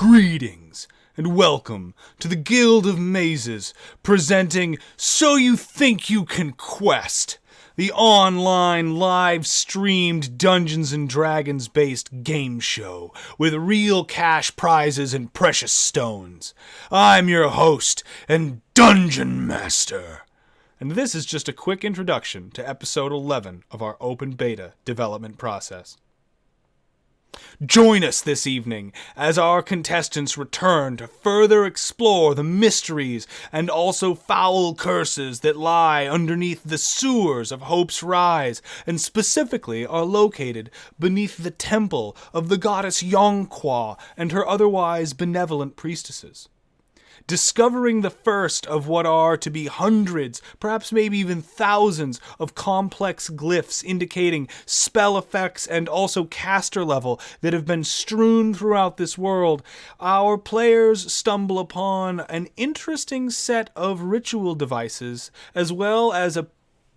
Greetings, and welcome to the Guild of Mazes, presenting So You Think You Can Quest, the online live-streamed Dungeons & Dragons-based game show with real cash prizes and precious stones. I'm your host and Dungeon Master, and this is just a quick introduction to episode 11 of our open beta development process. Join us this evening as our contestants return to further explore the mysteries and also foul curses that lie underneath the sewers of Hope's Rise, and specifically are located beneath the temple of the goddess Yonqua and her otherwise benevolent priestesses. Discovering the first of what are to be hundreds, perhaps maybe even thousands, of complex glyphs indicating spell effects and also caster level that have been strewn throughout this world, our players stumble upon an interesting set of ritual devices, as well as a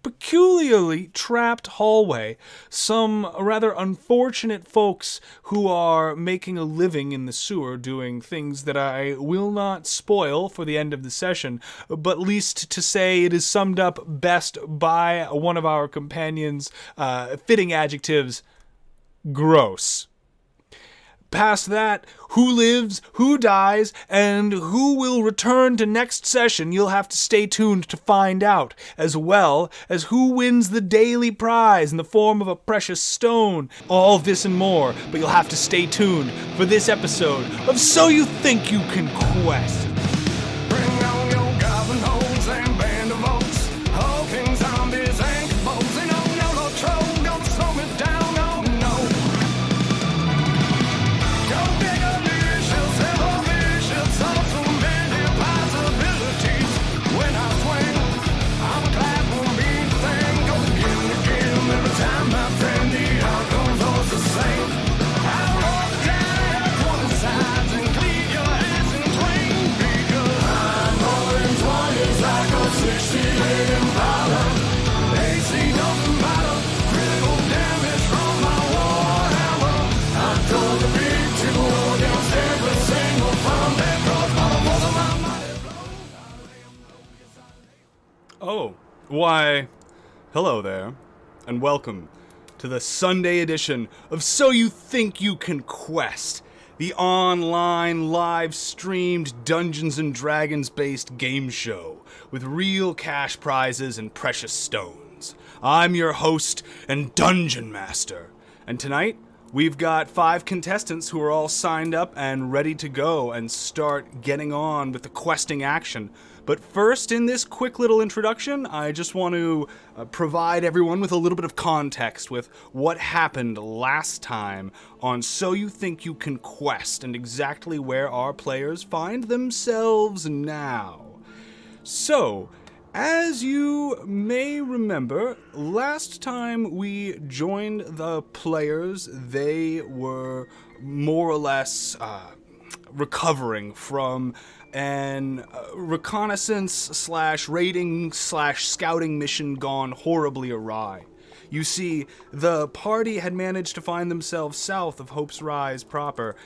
peculiarly trapped hallway, some rather unfortunate folks who are making a living in the sewer doing things that I will not spoil for the end of the session, but least to say it is summed up best by one of our companions' fitting adjectives: gross. Past that, who lives, who dies, and who will return to next session, you'll have to stay tuned to find out, as well as who wins the daily prize in the form of a precious stone. All this and more, but you'll have to stay tuned for this episode of So You Think You Can Quest. Bring on your goblin holes and band of oaks, hulking zombies and kabobs, and oh no, no troll, don't slow me down, oh no. Go big ambitious, ever vicious, all too many possibilities. When I swing, I'm a clapper beat thing, go again, every time my friend, the outcome's always the same. I'll roll the die up on the sides and cleave your ass in twain, because I'm rolling 20s like a 68 Impala. AC doesn't matter, critical damage from my warhammer. I told the big two against every single farm that crossed my walls of my mighty blow. Oh, why, hello there, and welcome to the Sunday edition of So You Think You Can Quest, the online live-streamed Dungeons & Dragons-based game show with real cash prizes and precious stones. I'm your host and Dungeon Master, and tonight we've got 5 contestants who are all signed up and ready to go and start getting on with the questing action. But first, in this quick little introduction, I just want to provide everyone with a little bit of context with what happened last time on So You Think You Can Quest and exactly where our players find themselves now. So, as you may remember, last time we joined the players, they were more or less recovering from an reconnaissance / raiding / scouting mission gone horribly awry. You see, the party had managed to find themselves south of Hope's Rise proper,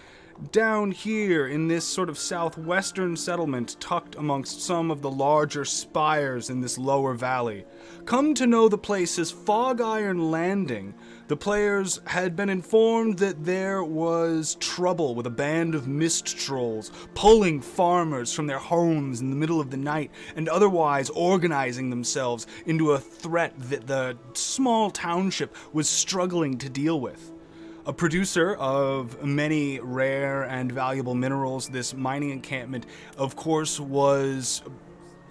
down here in this sort of southwestern settlement tucked amongst some of the larger spires in this lower valley. Come to know the place as Fog Iron Landing, the players had been informed that there was trouble with a band of mist trolls pulling farmers from their homes in the middle of the night and otherwise organizing themselves into a threat that the small township was struggling to deal with. A producer of many rare and valuable minerals, this mining encampment, of course, was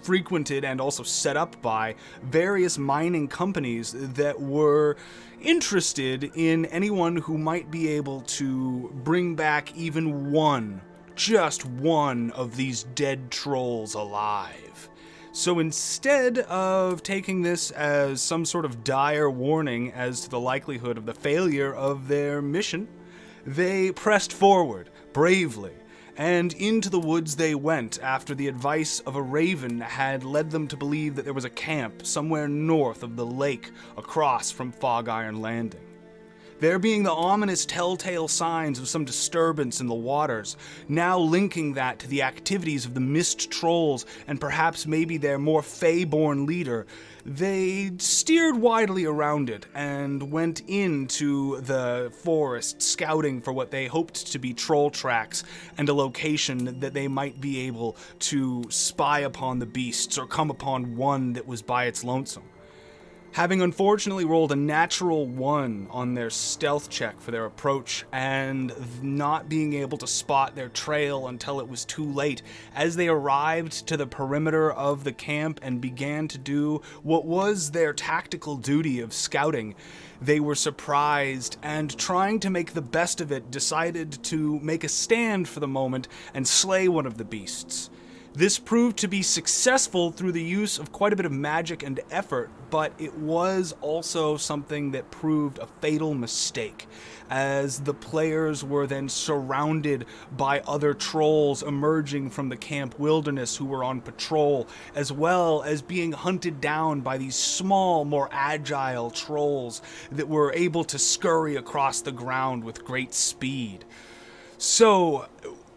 frequented and also set up by various mining companies that were interested in anyone who might be able to bring back even one, just one of these dead trolls alive. So instead of taking this as some sort of dire warning as to the likelihood of the failure of their mission, they pressed forward bravely, and into the woods they went after the advice of a raven had led them to believe that there was a camp somewhere north of the lake across from Fog Iron Landing. there being the ominous telltale signs of some disturbance in the waters, now linking that to the activities of the mist trolls and perhaps maybe their more fey-born leader. They steered widely around it and went into the forest scouting for what they hoped to be troll tracks and a location that they might be able to spy upon the beasts or come upon one that was by its lonesome. Having unfortunately rolled a natural 1 on their stealth check for their approach and not being able to spot their trail until it was too late, as they arrived to the perimeter of the camp and began to do what was their tactical duty of scouting, they were surprised and, trying to make the best of it, decided to make a stand for the moment and slay one of the beasts. This proved to be successful through the use of quite a bit of magic and effort, but it was also something that proved a fatal mistake, as the players were then surrounded by other trolls emerging from the camp wilderness who were on patrol, as well as being hunted down by these small, more agile trolls that were able to scurry across the ground with great speed. So,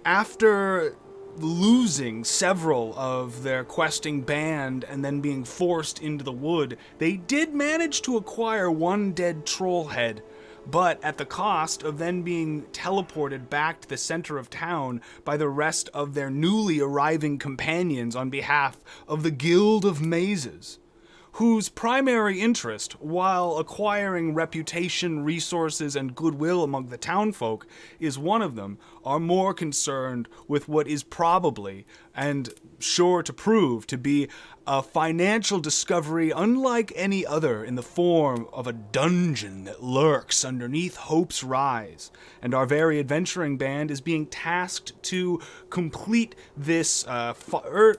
after losing several of their questing band and then being forced into the wood, they did manage to acquire one dead troll head, but at the cost of then being teleported back to the center of town by the rest of their newly arriving companions on behalf of the Guild of Mazes, whose primary interest, while acquiring reputation, resources, and goodwill among the townfolk, is one of them, are more concerned with what is probably, and sure to prove, to be a financial discovery unlike any other in the form of a dungeon that lurks underneath Hope's Rise. And our very adventuring band is being tasked to complete this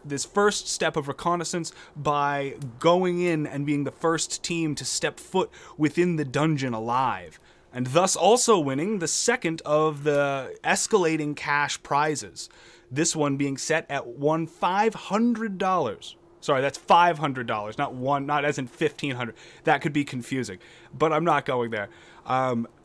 this first step of reconnaissance by going in and being the first team to step foot within the dungeon alive, and thus also winning the second of the escalating cash prizes. This one being set at $500. Sorry, that's $500, not as in $1,500. That could be confusing, but I'm not going there.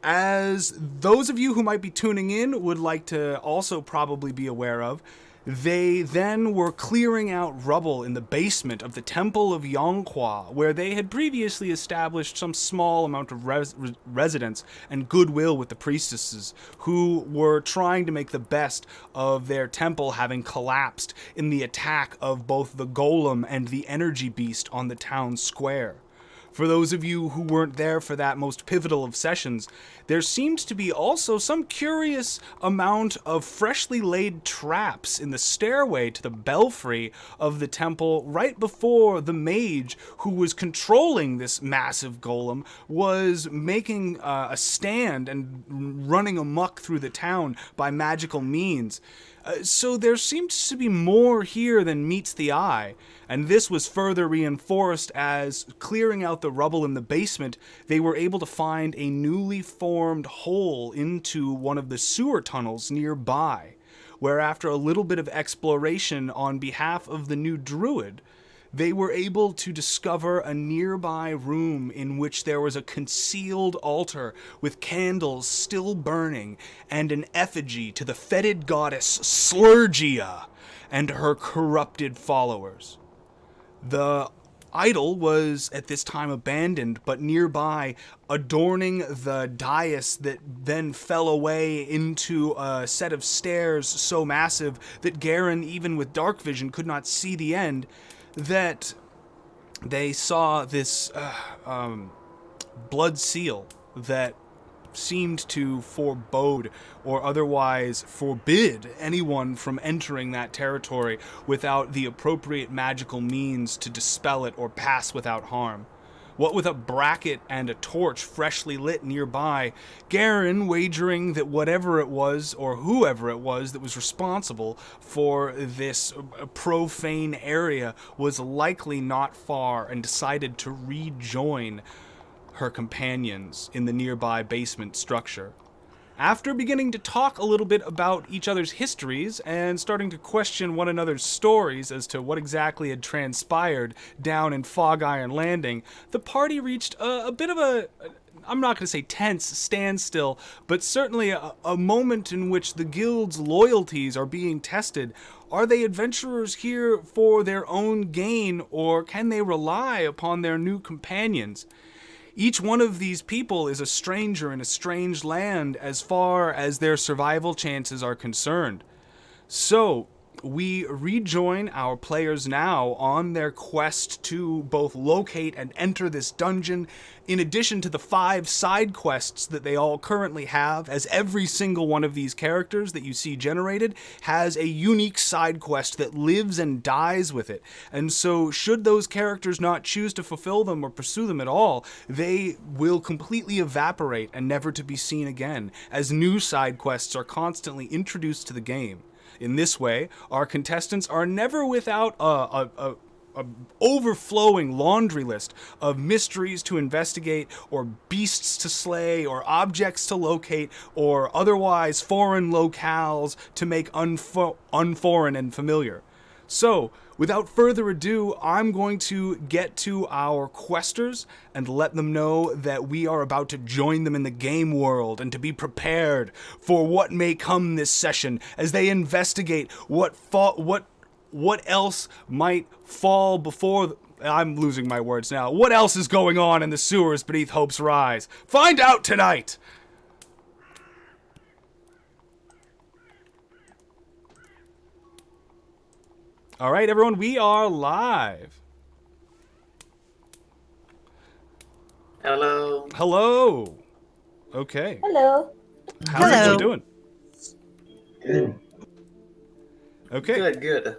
As those of you who might be tuning in would like to also probably be aware of, they then were clearing out rubble in the basement of the Temple of Yonghua, where they had previously established some small amount of residence and goodwill with the priestesses, who were trying to make the best of their temple having collapsed in the attack of both the golem and the energy beast on the town square. For those of you who weren't there for that most pivotal of sessions, there seemed to be also some curious amount of freshly laid traps in the stairway to the belfry of the temple right before the mage who was controlling this massive golem was making a stand and running amok through the town by magical means. So there seems to be more here than meets the eye, and this was further reinforced as, clearing out the rubble in the basement, they were able to find a newly formed hole into one of the sewer tunnels nearby, where after a little bit of exploration on behalf of the new druid, they were able to discover a nearby room in which there was a concealed altar with candles still burning and an effigy to the fetid goddess Slurgia and her corrupted followers. The idol was at this time abandoned, but nearby, adorning the dais that then fell away into a set of stairs so massive that Garen, even with dark vision, could not see the end, that they saw this blood seal that seemed to forebode or otherwise forbid anyone from entering that territory without the appropriate magical means to dispel it or pass without harm. What with a bracket and a torch freshly lit nearby, Garen wagering that whatever it was, or whoever it was that was responsible for this profane area was likely not far, and decided to rejoin her companions in the nearby basement structure. After beginning to talk a little bit about each other's histories and starting to question one another's stories as to what exactly had transpired down in Fog Iron Landing, the party reached a bit of a I'm not going to say tense standstill, but certainly a moment in which the guild's loyalties are being tested. Are they adventurers here for their own gain, or can they rely upon their new companions? Each one of these people is a stranger in a strange land as far as their survival chances are concerned. So, we rejoin our players now on their quest to both locate and enter this dungeon, in addition to the 5 side quests that they all currently have, as every single one of these characters that you see generated has a unique side quest that lives and dies with it. And so, should those characters not choose to fulfill them or pursue them at all, they will completely evaporate and never to be seen again, as new side quests are constantly introduced to the game. In this way, our contestants are never without a overflowing laundry list of mysteries to investigate, or beasts to slay, or objects to locate, or otherwise foreign locales to make unforeign and familiar. So, without further ado, I'm going to get to our questers and let them know that we are about to join them in the game world and to be prepared for what may come this session as they investigate what else might fall before... I'm losing my words now. What else is going on in the sewers beneath Hope's Rise? Find out tonight! All right, everyone, we are live. Hello. Hello. Okay. Hello. How's Hello. everyone doing? Good. Okay. Good.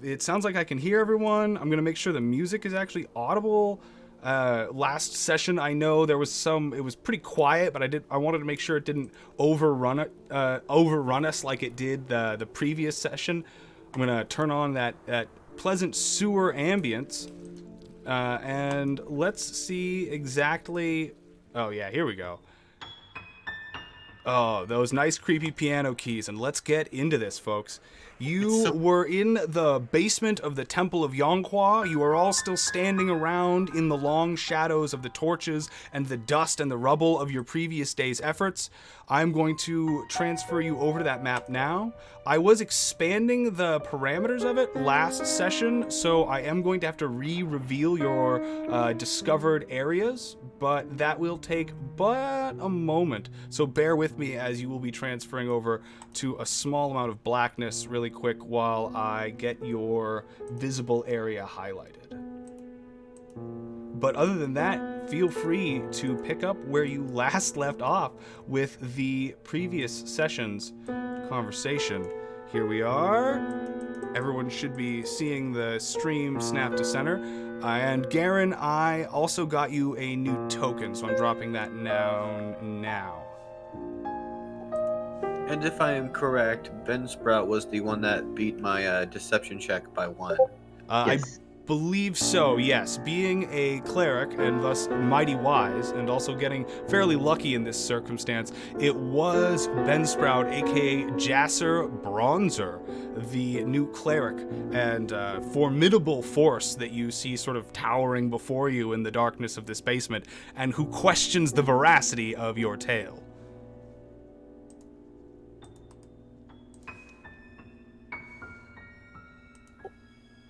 It sounds like I can hear everyone. I'm gonna make sure the music is actually audible. Last session, I know there was it was pretty quiet, but I wanted to make sure it didn't overrun us like it did the previous session. I'm gonna turn on that pleasant sewer ambience, and let's see exactly. Oh yeah, here we go. Oh, those nice creepy piano keys, and let's get into this, folks. You were in the basement of the Temple of Yonghua. You are all still standing around in the long shadows of the torches and the dust and the rubble of your previous day's efforts. I'm going to transfer you over to that map now. I was expanding the parameters of it last session, so I am going to have to re-reveal your discovered areas, but that will take but a moment. So bear with me as you will be transferring over to a small amount of blackness really quick while I get your visible area highlighted. But other than that, feel free to pick up where you last left off with the previous session's conversation. Here we are. Everyone should be seeing the stream snap to center. And Garen, I also got you a new token, so I'm dropping that down now. And if I am correct, Ben Sprout was the one that beat my deception check by 1. Yes. I believe so, yes. Being a cleric and thus mighty wise, and also getting fairly lucky in this circumstance, it was Ben Sprout, aka Jasser Bronzer, the new cleric and formidable force that you see sort of towering before you in the darkness of this basement, and who questions the veracity of your tale.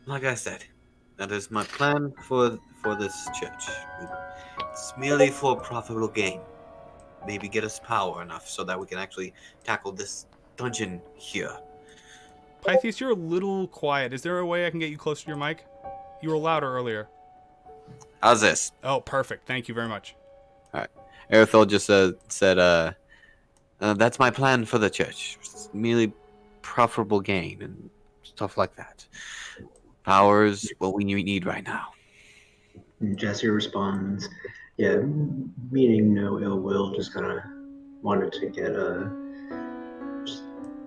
Like I said, that is my plan for this church. It's merely for profitable gain. Maybe get us power enough so that we can actually tackle this dungeon here. Pythes, you're a little quiet. Is there a way I can get you closer to your mic? You were louder earlier. How's this? Oh, perfect. Thank you very much. Erithol just said, that's my plan for the church. It's merely profitable gain and stuff like that. Power is what we need right now. And Jesse responds, yeah, meaning no ill will, just kind of wanted to get just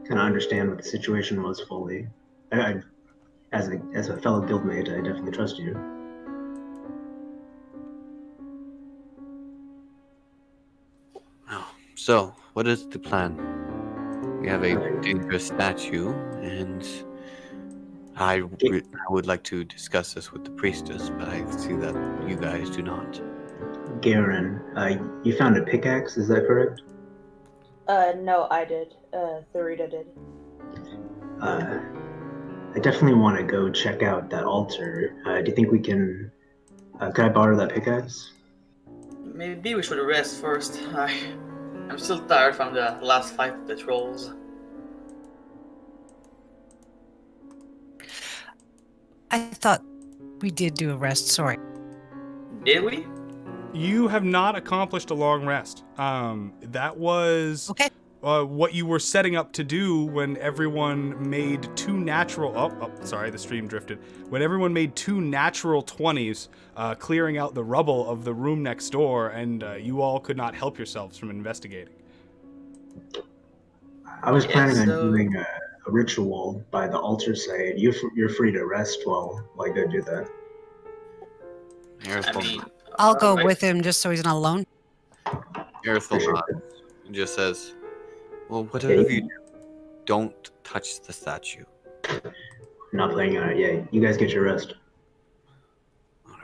kind of understand what the situation was fully. As a fellow guildmate, I definitely trust you. Oh, so what is the plan? We have a dangerous statue, and I would like to discuss this with the priestess, but I see that you guys do not. Garen, you found a pickaxe, is that correct? No, I did. Therita did. I definitely want to go check out that altar. Do you think we can? Could I borrow that pickaxe? Maybe we should rest first. I'm still tired from the last fight with the trolls. I thought we did do a rest. Sorry. Did we? You have not accomplished a long rest. That was Okay. what you were setting up to do when everyone made two natural. Sorry, the stream drifted. When everyone made two natural 20s, clearing out the rubble of the room next door, and you all could not help yourselves from investigating. I was Yeah, planning on so- doing a ritual by the altar site. You're free to rest while I go do that. I mean, I'll go alright. with him just so he's not alone. Arithel Sure. nods and just says, "Well, Yeah, whatever you do, don't touch the statue." I'm not playing on it. Yeah, you guys get your rest.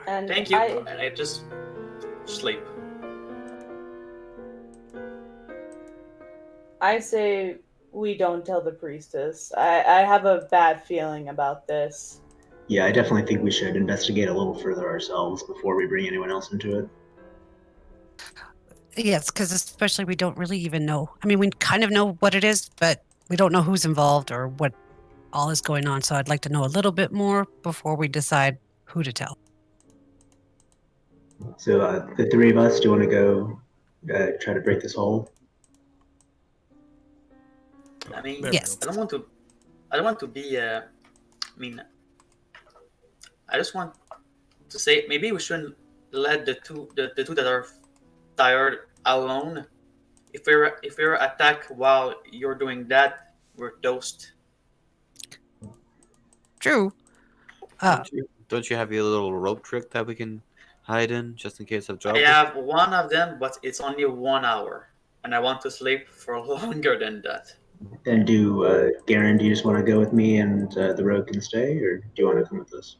And Thank you. And I just sleep. I say we don't tell the priestess. I have a bad feeling about this. Yeah, I definitely think we should investigate a little further ourselves before we bring anyone else into it. Yes, because especially we don't really even know. I mean, we kind of know what it is, but we don't know who's involved or what all is going on. So I'd like to know a little bit more before we decide who to tell. So the three of us, do you want to go try to break this hole? I mean, There we Yes. go. I don't want to be. I mean, I just want to say maybe we shouldn't let the two that are tired alone. If we're attacked while you're doing that, we're toast. True. Don't you have your little rope trick that we can hide in just in case of I trouble? have one of them, but it's only 1 hour, and I want to sleep for longer than that. And Garen, do you just want to go with me and the rogue can stay, or do you want to come with us?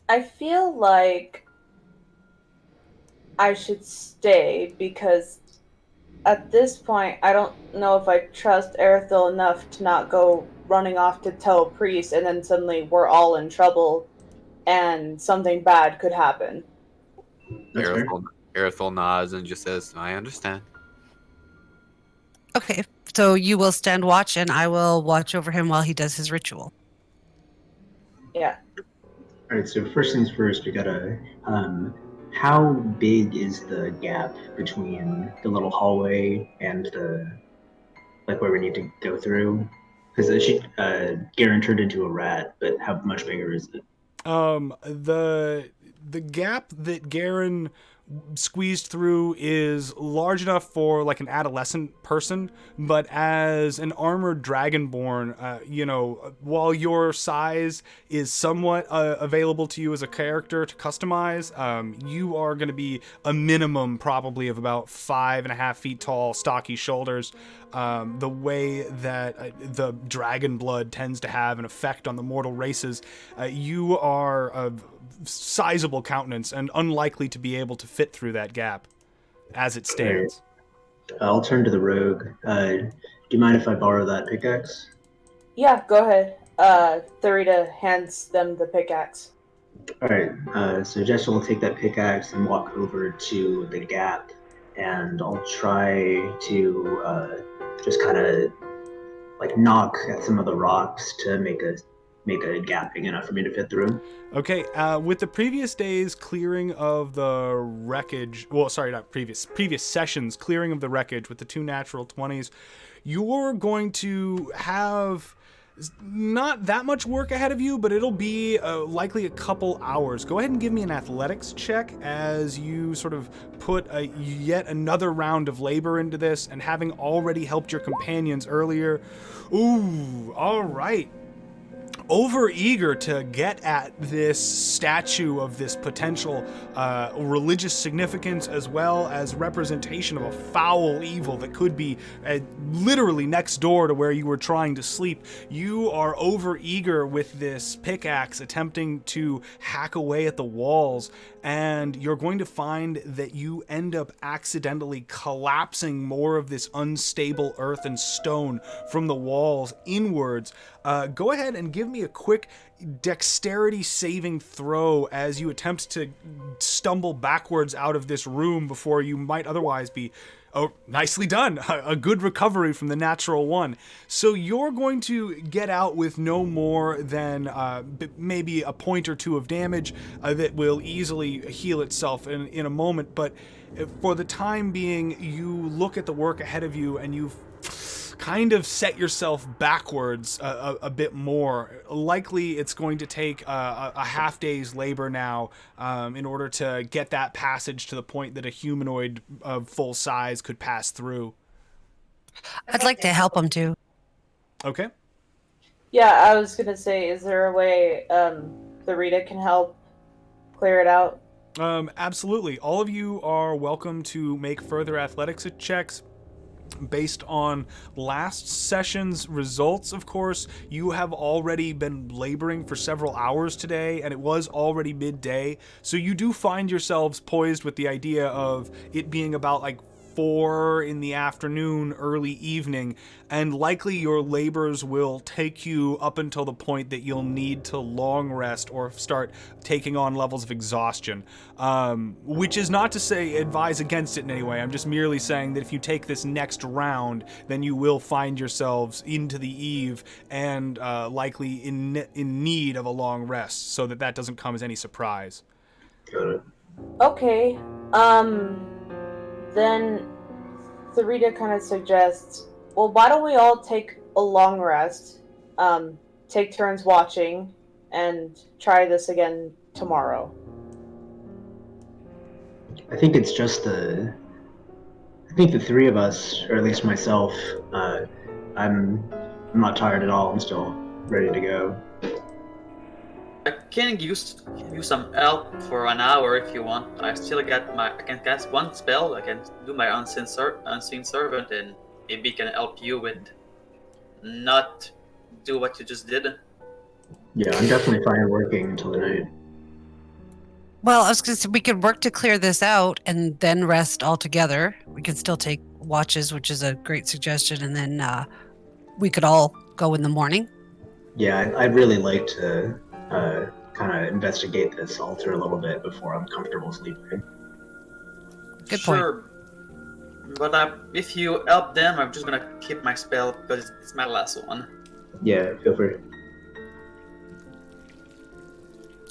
I feel like I should stay because at this point I don't know if I trust Erithil enough to not go running off to tell a priest and then suddenly we're all in trouble and something bad could happen. That's fair. Arithel nods and just says, "I understand." Okay. So you will stand watch and I will watch over him while he does his ritual. Yeah. All right. So first things first, we gotta. How big is the gap between the little hallway and the where we need to go through? Because Garen turned into a rat, but how much bigger is it? The gap that Garen squeezed through is large enough for like an adolescent person, but as an armored dragonborn, while your size is somewhat available to you as a character to customize, you are going to be a minimum probably of about 5.5 feet tall, stocky shoulders. The way that the dragon blood tends to have an effect on the mortal races, you are a sizable countenance and unlikely to be able to fit through that gap as it stands. I'll turn to the rogue. Do you mind if I borrow that pickaxe? Yeah, go ahead. Therita hands them the pickaxe. All right. So Jester will take that pickaxe and walk over to the gap, and I'll try to just kind of knock at some of the rocks to make a gap big enough for me to fit through. Okay, with the previous day's clearing of the wreckage, well, sorry, not previous sessions clearing of the wreckage with the two natural 20s, you're going to have not that much work ahead of you, but it'll be likely a couple hours. Go ahead and give me an athletics check as you sort of put yet another round of labor into this, and having already helped your companions earlier. Ooh, all right. over eager to get at this statue of this potential religious significance, as well as representation of a foul evil that could be literally next door to where you were trying to sleep. You are over eager with this pickaxe, attempting to hack away at the walls, and you're going to find that you end up accidentally collapsing more of this unstable earth and stone from the walls inwards. Go ahead and give me a quick dexterity saving throw as you attempt to stumble backwards out of this room before you might otherwise be. Oh, nicely done. A good recovery from the natural one. So you're going to get out with no more than maybe a point or two of damage that will easily heal itself in a moment. But for the time being, you look at the work ahead of you and you've kind of set yourself backwards a bit more. Likely it's going to take a half day's labor now in order to get that passage to the point that a humanoid of full size could pass through. I'd like to help him too. Okay. Yeah, I was gonna say, is there a way the Rita can help clear it out? Absolutely. All of you are welcome to make further athletics checks. Based on last session's results, of course, you have already been laboring for several hours today, and it was already midday, so you do find yourselves poised with the idea of it being about like 4 in the afternoon, early evening, and likely your labors will take you up until the point that you'll need to long rest or start taking on levels of exhaustion. Which is not to say advise against it in any way. I'm just merely saying that if you take this next round, then you will find yourselves into the eve and likely in need of a long rest, so that doesn't come as any surprise. Got it. Okay. Then Sarita kind of suggests, well, why don't we all take a long rest, take turns watching, and try this again tomorrow? I think it's just I think the three of us, or at least myself, I'm not tired at all. I'm still ready to go. I can use some help for an hour if you want. I can cast one spell. I can do my unseen servant, and maybe can help you with not do what you just did. Yeah, I'm definitely fine working until the night. Well, I was going to say we could work to clear this out and then rest all together. We could still take watches, which is a great suggestion, and then we could all go in the morning. Yeah, I'd really like to kind of investigate this altar a little bit before I'm comfortable sleeping. Good point. Sure. But if you help them, I'm just gonna keep my spell because it's my last one. Yeah, feel free.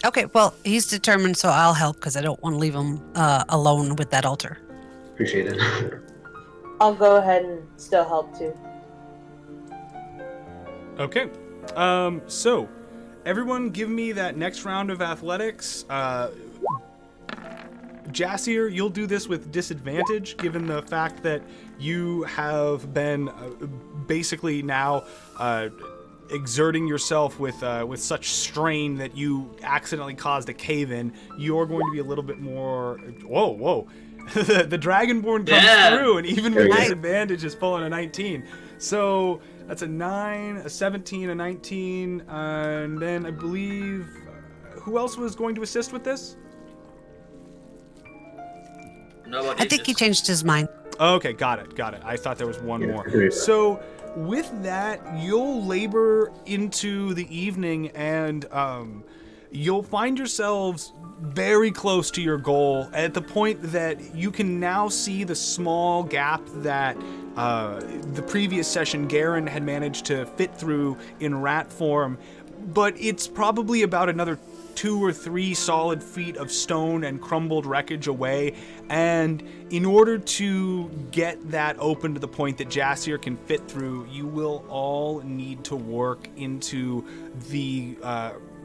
Okay, well, he's determined, so I'll help because I don't want to leave him alone with that altar. Appreciate it. I'll go ahead and still help too. Okay. So everyone give me that next round of athletics. Jassier, you'll do this with disadvantage, given the fact that you have been basically now exerting yourself with such strain that you accidentally caused a cave-in. You're going to be a little bit more... Whoa. The Dragonborn comes through, and even with disadvantage is pulling a 19. So that's a 9, a 17, a 19, and then I believe... who else was going to assist with this? Nobody. I think he changed his mind. Okay, got it. I thought there was one Yeah, more. agreed. So with that, you'll labor into the evening, and you'll find yourselves very close to your goal at the point that you can now see the small gap that the previous session Garen had managed to fit through in rat form, but it's probably about another 2 or 3 solid feet of stone and crumbled wreckage away, and in order to get that open to the point that Jassier can fit through, you will all need to work into the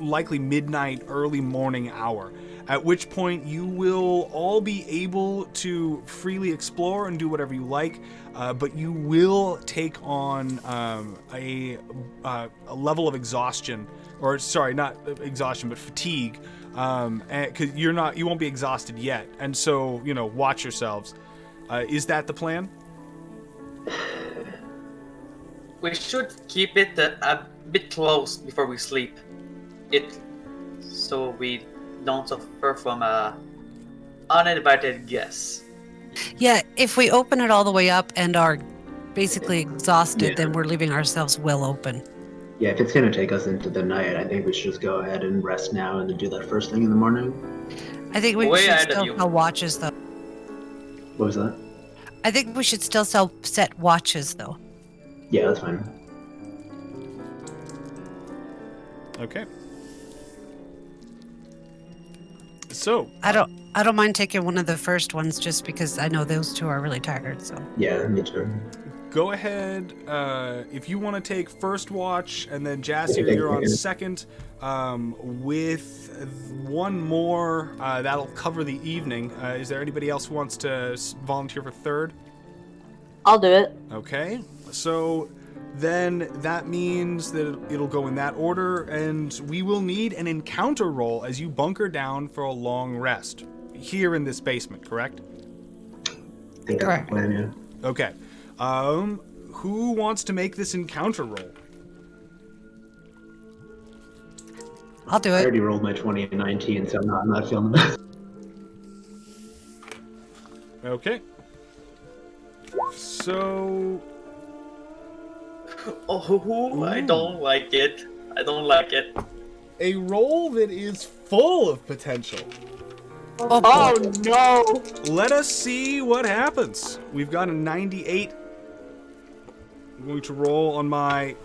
likely midnight, early morning hour, at which point you will all be able to freely explore and do whatever you like, but you will take on a level of exhaustion or sorry, not exhaustion, but fatigue, because you won't be exhausted yet, and so watch yourselves. Is that the plan? We should keep it a bit close before we sleep. So we don't suffer from a uninvited guest. Yeah, if we open it all the way up and are basically exhausted, Yeah. then we're leaving ourselves well open. Yeah, if it's going to take us into the night, I think we should just go ahead and rest now and then do that first thing in the morning. I think we Way should ahead of still you. sell watches, though. What was that? I think we should still set watches, though. Yeah, that's fine. Okay. So I don't mind taking one of the first ones just because I know those two are really tired. So Yeah, me too. go ahead. If you want to take first watch, and then Jassier, Okay, you're on okay. second. With one more, that'll cover the evening. Is there anybody else who wants to volunteer for third? I'll do it. Okay, so then that means that it'll go in that order, and we will need an encounter roll as you bunker down for a long rest here in this basement, correct? I think that's Correct. the plan, yeah. Okay. Who wants to make this encounter roll? I'll do I it. already rolled my 20 and 19, so I'm not feeling the best. Okay. So Oh, I don't like it. I don't like it. a roll that is full of potential. Oh no! Let us see what happens. We've got a 98. I'm going to roll on my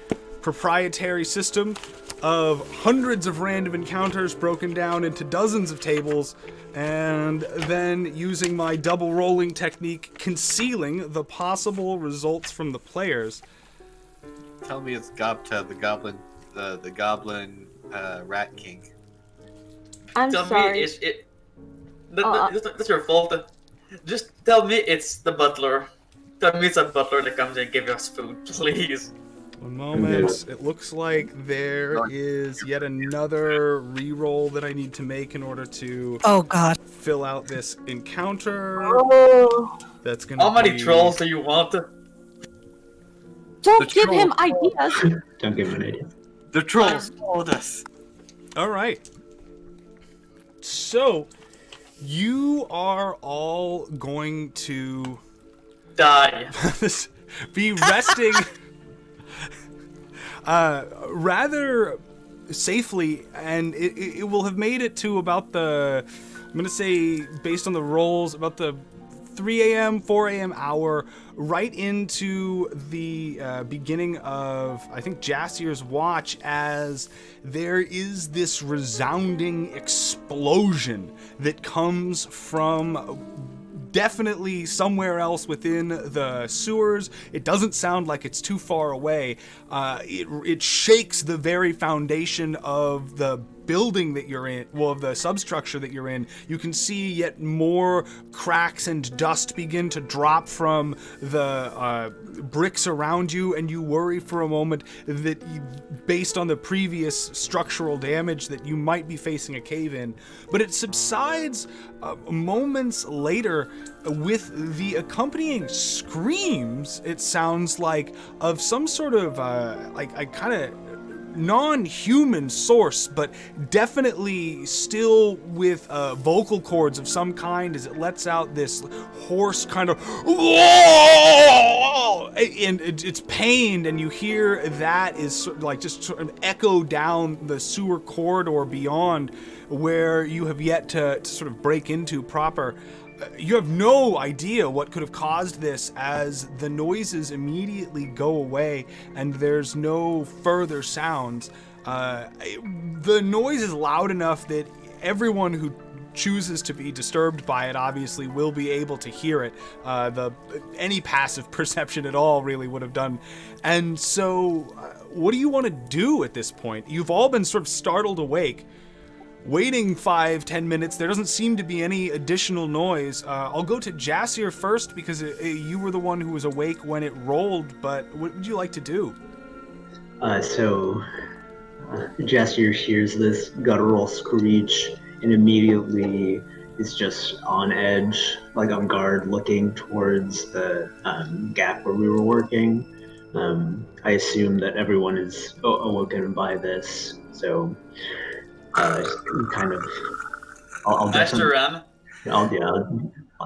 proprietary system of hundreds of random encounters broken down into dozens of tables, and then using my double rolling technique, concealing the possible results from the players. Tell me it's Gobta, the goblin rat king. I'm Tell sorry. me that's your fault. Just tell me it's the butler. Tell me it's a butler that comes and gives us food, please. One moment. It looks like there is yet another reroll that I need to make in order to Oh God. fill out this encounter. Oh, That's gonna How many be... trolls do you want? don't The give troll. him ideas. Don't give him an idea. The trolls followed us. All right. So, you are all going to Die. be resting rather safely, and it will have made it to about the, I'm going to say, based on the rolls, about the 3 a.m., 4 a.m. hour, right into the beginning of, I think, Jassier's watch, as there is this resounding explosion that comes from definitely somewhere else within the sewers. It doesn't sound like it's too far away. It shakes the very foundation of the building that you're in, well, of the substructure that you're in. You can see yet more cracks and dust begin to drop from the bricks around you, and you worry for a moment that based on the previous structural damage that you might be facing a cave-in. But it subsides moments later with the accompanying screams, it sounds like, of some sort of like kind of non-human source, but definitely still with vocal cords of some kind, as it lets out this hoarse kind of and it's pained, and you hear that is sort of like just sort of echo down the sewer corridor beyond, where you have yet to sort of break into proper. You have no idea what could have caused this, as the noises immediately go away and there's no further sounds. The noise is loud enough that everyone who chooses to be disturbed by it obviously will be able to hear it. Any passive perception at all really would have done. And so, what do you want to do at this point? You've all been sort of startled awake. Waiting 5-10 minutes, there doesn't seem to be any additional noise. I'll go to Jassier first, because you were the one who was awake when it rolled, but what would you like to do? So Jester hears this guttural screech and immediately is just on edge, like on guard, looking towards the gap where we were working. I assume that everyone is awoken by this, so kind of, I'll Master definitely, Ram. yeah,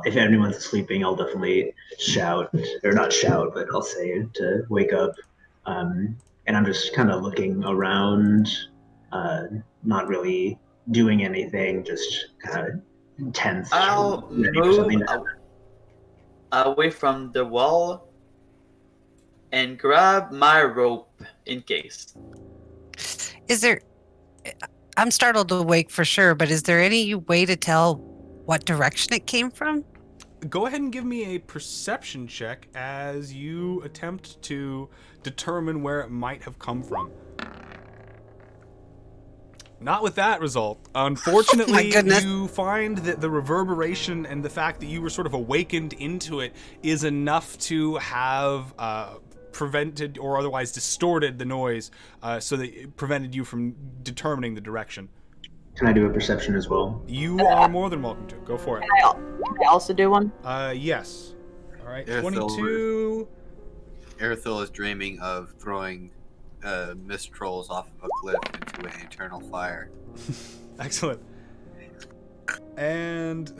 if anyone's sleeping, I'll definitely shout, or not shout, but I'll say to wake up. And I'm just kind of looking around, uh, not really doing anything, just kind of tense, I'll ready for something move to happen. away from the wall and grab my rope in case. Is there? I'm startled awake for sure, but is there any way to tell what direction it came from? Go ahead and give me a perception check as you attempt to determine where it might have come from. Not with that result. Unfortunately, goodness. you find that the reverberation and the fact that you were sort of awakened into it is enough to have prevented or otherwise distorted the noise so that it prevented you from determining the direction. Can I do a perception as well? You are more than welcome to. Go for it. Can I also do one? Yes. All right, Airthil 22. Airthil is dreaming of throwing mist trolls off of a cliff into an eternal fire. Excellent. And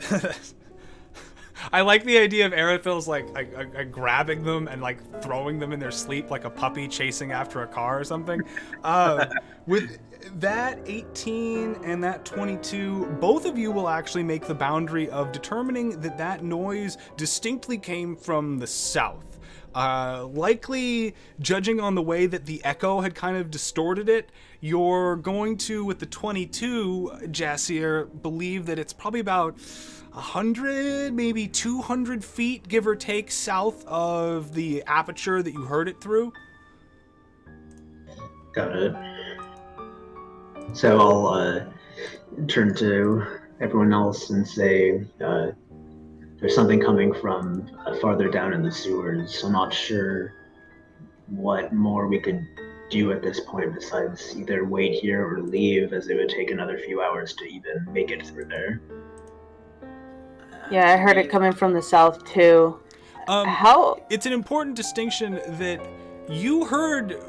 I like the idea of Aerithil's like grabbing them and like throwing them in their sleep like a puppy chasing after a car or something. With that 18 and that 22, both of you will actually make the boundary of determining that that noise distinctly came from the south. Likely, judging on the way that the echo had kind of distorted it, you're going to, with the 22, Jassier, believe that it's probably about 100, maybe 200 feet, give or take, south of the aperture that you heard it through. Got it. So I'll turn to everyone else and say, there's something coming from farther down in the sewers. I'm not sure what more we could do at this point besides either wait here or leave, as it would take another few hours to even make it through there. Yeah, I heard it coming from the south too. How? It's an important distinction that you heard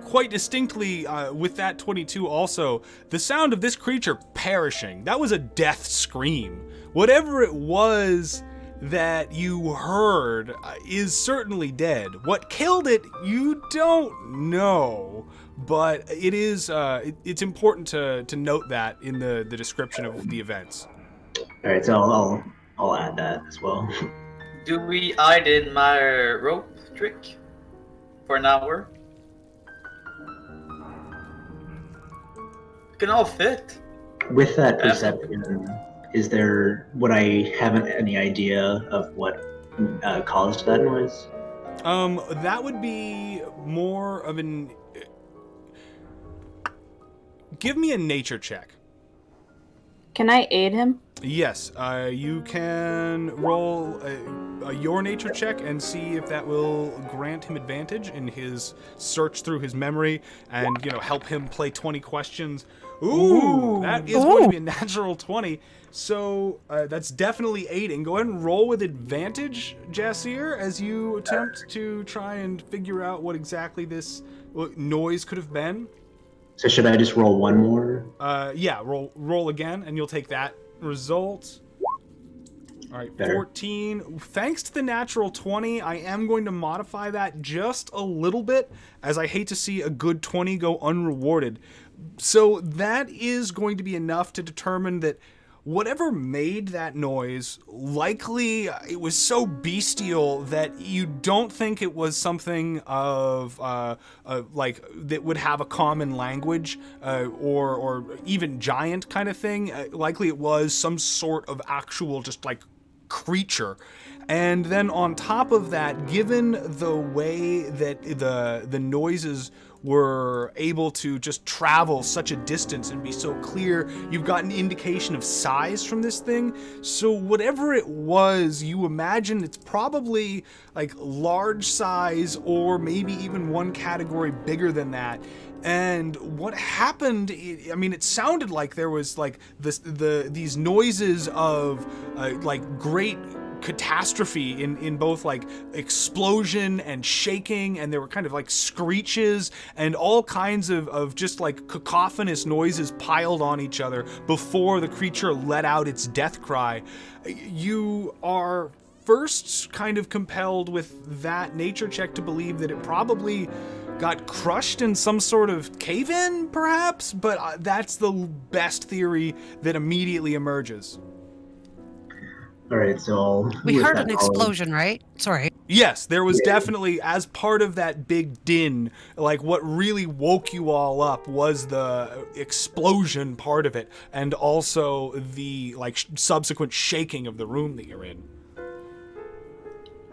quite distinctly with that 22 also, the sound of this creature perishing. That was a death scream. Whatever it was that you heard is certainly dead. What killed it, you don't know, but it is it's important to note that in the description of the events. All right, so I'll add that as well. I did my rope trick for an hour. We can all fit. With that perception, would I have any idea of what caused that noise? That would be more of an... Give me a nature check. Can I aid him? Yes, you can roll your nature check and see if that will grant him advantage in his search through his memory and, help him play 20 questions. Ooh, that is going to be a natural 20. So that's definitely aiding. Go ahead and roll with advantage, Jassier, as you attempt to try and figure out what exactly this noise could have been. So should I just roll one more? Yeah, roll again, and you'll take that result. All right, Better. 14. Thanks to the natural 20, I am going to modify that just a little bit, as I hate to see a good 20 go unrewarded. So that is going to be enough to determine that whatever made that noise, likely it was so bestial that you don't think it was something of like that would have a common language or even giant kind of thing. Likely it was some sort of actual just like creature. And then on top of that, given the way that the noises were able to just travel such a distance and be so clear. You've got an indication of size from this thing. So whatever it was, you imagine it's probably like large size or maybe even one category bigger than that. And what happened, I mean, it sounded like there was like these noises of like great catastrophe in both like explosion and shaking, and there were kind of like screeches and all kinds of just like cacophonous noises piled on each other before the creature let out its death cry. You are first kind of compelled with that nature check to believe that it probably got crushed in some sort of cave-in, perhaps, but that's the best theory that immediately emerges. All right, so We with heard that an knowledge- explosion, right? Sorry. Yes, there was Yeah. definitely, as part of that big din, like what really woke you all up was the explosion part of it, and also the like subsequent shaking of the room that you're in.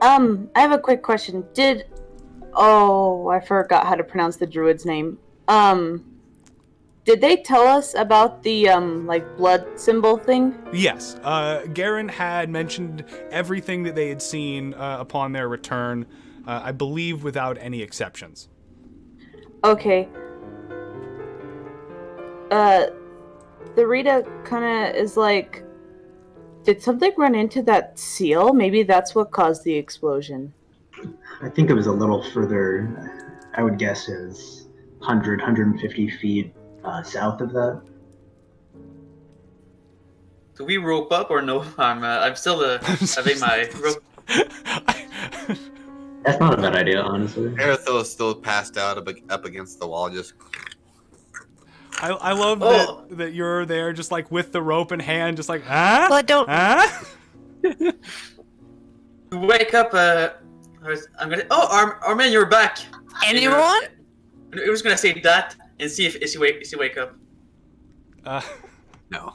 I have a quick question. I forgot how to pronounce the druid's name. Did they tell us about the like blood symbol thing? Yes, Garen had mentioned everything that they had seen upon their return, I believe without any exceptions. Okay. The Rita kind of is like, did something run into that seal? Maybe that's what caused the explosion. I think it was a little further. I would guess it was 100, 150 feet south of that. Do we rope up or no? I'm still having my rope. That's not a bad idea, honestly. Erithil is still passed out up against the wall, just. I love Oh. that you're there just like with the rope in hand, just like, huh? Well, don't. Huh? Wake up. I'm gonna. Oh, Armin, you're back. Anyone? I was gonna say that and see if he wake up. No.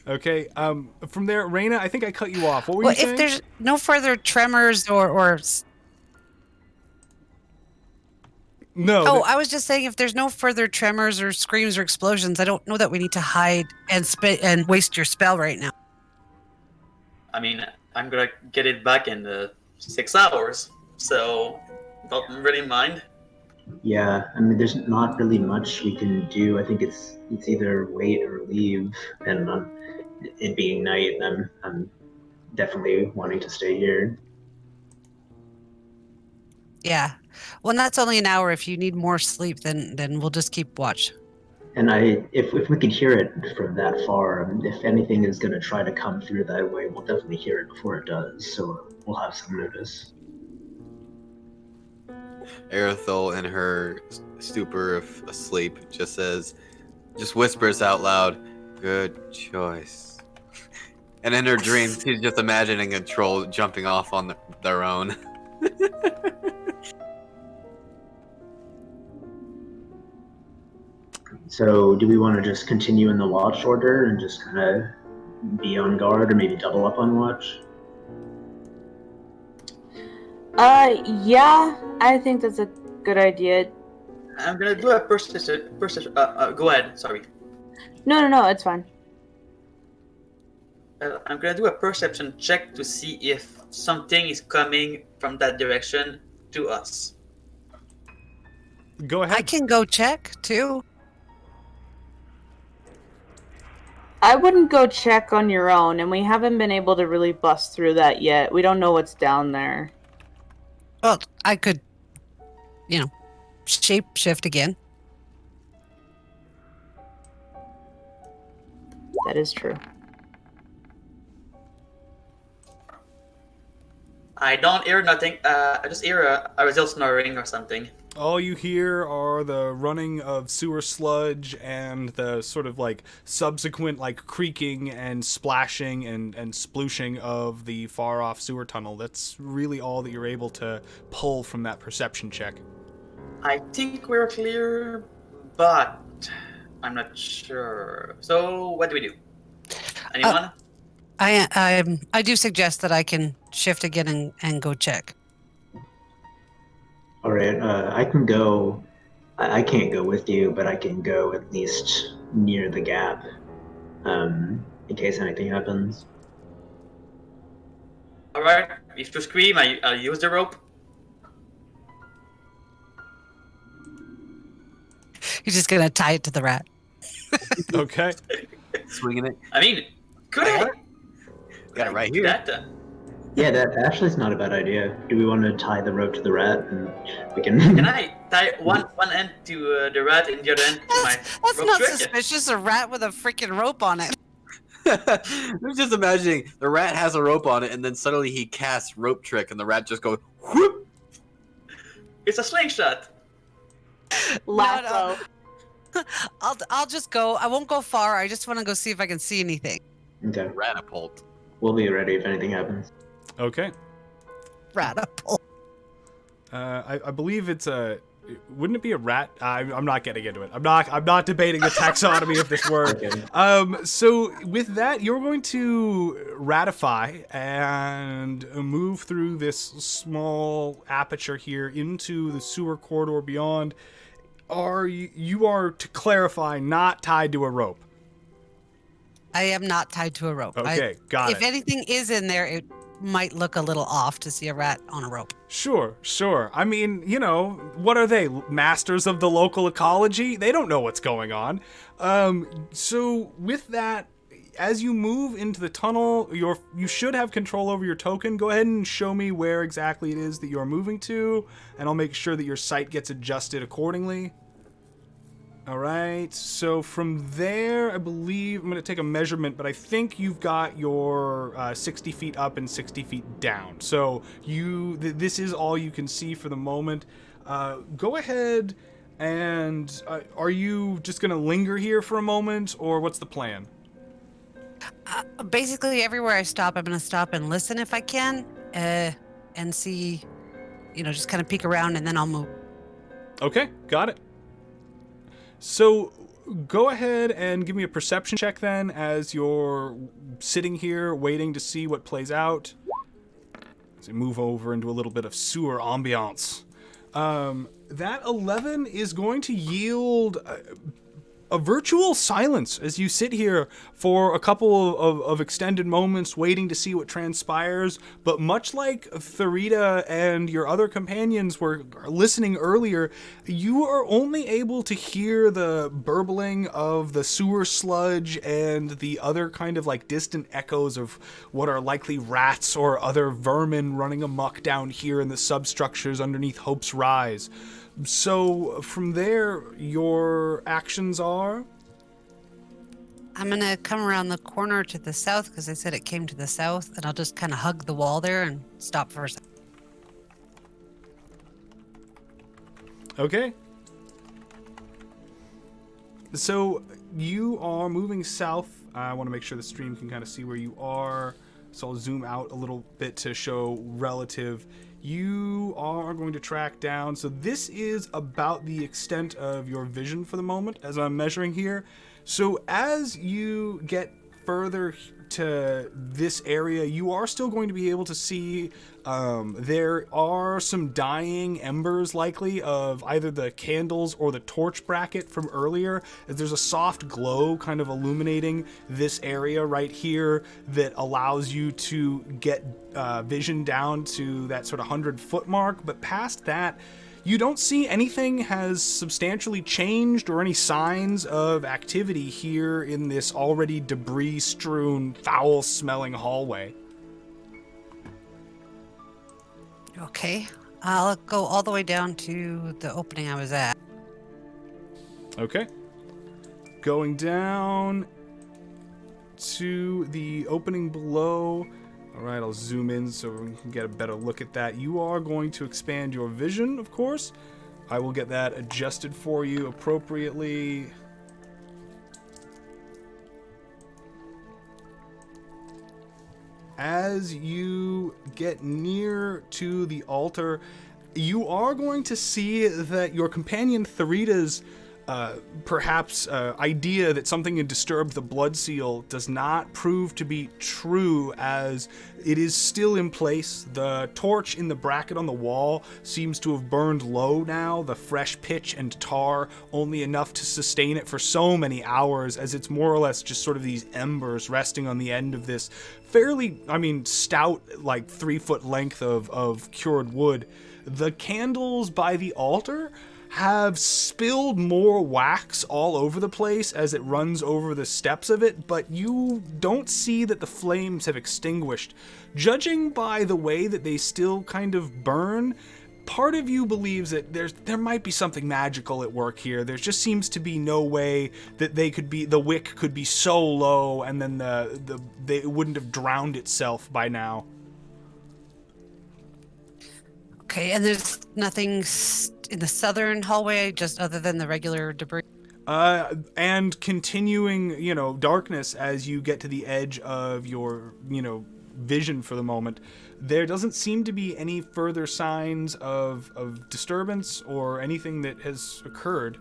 Okay, from there, Raina, I think I cut you off. What were Well, you saying? if there's no further tremors or No. oh, I was just saying if there's no further tremors or screams or explosions, I don't know that we need to hide and waste your spell right now. I mean, I'm gonna get it back in 6 hours, so don't really mind. Yeah, I mean, there's not really much we can do. I think it's either wait or leave, and it being night, I'm definitely wanting to stay here. Yeah. Well, and that's only an hour. If you need more sleep, then we'll just keep watch. And if we could hear it from that far, if anything is going to try to come through that way, we'll definitely hear it before it does. So we'll have some notice. Erithil, in her stupor of asleep, just whispers out loud, "Good choice." And in her dream, she's just imagining a troll jumping off on their own. So do we want to just continue in the watch order and just kind of be on guard, or maybe double up on watch? Yeah, I think that's a good idea. I'm gonna do a perception. Go ahead. Sorry. No, it's fine. I'm gonna do a perception check to see if something is coming from that direction to us. Go ahead. I can go check too. I wouldn't go check on your own, and we haven't been able to really bust through that yet. We don't know what's down there. Well, I could, shape shift again. That is true. I don't hear nothing. I just hear a Arizal snoring or something. All you hear are the running of sewer sludge and the sort of like subsequent like creaking and splashing and splooshing of the far off sewer tunnel. That's really all that you're able to pull from that perception check. I think we're clear, but I'm not sure. So what do we do? Anyone? I do suggest that I can shift again and go check. All right, I can go. I can't go with you, but I can go at least near the gap, in case anything happens. All right. If you scream, I'll use the rope. You're just gonna tie it to the rat. Okay. Swinging it. I mean, could I I? got it. Got it right here. That, Yeah, that actually is not a bad idea. Do we want to tie the rope to the rat and we can? can I tie one end to the rat and the other end to my That's rope not trick? suspicious. A rat with a freaking rope on it. I'm just imagining the rat has a rope on it, and then suddenly he casts rope trick, and the rat just goes whoop. It's a slingshot. Lasso. I'll just go. I won't go far. I just want to go see if I can see anything. Okay, Ratapult. we'll be ready if anything happens. Okay. Ratapult. I believe it's a. Wouldn't it be a rat? I'm not getting into it. I'm not debating the taxonomy of this word. Okay. So with that, you're going to ratify and move through this small aperture here into the sewer corridor beyond. You are, to clarify, not tied to a rope? I am not tied to a rope. Okay, got If it. anything is in there, it might look a little off to see a rat on a rope. Sure. I mean, what are they? Masters of the local ecology? They don't know what's going on. So with that, as you move into the tunnel, you should have control over your token. Go ahead and show me where exactly it is that you're moving to, and I'll make sure that your sight gets adjusted accordingly. All right, so from there, I believe I'm going to take a measurement, but I think you've got your 60 feet up and 60 feet down. So this is all you can see for the moment. Go ahead and are you just going to linger here for a moment, or what's the plan? Basically, everywhere I stop, I'm going to stop and listen if I can, and see, just kind of peek around, and then I'll move. Okay, got it. So go ahead and give me a perception check then as you're sitting here waiting to see what plays out. As we move over into a little bit of sewer ambiance. That 11 is going to yield a virtual silence as you sit here for a couple of extended moments waiting to see what transpires. But much like Therita and your other companions were listening earlier, you are only able to hear the burbling of the sewer sludge and the other kind of like distant echoes of what are likely rats or other vermin running amok down here in the substructures underneath Hope's Rise. So from there, your actions are? I'm going to come around the corner to the south because I said it came to the south, and I'll just kind of hug the wall there and stop for a second. Okay. So you are moving south. I want to make sure the stream can kind of see where you are. So I'll zoom out a little bit to show relative. You are going to track down. So this is about the extent of your vision for the moment as I'm measuring here. So as you get further to this area, you are still going to be able to see there are some dying embers likely of either the candles or the torch bracket from earlier. There's a soft glow kind of illuminating this area right here that allows you to get vision down to that sort of 100-foot mark. But past that, you don't see anything has substantially changed or any signs of activity here in this already debris-strewn, foul-smelling hallway. Okay. I'll go all the way down to the opening I was at. Okay. Going down to the opening below. All right, I'll zoom in so we can get a better look at that. You are going to expand your vision, of course. I will get that adjusted for you appropriately. As you get near to the altar, you are going to see that your companion Therita's perhaps idea that something had disturbed the blood seal does not prove to be true, as it is still in place. The torch in the bracket on the wall seems to have burned low now, the fresh pitch and tar only enough to sustain it for so many hours, as it's more or less just sort of these embers resting on the end of this fairly, stout, like 3-foot length of cured wood. The candles by the altar have spilled more wax all over the place as it runs over the steps of it, but you don't see that the flames have extinguished. Judging by the way that they still kind of burn, part of you believes that there might be something magical at work here. There just seems to be no way that the wick could be so low and then it wouldn't have drowned itself by now. Okay, and there's nothing in the southern hallway, just other than the regular debris? And continuing, darkness as you get to the edge of your, vision for the moment. There doesn't seem to be any further signs of disturbance or anything that has occurred.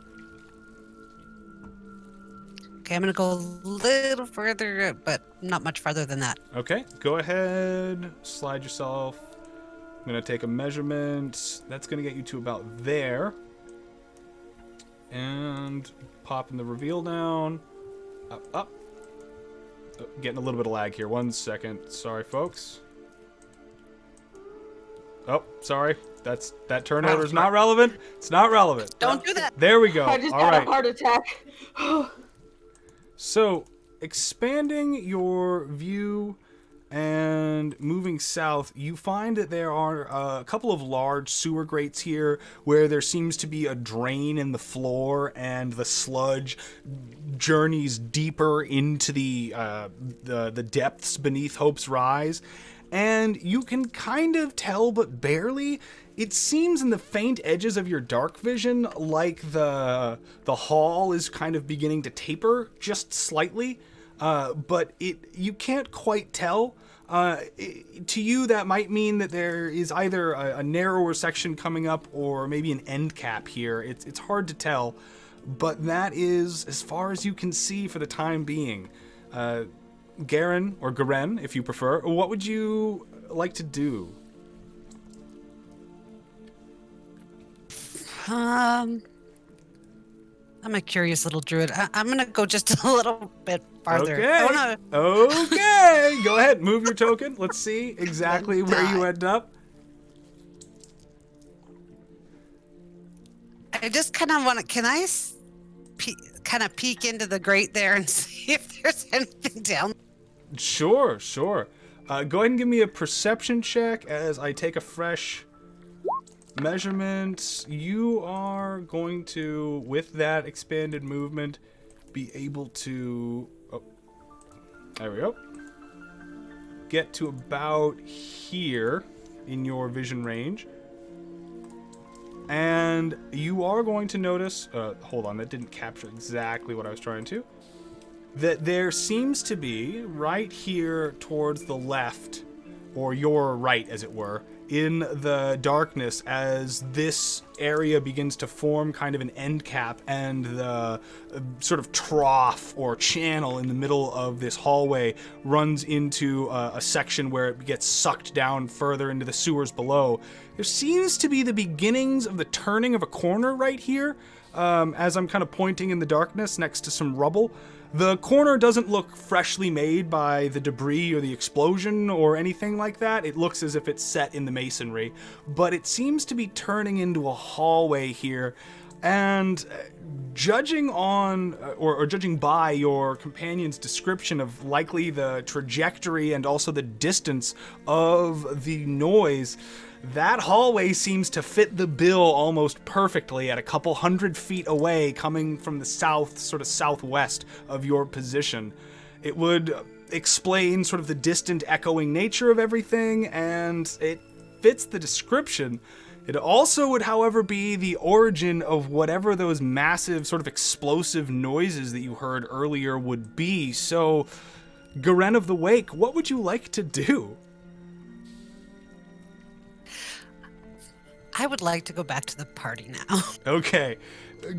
Okay, I'm going to go a little further, but not much farther than that. Okay, go ahead, slide yourself. I'm going to take a measurement. That's going to get you to about there. And popping the reveal down. Up. Oh, getting a little bit of lag here. 1 second. Sorry, folks. Oh, sorry. That turn order is not relevant. It's not relevant. Don't do that. There we go. I just All got right. a heart attack. So, expanding your view and moving south, you find that there are a couple of large sewer grates here where there seems to be a drain in the floor, and the sludge journeys deeper into the depths beneath Hope's Rise. And you can kind of tell, but barely, it seems in the faint edges of your dark vision like the hall is kind of beginning to taper just slightly. But you can't quite tell. To you, that might mean that there is either a narrower section coming up or maybe an end cap here. It's hard to tell, but that is as far as you can see for the time being. Garen, or Garen, if you prefer, what would you like to do? I'm a curious little druid. I'm gonna go just a little bit farther. Okay. Okay. Go ahead. Move your token. Let's see exactly where you end up. I just kind of want to. Can I kind of peek into the grate there and see if there's anything down? Sure. Go ahead and give me a perception check as I take a fresh measurement. You are going to, with that expanded movement, be able to... Oh, there we go. Get to about here in your vision range. And you are going to notice... hold on, that didn't capture exactly what I was trying to. That there seems to be, right here towards the left, or your right, as it were, in the darkness, as this area begins to form kind of an end cap, and the sort of trough or channel in the middle of this hallway runs into a section where it gets sucked down further into the sewers below. There seems to be the beginnings of the turning of a corner right here, as I'm kind of pointing in the darkness next to some rubble. The corner doesn't look freshly made by the debris or the explosion or anything like that. It looks as if it's set in the masonry, but it seems to be turning into a hallway here. And judging on, or judging by your companion's description of likely the trajectory and also the distance of the noise, that hallway seems to fit the bill almost perfectly at a couple 100 feet away, coming from the south, sort of southwest of your position. It would explain sort of the distant echoing nature of everything, and it fits the description. It also would, however, be the origin of whatever those massive sort of explosive noises that you heard earlier would be. So, Garen of the Wake, what would you like to do? I would like to go back to the party now. Okay.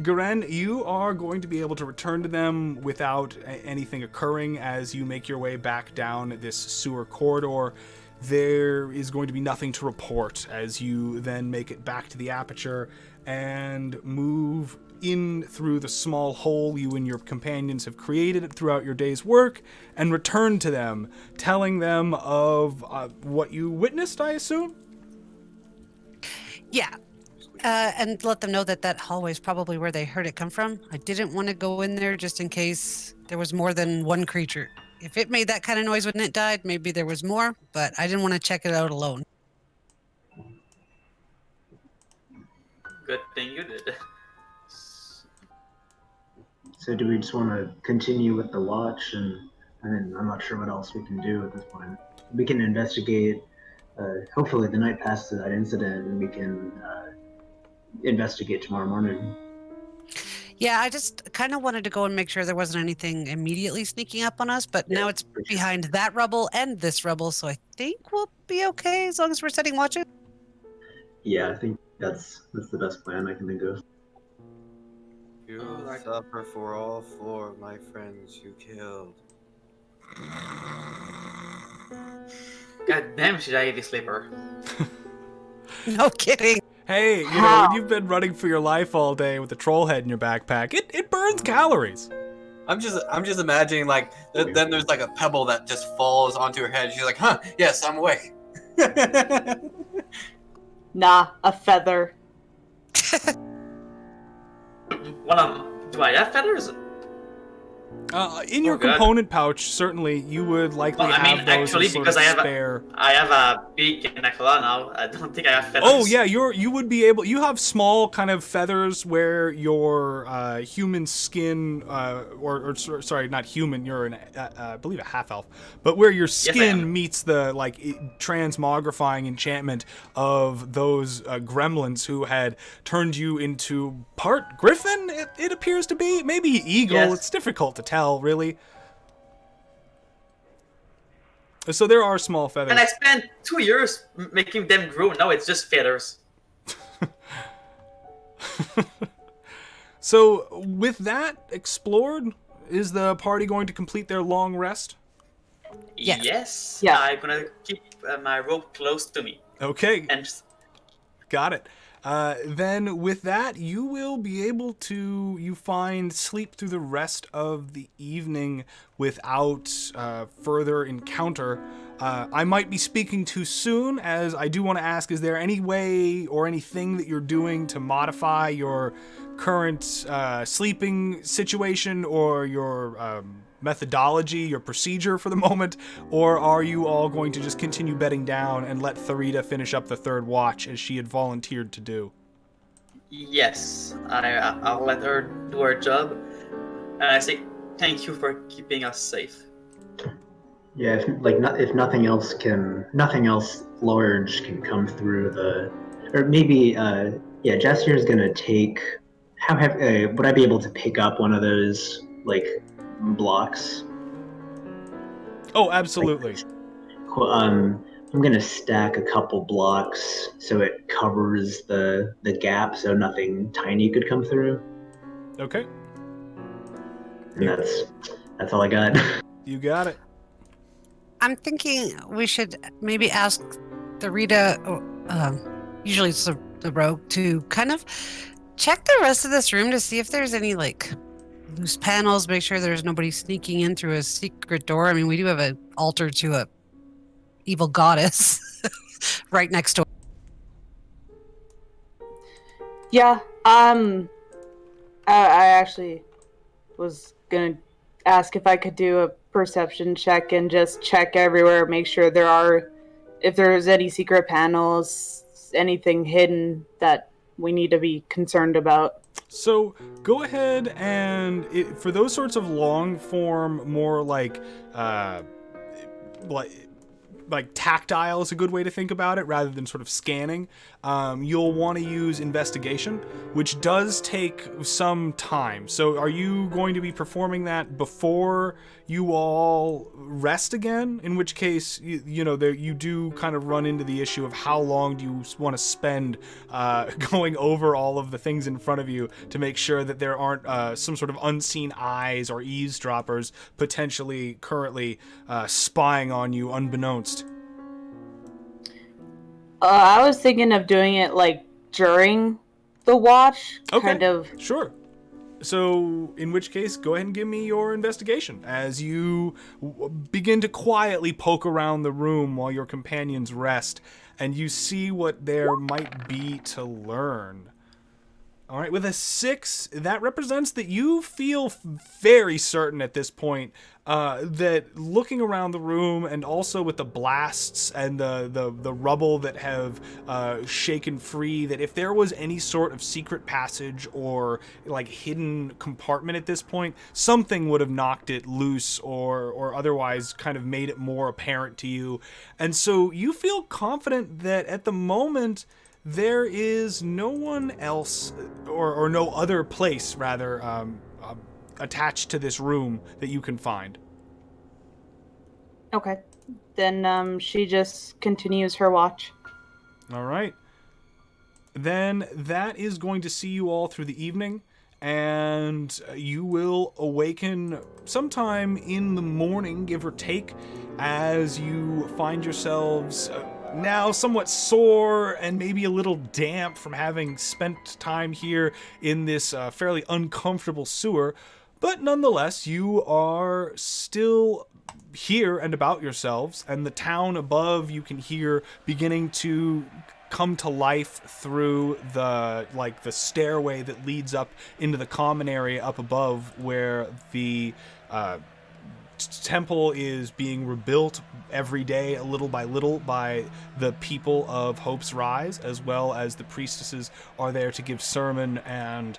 Garen, you are going to be able to return to them without anything occurring as you make your way back down this sewer corridor. There is going to be nothing to report as you then make it back to the aperture and move in through the small hole you and your companions have created throughout your day's work and return to them, telling them of what you witnessed, I assume? Yeah. And let them know that that hallway is probably where they heard it come from. I didn't want to go in there just in case there was more than one creature. If it made that kind of noise when it died, maybe there was more, but I didn't want to check it out alone. Good thing you did. So do we just want to continue with the watch, and I'm not sure what else we can do at this point. We can investigate. Hopefully, the night past that incident, and we can investigate tomorrow morning. Yeah, I just kind of wanted to go and make sure there wasn't anything immediately sneaking up on us, but now it's for sure. behind that rubble and this rubble, so I think we'll be okay as long as we're setting watches. Yeah, I think that's the best plan I can think of. You Alright. suffer for all 4 of my friends you killed. God damn, should I eat this sleeper? No kidding. Hey, you know, when you've been running for your life all day with a troll head in your backpack, it burns calories. I'm just imagining like then there's like a pebble that just falls onto her head. She's like, huh, yes, I'm awake. Nah, a feather. Do I have feathers? In your Oh, God. component pouch, certainly you would likely Well, I have mean, those actually, as sort because of I have spare. I have a beak and a claw now. I don't think I have feathers. Oh yeah, you would be able. You have small kind of feathers where your human skin, sorry, not human. You're an I believe a half elf, but where your Yes, I skin am. meets the transmogrifying enchantment of those gremlins who had turned you into part griffin. It appears to be maybe eagle. Yes. It's difficult to tell, really. So there are small feathers. And I spent 2 years making them grow. Now it's just feathers. So, with that explored, is the party going to complete their long rest? Yes. Yes. Yeah. I'm gonna keep my rope close to me. Okay, And got it. Then, with that, you will be able to, you find, sleep through the rest of the evening without further encounter. I might be speaking too soon, as I do want to ask, is there any way or anything that you're doing to modify your current sleeping situation or your methodology, your procedure for the moment, or are you all going to just continue bedding down and let Tharita finish up the third watch as she had volunteered to do? yes, I'll let her do her job. And I say thank you for keeping us safe. Yeah, if nothing else large can come through or maybe Jessier's gonna take. Would I be able to pick up one of those blocks? Oh, absolutely. Cool. I'm gonna stack a couple blocks so it covers the gap, so nothing tiny could come through. Okay, And that's all I got. you got it. I'm thinking we should maybe ask the Rita, usually it's the rogue, to kind of check the rest of this room to see if there's any loose panels, make sure there's nobody sneaking in through a secret door. I mean, we do have an altar to a evil goddess right next door. Yeah. I actually was gonna ask if I could do a perception check and just check everywhere, make sure if there's any secret panels, anything hidden that we need to be concerned about. So go ahead and for those sorts of long form, more like like tactile is a good way to think about it rather than sort of scanning. You'll want to use investigation, which does take some time. So are you going to be performing that before you all rest again? In which case, you do kind of run into the issue of how long do you want to spend going over all of the things in front of you to make sure that there aren't some sort of unseen eyes or eavesdroppers potentially currently spying on you unbeknownst. I was thinking of doing it like during the watch, Okay. kind of. Sure. So, in which case, go ahead and give me your investigation as you begin to quietly poke around the room while your companions rest, and you see what there might be to learn. All right, with a 6, that represents that you feel very certain at this point that looking around the room, and also with the blasts and the rubble that have shaken free, that if there was any sort of secret passage or like hidden compartment at this point, something would have knocked it loose or otherwise kind of made it more apparent to you. And so you feel confident that at the moment there is no one else or no other place rather attached to this room that you can find. Okay. Then she just continues her watch. All right. Then that is going to see you all through the evening, and you will awaken sometime in the morning, give or take, as you find yourselves now somewhat sore and maybe a little damp from having spent time here in this fairly uncomfortable sewer. But nonetheless, you are still here and about yourselves, and the town above you can hear beginning to come to life through the stairway that leads up into the common area up above, where the temple is being rebuilt every day, a little by little, by the people of Hope's Rise, as well as the priestesses are there to give sermon and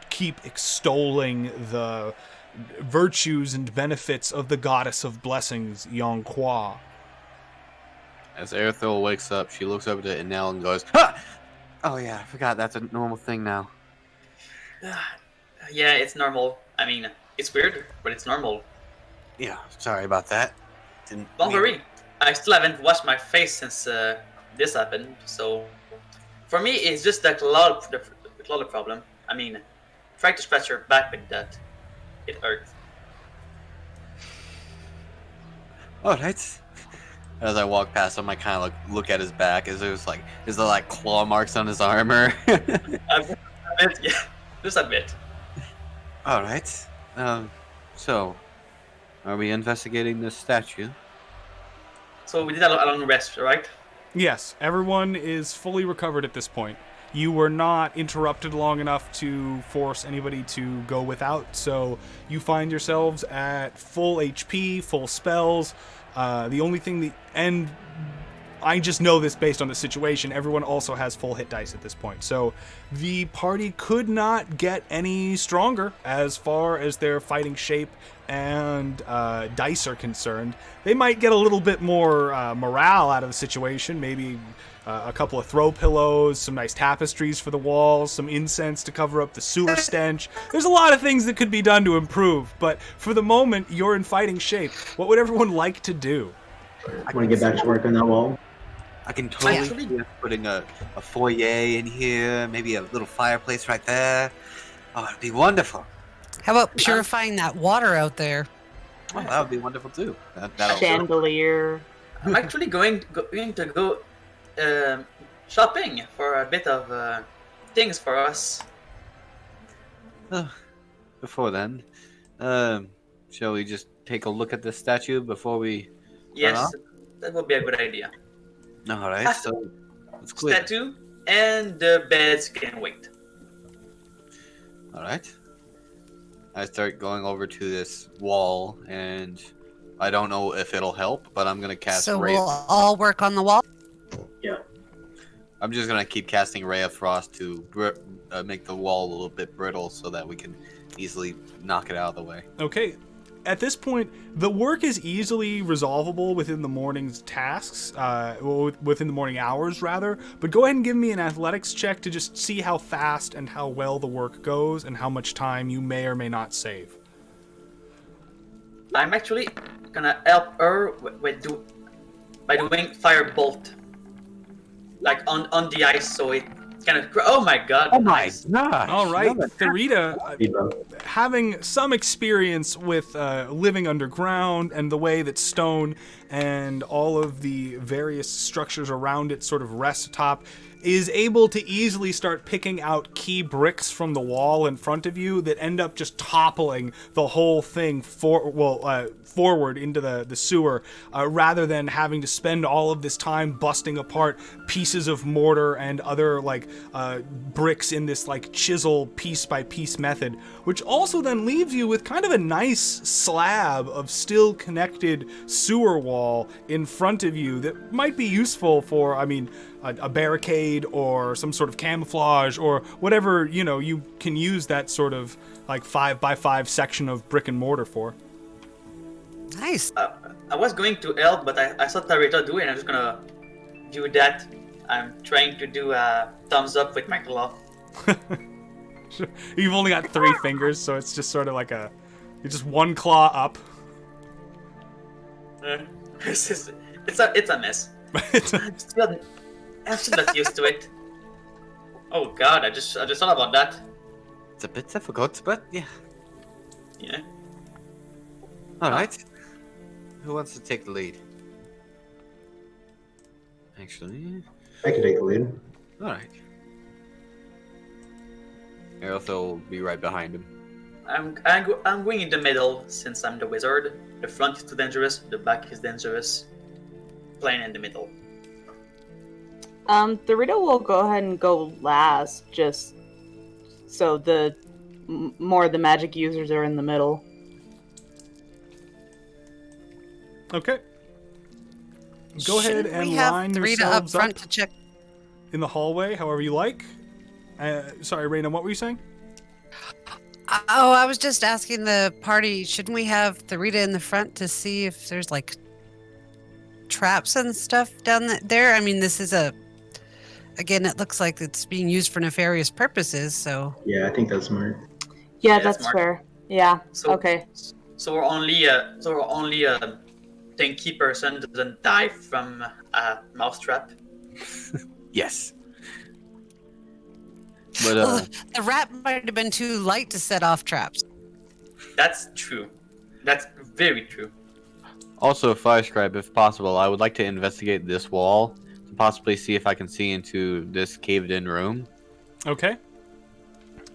keep extolling the virtues and benefits of the goddess of blessings, Yonqua. As Erithil wakes up, she looks over to Enel and goes, "Ha! Oh yeah, I forgot that's a normal thing now." Yeah, it's normal. I mean, it's weird, but it's normal. Yeah, sorry about that. Don't worry. I still haven't washed my face since this happened, so for me, it's just the cloud problem. I mean, try to scratch your back with that. It hurts. Alright. As I walk past him, I kind of look at his back. Is there like claw marks on his armor? A bit, yeah. Just a bit. Alright. So, are we investigating this statue? So we did a long rest, right? Yes, everyone is fully recovered at this point. You were not interrupted long enough to force anybody to go without, so you find yourselves at full HP, full spells. The only thing and I just know this based on the situation, everyone also has full hit dice at this point. So the party could not get any stronger as far as their fighting shape and dice are concerned. They might get a little bit more morale out of the situation, maybe a couple of throw pillows, some nice tapestries for the walls, some incense to cover up the sewer stench. There's a lot of things that could be done to improve, but for the moment, you're in fighting shape. What would everyone like to do? I want to get back to work on that wall. I can totally see us putting a foyer in here, maybe a little fireplace right there. Oh, it'd be wonderful. How about purifying that water out there? Oh, that would be wonderful too. That'll Chandelier. I'm actually going to go shopping for a bit of things for us. Before then, shall we just take a look at the statue before we? Yes, that would be a good idea. All right, so let's clear. Statue and the beds can wait. All right. I start going over to this wall, and I don't know if it'll help, but I'm gonna cast. So we'll all work on the wall. Yeah. I'm just gonna keep casting Ray of Frost to make the wall a little bit brittle, so that we can easily knock it out of the way. Okay. at this point, the work is easily resolvable within the morning's tasks, within the morning hours, rather. But go ahead and give me an athletics check to just see how fast and how well the work goes and how much time you may or may not save. I'm actually gonna help her by doing firebolt, like on the ice, so it kind of. Oh my god! Oh my nice. gosh. All right, Love it. Therita, Debo. having some experience with living underground and the way that stone and all of the various structures around it sort of rest atop, is able to easily start picking out key bricks from the wall in front of you that end up just toppling the whole thing forward into the sewer, rather than having to spend all of this time busting apart pieces of mortar and other bricks in this chisel piece by piece method, which also then leaves you with kind of a nice slab of still connected sewer wall in front of you that might be useful for, a barricade or some sort of camouflage or whatever, you can use that sort of 5x5 section of brick and mortar for. Nice. I was going to help, but I saw Therita do it, and I'm just gonna do that. I'm trying to do a thumbs up with my claw. You've only got 3 fingers, so it's just sort of it's just one claw up. It's a mess. I'm still not used to it. Oh god, I just thought about that. It's a bit difficult, but yeah. Yeah. All right. Who wants to take the lead? Actually, I can take the lead. all right. Aerotho will be right behind him. I'm going in the middle since I'm the wizard. The front is too dangerous. The back is dangerous. Playing in the middle. Therita will go ahead and go last, just so more of the magic users are in the middle. Okay. Go ahead Shouldn't and we have line Therita yourselves up front up to check. in the hallway, however you like. Sorry, Raina, what were you saying? Oh, I was just asking the party, shouldn't we have Therita in the front to see if there's traps and stuff down there? This is again, it looks like it's being used for nefarious purposes, so. Yeah, I think that's smart. Yeah, Yeah, that's that's smart. fair. Yeah. So Okay. So we're only tanky person doesn't die from a mousetrap. Yes. But Well, the rat might have been too light to set off traps. That's true. That's very true. also, Firescribe, if possible, I would like to investigate this wall to possibly see if I can see into this caved-in room. Okay.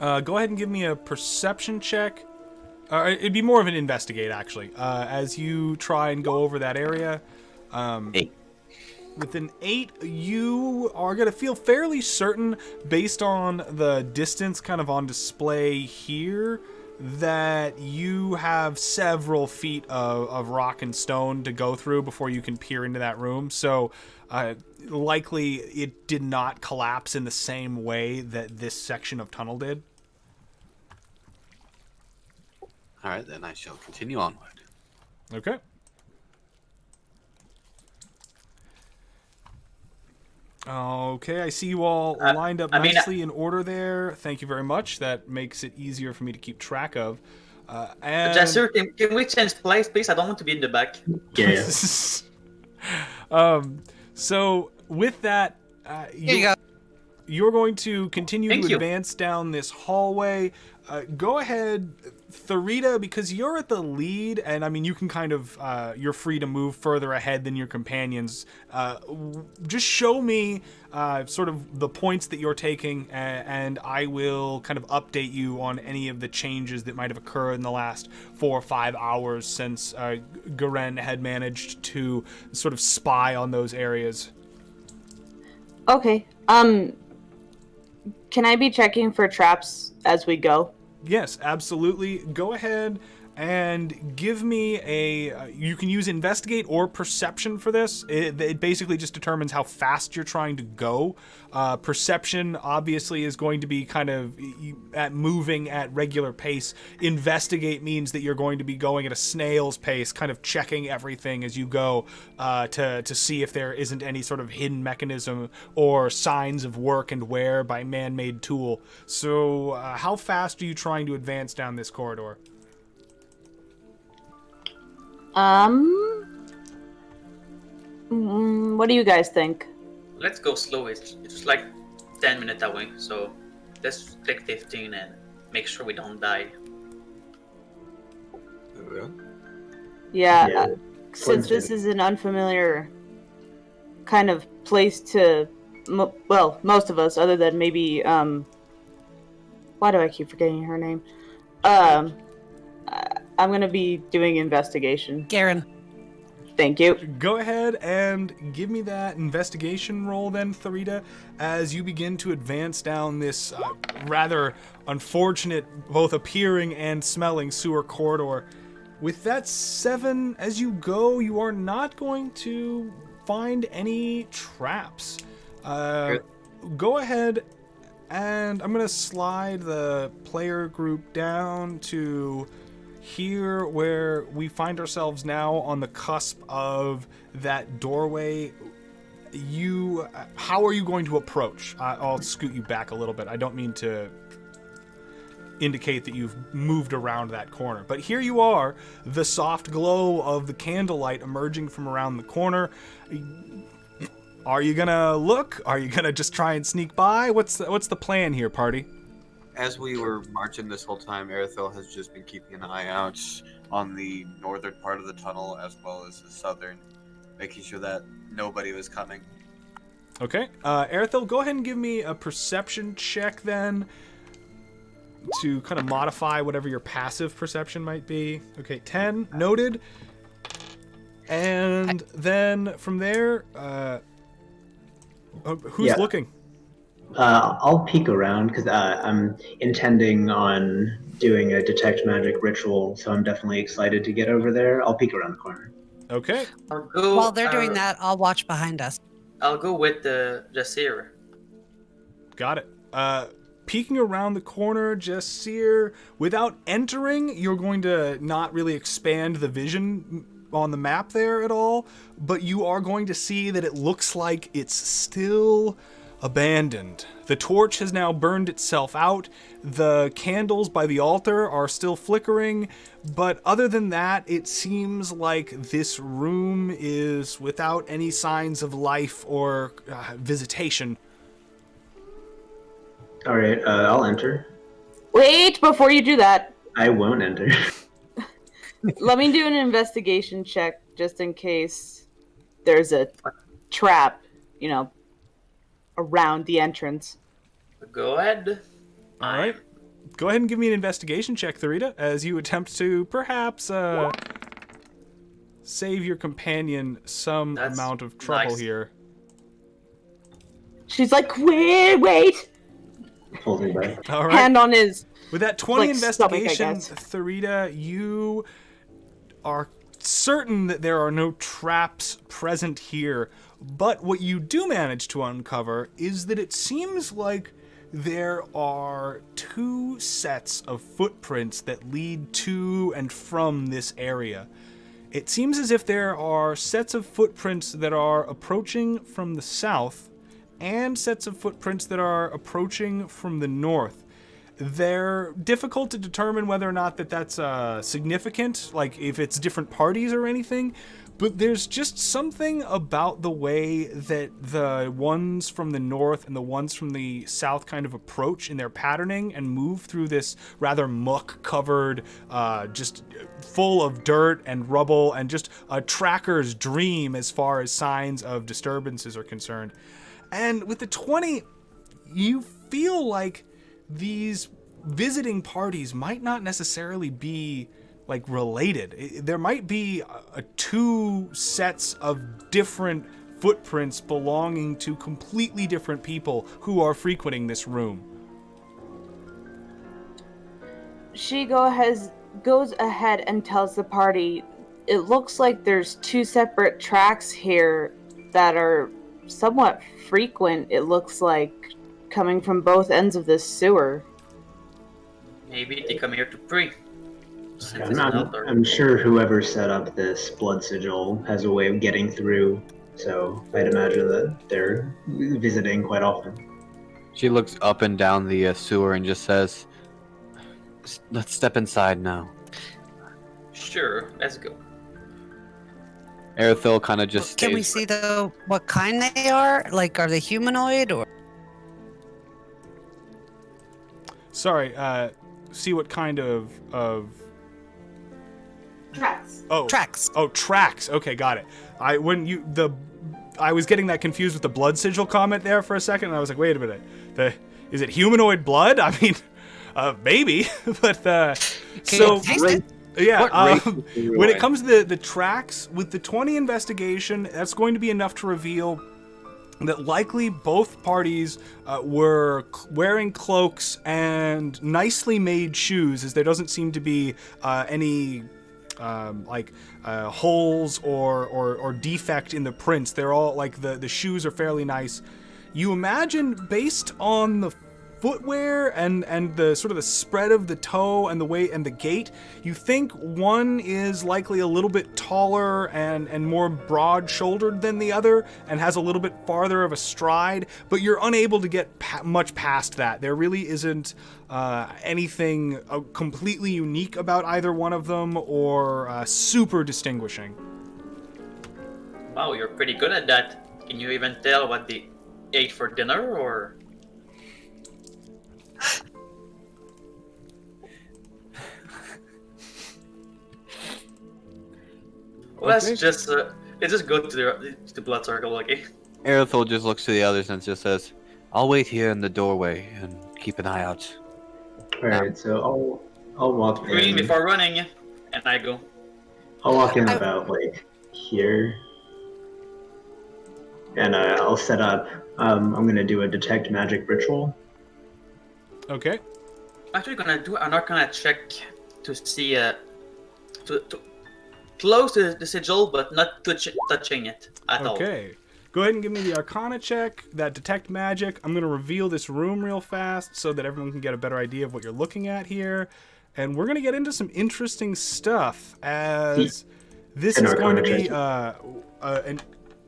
Go ahead and give me a perception check. It'd be more of an investigate, actually, as you try and go over that area. 8. With an 8, you are going to feel fairly certain, based on the distance kind of on display here, that you have several feet of rock and stone to go through before you can peer into that room. So likely it did not collapse in the same way that this section of tunnel did. All right, then I shall continue onward. Okay. Okay, I see you all lined up nicely in order there. Thank you very much. That makes it easier for me to keep track of. And Jester, can we change place, please? I don't want to be in the back. Yeah. So with that, Here you go. you're going to continue Thank to you. advance down this hallway. Go ahead, Therita, because you're at the lead, and you can kind of, you're free to move further ahead than your companions. Just show me sort of the points that you're taking, and I will kind of update you on any of the changes that might have occurred in the last 4 or 5 hours since Garen had managed to sort of spy on those areas. Okay. Can I be checking for traps as we go? Yes, absolutely. Go ahead and give me a... you can use investigate or perception for this. It basically just determines how fast you're trying to go. Perception obviously is going to be kind of moving at regular pace. Investigate means that you're going to be going at a snail's pace, kind of checking everything as you go to see if there isn't any sort of hidden mechanism or signs of work and wear by man-made tool. So how fast are you trying to advance down this corridor? What do you guys think? Let's go slow. It's just like 10 minutes away, so let's take 15 and make sure we don't die. Yeah, Yeah, since this is an unfamiliar kind of place to, well, most of us, other than maybe, why do I keep forgetting her name? I'm gonna be doing investigation. Garen. Thank you. Go ahead and give me that investigation roll then, Tharita, as you begin to advance down this rather unfortunate, both appearing and smelling sewer corridor. With that 7, as you go, you are not going to find any traps. Go ahead and I'm going to slide the player group down to here where we find ourselves now on the cusp of that doorway. How are you going to approach? I'll scoot you back a little bit. I don't mean to indicate that you've moved around that corner, but here you are, the soft glow of the candlelight emerging from around the corner. Are you gonna look? Are you gonna just try and sneak by? What's the plan here, party? As we were marching this whole time, Erithil has just been keeping an eye out on the northern part of the tunnel as well as the southern, making sure that nobody was coming. Okay, Erithil, go ahead and give me a perception check then to kind of modify whatever your passive perception might be. Okay, 10, noted. And then from there, who's looking? I'll peek around because I'm intending on doing a detect magic ritual, so I'm definitely excited to get over there. I'll peek around the corner. Okay. I'll go, While they're doing that, I'll watch behind us. I'll go with the Jasir. Got it. Peeking around the corner, Jasir, without entering, you're going to not really expand the vision on the map there at all, but you are going to see that it looks like it's still abandoned. The torch has now burned itself out. The candles by the altar are still flickering, but other than that, it seems like this room is without any signs of life or visitation. All right, I'll enter. Wait, before you do that, I won't enter. let me do an investigation check just in case there's a trap, around the entrance. Go ahead. All right. Go ahead and give me an investigation check, Tharita, as you attempt to perhaps save your companion some amount of trouble here. She's like, wait. Holding back. All right. Hand on his... With that 20 investigation, stomach, I guess. Tharita, you are certain that there are no traps present here, but what you do manage to uncover is that it seems like there are 2 sets of footprints that lead to and from this area. It seems as if there are sets of footprints that are approaching from the south and sets of footprints that are approaching from the north. They're difficult to determine whether or not that's significant, like if it's different parties or anything, but there's just something about the way that the ones from the north and the ones from the south kind of approach in their patterning and move through this rather muck-covered, just full of dirt and rubble and just a tracker's dream as far as signs of disturbances are concerned. And with the 20, you feel like these visiting parties might not necessarily be like related. There might be 2 sets of different footprints belonging to completely different people who are frequenting this room. She go ahead goes ahead and tells the party, it looks like there's 2 separate tracks here that are somewhat frequent, it looks like, coming from both ends of this sewer. Maybe they come here to pray. Since Yeah, it's an altar. I'm sure whoever set up this blood sigil has a way of getting through, so I'd imagine that they're visiting quite often. She looks up and down the sewer and just says, "Let's step inside now." Sure, let's go. Erithil kind of just Can we stays. see though what kind they are? Like, are they humanoid or? Sorry, see what kind of Tracks. Tracks. Oh, tracks. Okay, got it. I was getting that confused with the blood sigil comment there for a second, and I was like, wait a minute. Is it humanoid blood? I mean, maybe, but so taste it? yeah. What race is When it on? comes to the tracks with the 20 investigation, that's going to be enough to reveal that likely both parties were wearing cloaks and nicely made shoes, as there doesn't seem to be any holes or defect in the prints. They're all like the shoes are fairly nice. You imagine, based on the footwear and the sort of the spread of the toe and the way and the gait, you think one is likely a little bit taller and more broad-shouldered than the other and has a little bit farther of a stride, but you're unable to get much past that. There really isn't anything completely unique about either one of them or super distinguishing. Wow, you're pretty good at that. Can you even tell what they ate for dinner, or? Let's just go to the blood circle, okay? Erithil just looks to the others and just says, "I'll wait here in the doorway and keep an eye out." All right, so I'll walk Green in. before running, and I go. I'll walk in about like here, and I'll set up. I'm gonna do a detect magic ritual. Okay. I'm actually gonna do an Arcana check to see to close the sigil, but not touching it at all. Okay. Go ahead and give me the Arcana check, that detect magic. I'm going to reveal this room real fast so that everyone can get a better idea of what you're looking at here. And we're going to get into some interesting stuff as this An is going to Arcana be...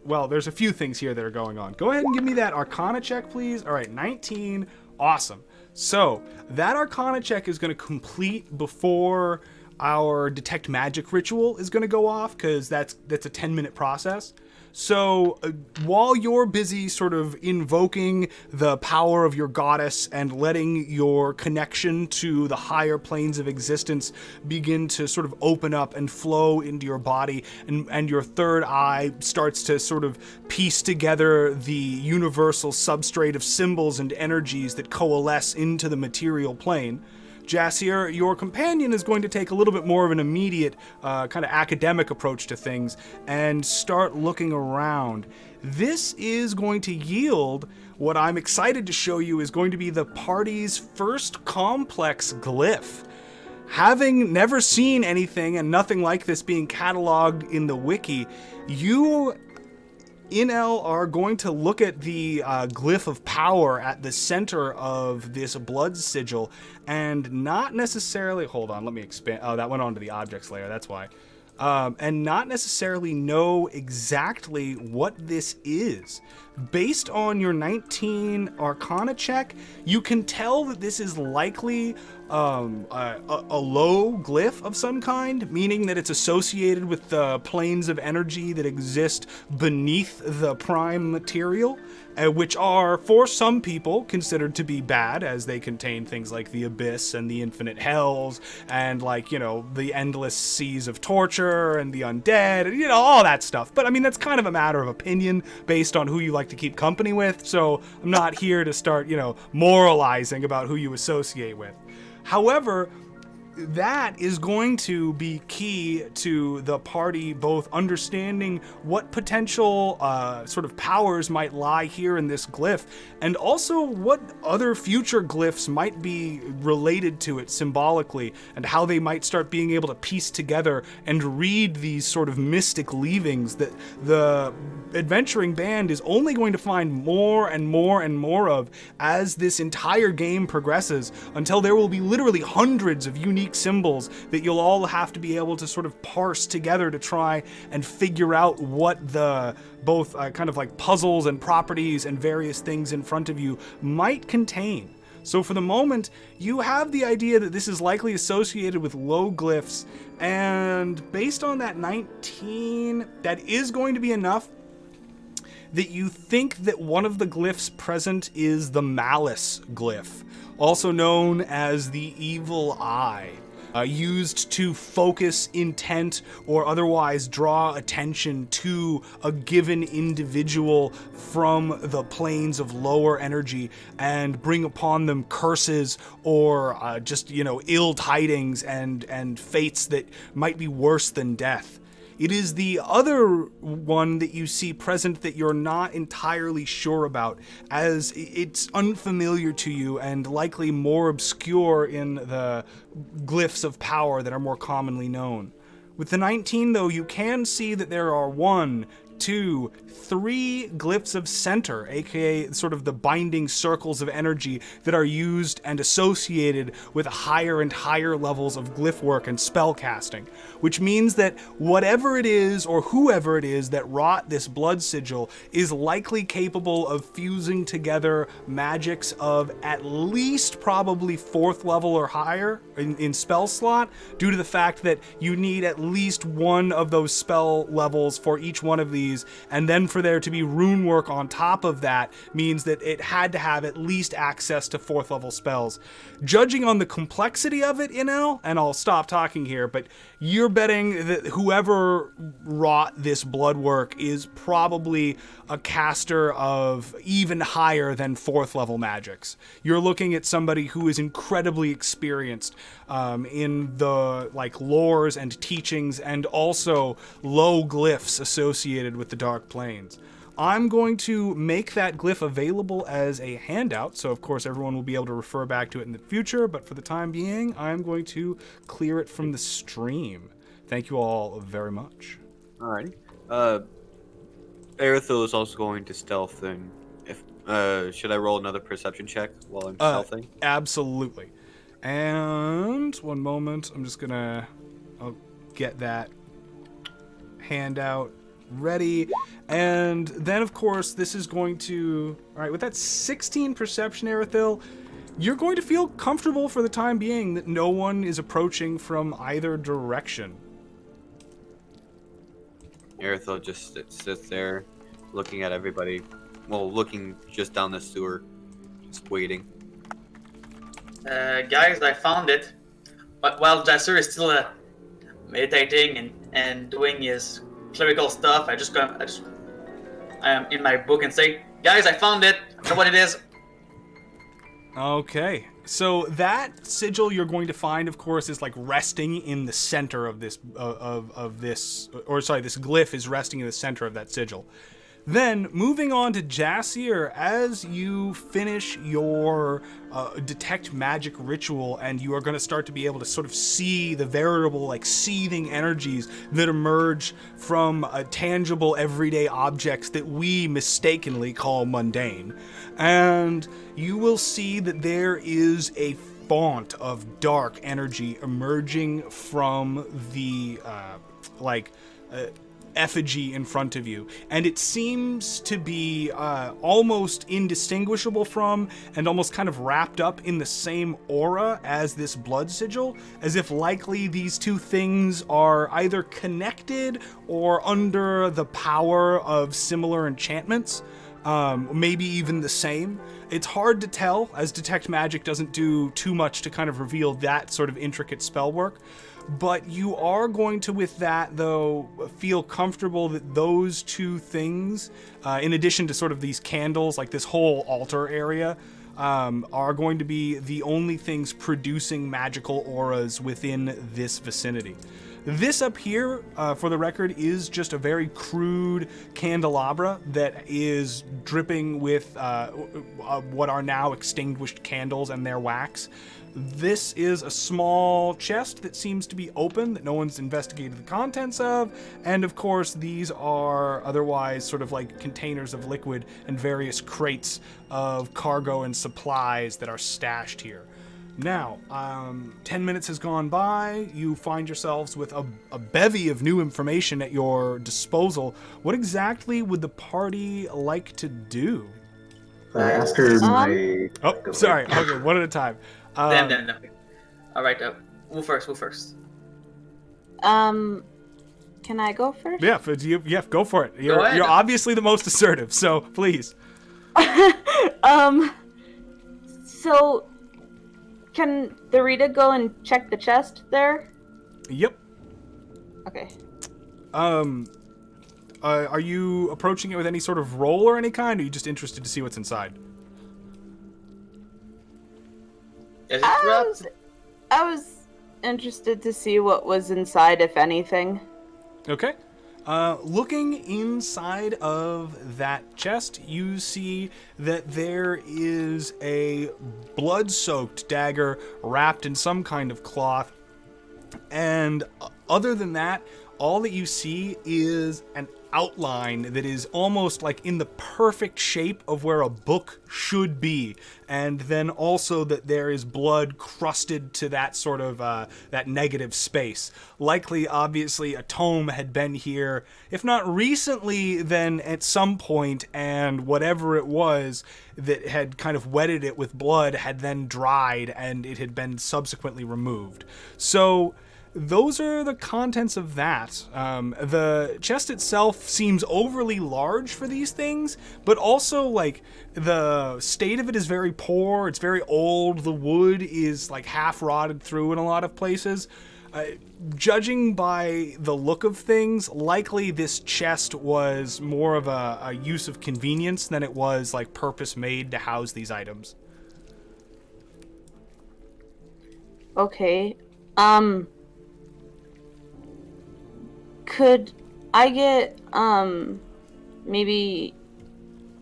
well, there's a few things here that are going on. Go ahead and give me that Arcana check, please. All right, 19. Awesome. So that Arcana check is going to complete before our detect magic ritual is going to go off, because that's a 10-minute process. So while you're busy sort of invoking the power of your goddess and letting your connection to the higher planes of existence begin to sort of open up and flow into your body, and your third eye starts to sort of piece together the universal substrate of symbols and energies that coalesce into the material plane, Jassier, your companion is going to take a little bit more of an immediate kind of academic approach to things and start looking around. This is going to yield what I'm excited to show you is going to be the party's first complex glyph. Having never seen anything and nothing like this being cataloged in the wiki, you Inel are going to look at the glyph of power at the center of this blood sigil and not necessarily... Hold on, let me expand. Oh, that went on to the objects layer, that's why. And not necessarily know exactly what this is. Based on your 19 Arcana check, you can tell that this is likely a low glyph of some kind, meaning that it's associated with the planes of energy that exist beneath the prime material, which are, for some people, considered to be bad, as they contain things like the abyss and the infinite hells, and like, you know, the endless seas of torture and the undead, and, you know, all that stuff. But I mean, that's kind of a matter of opinion based on who you like to keep company with, so I'm not here to start, you know, moralizing about who you associate with. However, that is going to be key to the party both understanding what potential sort of powers might lie here in this glyph, and also what other future glyphs might be related to it symbolically, and how they might start being able to piece together and read these sort of mystic leavings that the adventuring band is only going to find more and more and more of as this entire game progresses, until there will be literally hundreds of unique symbols that you'll all have to be able to sort of parse together to try and figure out what the both kind of like puzzles and properties and various things in front of you might contain. So for the moment, you have the idea that this is likely associated with low glyphs, and based on that 19, that is going to be enough that you think that one of the glyphs present is the malice glyph, also known as the evil eye, used to focus intent or otherwise draw attention to a given individual from the planes of lower energy and bring upon them curses or just, ill tidings and fates that might be worse than death. It is the other one that you see present that you're not entirely sure about, as it's unfamiliar to you and likely more obscure in the glyphs of power that are more commonly known. With the 19, though, you can see that there are 1, 2, 3 glyphs of center, aka sort of the binding circles of energy that are used and associated with higher and higher levels of glyph work and spell casting, which means that whatever it is or whoever it is that wrought this blood sigil is likely capable of fusing together magics of at least probably 4th level or higher in spell slot, due to the fact that you need at least one of those spell levels for each one of these, and then for there to be rune work on top of that means that it had to have at least access to 4th level spells. Judging on the complexity of it, and I'll stop talking here, but you're betting that whoever wrought this blood work is probably a caster of even higher than 4th level magics. You're looking at somebody who is incredibly experienced in the lores and teachings, and also low glyphs associated with the Dark Planes. I'm going to make that glyph available as a handout, so of course everyone will be able to refer back to it in the future, but for the time being, I'm going to clear it from the stream. Thank you all very much. Alrighty. Aerithil is also going to stealth, and if should I roll another perception check while I'm stealthing? Absolutely. And one moment, I'll get that handout ready, and then of course this is going to, all right, with that 16 perception, Aerithil, you're going to feel comfortable for the time being that no one is approaching from either direction. Aerithil just sits there, looking at everybody, looking just down the sewer, just waiting. Guys, I found it. But while Jasser is still meditating and doing his clerical stuff, I am in my book and say, guys, I found it. I know what it is. Okay, so that sigil you're going to find, of course, is resting in the center of this this glyph is resting in the center of that sigil. Then, moving on to Jassier, as you finish your detect magic ritual, and you are going to start to be able to sort of see the veritable, seething energies that emerge from tangible everyday objects that we mistakenly call mundane. And you will see that there is a font of dark energy emerging from the, effigy in front of you, and it seems to be almost indistinguishable from and almost kind of wrapped up in the same aura as this blood sigil, as if likely these two things are either connected or under the power of similar enchantments, maybe even the same. It's hard to tell, as detect magic doesn't do too much to kind of reveal that sort of intricate spell work. But you are going to, with that, though, feel comfortable that those two things, in addition to sort of these candles, this whole altar area, are going to be the only things producing magical auras within this vicinity. This up here, for the record, is just a very crude candelabra that is dripping with what are now extinguished candles and their wax. This is a small chest that seems to be open, that no one's investigated the contents of, and of course these are otherwise sort of like containers of liquid and various crates of cargo and supplies that are stashed here. Now, 10 minutes has gone by, you find yourselves with a bevy of new information at your disposal. What exactly would the party like to do? After my... Oh, Go for sorry. it. Okay, one at a time. Damn. All right, who first? Can I go first? Yeah, go for it. You're ahead. obviously the most assertive, so please. So, can the Rita go and check the chest there? Yep. Okay. Are you approaching it with any sort of roll or any kind, or are you just interested to see what's inside? Is it wrapped? I was interested to see what was inside, if anything. Okay. Looking inside of that chest, you see that there is a blood-soaked dagger wrapped in some kind of cloth. And other than that, all that you see is an outline that is almost like in the perfect shape of where a book should be, and then also that there is blood crusted to that sort of that negative space. Likely, obviously, a tome had been here, if not recently, then at some point, and whatever it was that had kind of wetted it with blood had then dried, and it had been subsequently removed. So those are the contents of that. The chest itself seems overly large for these things, but also, like, the state of it is very poor. It's very old. The wood is, like, half rotted through in a lot of places. Judging by the look of things, likely this chest was more of a use of convenience than it was, like, purpose-made to house these items. Okay. Could I get, maybe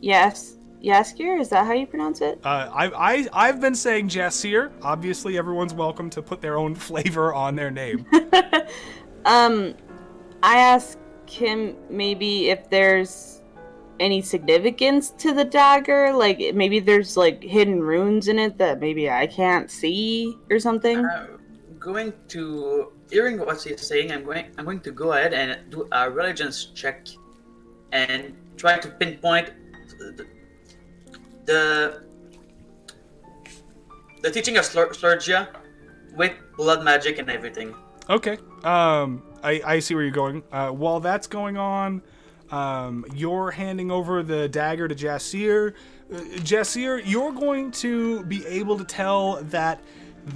Yaskir? Is that how you pronounce it? I've been saying Jassir. Obviously, everyone's welcome to put their own flavor on their name. I asked him maybe if there's any significance to the dagger, like maybe there's like hidden runes in it that maybe I can't see or something. Going to hearing what he's saying, I'm going to go ahead and do a religions check and try to pinpoint the teaching of Slurgia with blood magic and everything. Okay. I see where you're going. While that's going on, you're handing over the dagger to Jassir. Jassir, you're going to be able to tell that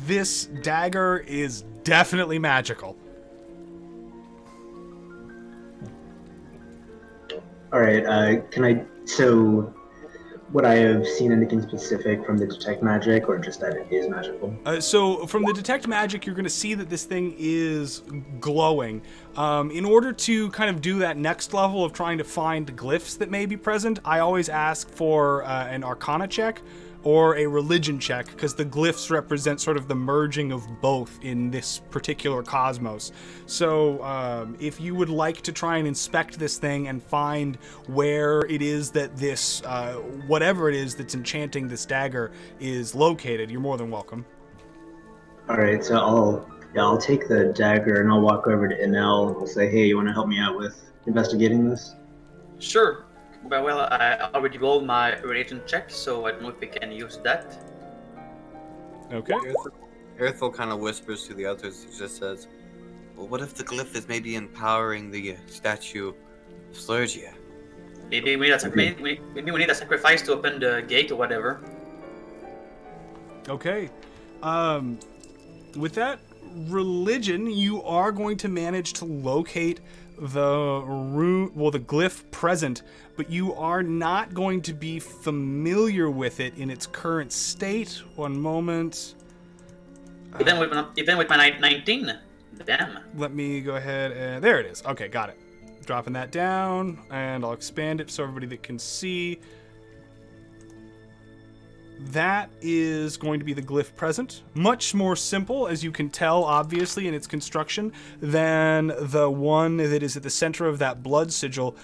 this dagger is definitely magical. All right. So, would I have seen anything specific from the detect magic, or just that it is magical? So from the detect magic, you're going to see that this thing is glowing. In order to kind of do that next level of trying to find glyphs that may be present, I always ask for an Arcana check or a religion check, because the glyphs represent sort of the merging of both in this particular cosmos. So if you would like to try and inspect this thing and find where it is that this, whatever it is that's enchanting this dagger is located, you're more than welcome. All right. So I'll take the dagger and I'll walk over to Inel and I'll say, "Hey, you want to help me out with investigating this?" Sure. But well, I already rolled my religion check, so I don't know if we can use that. Okay. Erthel kind of whispers to the others. He just says, "Well, what if the glyph is maybe empowering the statue of Slurgia? Maybe we need a sacrifice to open the gate or whatever." Okay. With that religion, you are going to manage to locate the glyph present, but you are not going to be familiar with it in its current state. One moment. Even with my 19, damn. Let me go ahead and there it is. Okay, got it. Dropping that down, and I'll expand it so everybody that can see. That is going to be the glyph present. Much more simple, as you can tell, obviously, in its construction, than the one that is at the center of that blood sigil.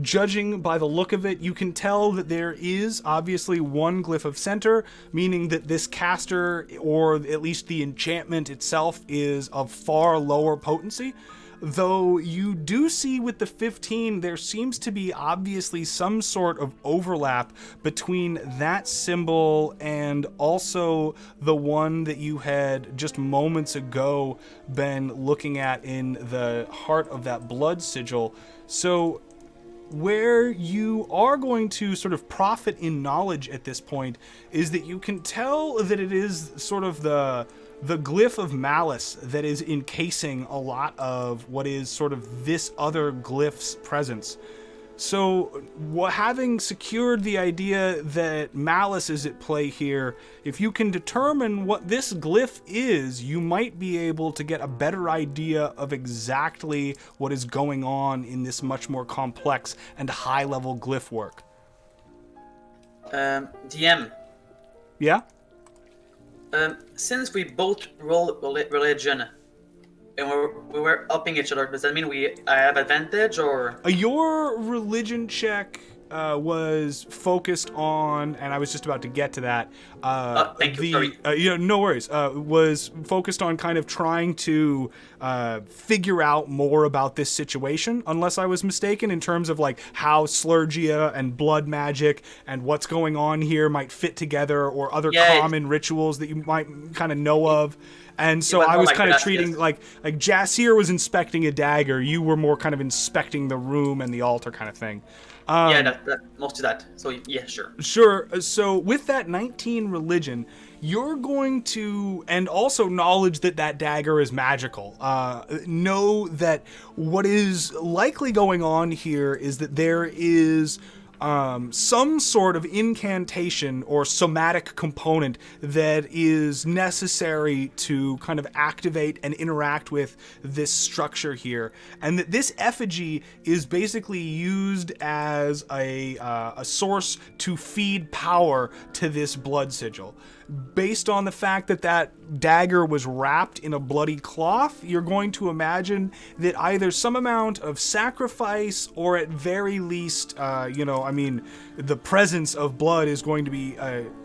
Judging by the look of it, you can tell that there is obviously one glyph of center, meaning that this caster, or at least the enchantment itself, is of far lower potency. Though you do see with the 15, there seems to be obviously some sort of overlap between that symbol and also the one that you had just moments ago been looking at in the heart of that blood sigil. So where you are going to sort of profit in knowledge at this point is that you can tell that it is sort of the glyph of malice that is encasing a lot of what is sort of this other glyph's presence. So, having secured the idea that malice is at play here, if you can determine what this glyph is, you might be able to get a better idea of exactly what is going on in this much more complex and high-level glyph work. DM. Yeah? Since we both rolled religion and we were upping each other, does that mean I have advantage or? Your religion check was focused on, and I was just about to get to that. Thank you. Sorry. No worries. Was focused on kind of trying to figure out more about this situation, unless I was mistaken, in terms of like how Slurgia and blood magic and what's going on here might fit together, or other common rituals that you might kind of know of. And so I was kind of treating like Jassir was inspecting a dagger. You were more kind of inspecting the room and the altar kind of thing. That most of that. So yeah, sure. Sure. So with that 19 religion, you're going to, and also knowledge that that dagger is magical. Know that what is likely going on here is that there is some sort of incantation or somatic component that is necessary to kind of activate and interact with this structure here, and that this effigy is basically used as a source to feed power to this blood sigil. Based on the fact that that dagger was wrapped in a bloody cloth, you're going to imagine that either some amount of sacrifice, or at very least, the presence of blood is going to be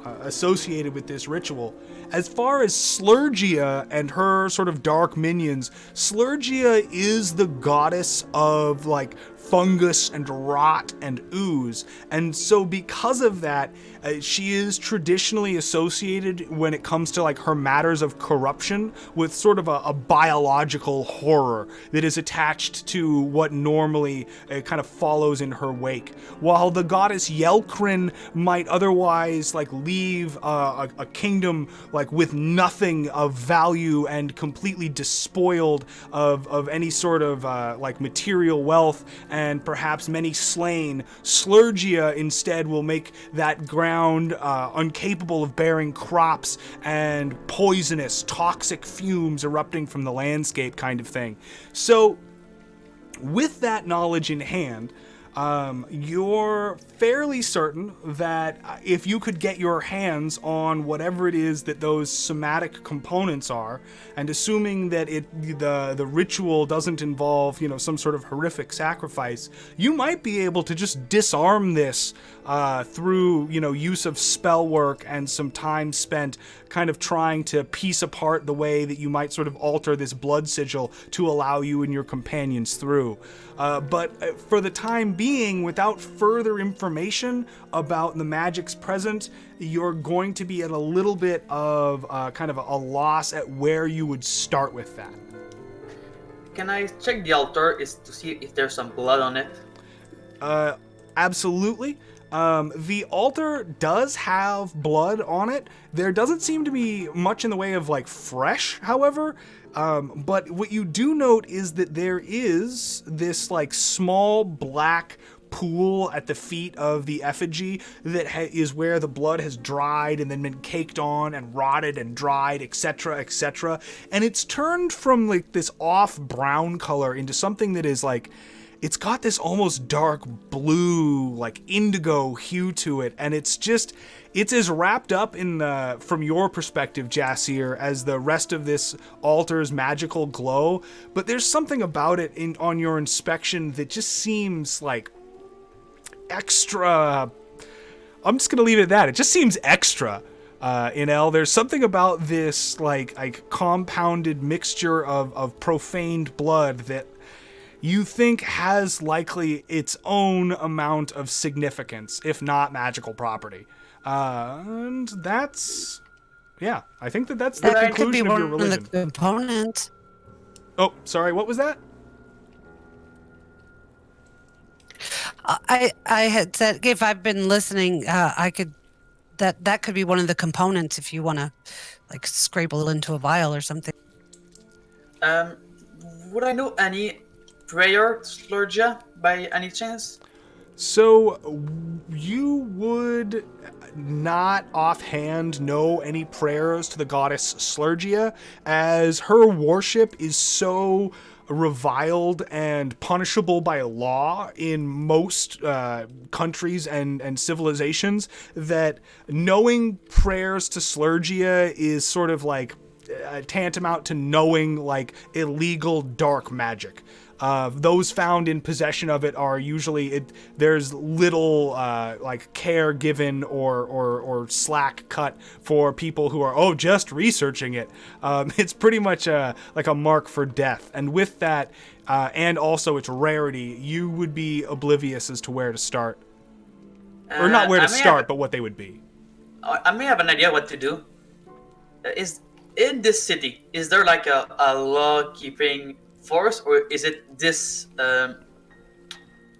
associated with this ritual. As far as Slurgia and her sort of dark minions, Slurgia is the goddess of like fungus and rot and ooze, and so because of that, she is traditionally associated when it comes to like her matters of corruption with sort of a biological horror that is attached to what normally kind of follows in her wake. While the goddess Yelkrin might otherwise like leave a kingdom like with nothing of value and completely despoiled of any sort of like material wealth and perhaps many slain, Slurgia instead will make that ground incapable of bearing crops and poisonous, toxic fumes erupting from the landscape kind of thing. So, with that knowledge in hand, you're fairly certain that if you could get your hands on whatever it is that those somatic components are, and assuming that the ritual doesn't involve, some sort of horrific sacrifice, you might be able to just disarm this through, use of spell work and some time spent kind of trying to piece apart the way that you might sort of alter this blood sigil to allow you and your companions through. But for the time being, without further information about the magics present, you're going to be at a little bit of kind of a loss at where you would start with that. Can I check the altar to see if there's some blood on it? Absolutely. The altar does have blood on it. There doesn't seem to be much in the way of like fresh, however. But what you do note is that there is this like small black pool at the feet of the effigy that is where the blood has dried and then been caked on and rotted and dried, etc., etc. And it's turned from like this off brown color into something that is like, it's got this almost dark blue, like indigo hue to it, and it's as wrapped up in the, from your perspective, Jassir, as the rest of this altar's magical glow. But there's something about it on your inspection that just seems like extra. I'm just gonna leave it at that. It just seems extra. There's something about this like compounded mixture of profaned blood that you think has likely its own amount of significance, if not magical property. And that's, yeah, I think that's the That could be conclusion of one your of religion. the components. Oh, sorry, what was that? I had said if I've been listening, I could that could be one of the components if you want to like scrape into a vial or something. Would I know any prayer Slurgia by any chance? So you would not offhand know any prayers to the goddess Slurgia, as her worship is so reviled and punishable by law in most countries and civilizations that knowing prayers to Slurgia is sort of like tantamount to knowing like illegal dark magic. Those found in possession of it are usually there's little like care given or slack cut for people who are just researching it. It's pretty much like a mark for death, and with that and also its rarity, you would be oblivious as to where to start, or not where to start, but what they would be. I may have an idea what to do. Is in this city, is there like a law-keeping force, or is it this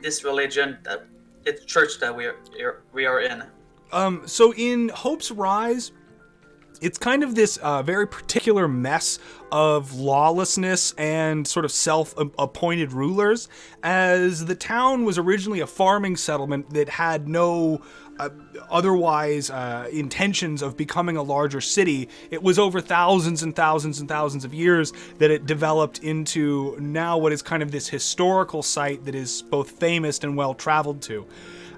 this religion, this church that we are in? So in Hope's Rise, it's kind of this very particular mess of lawlessness and sort of self-appointed rulers, as the town was originally a farming settlement that had no otherwise intentions of becoming a larger city. It was over thousands and thousands and thousands of years that it developed into now what is kind of this historical site that is both famous and well traveled to.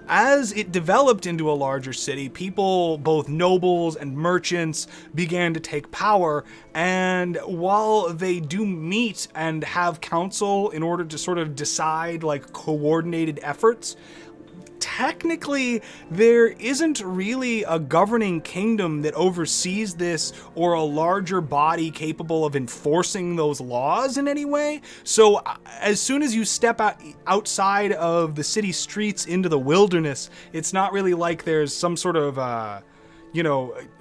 As it developed into a larger city, people, both nobles and merchants, began to take power, and while they do meet and have council in order to sort of decide like coordinated efforts, technically, there isn't really a governing kingdom that oversees this or a larger body capable of enforcing those laws in any way. So as soon as you step outside of the city streets into the wilderness, it's not really like there's some sort of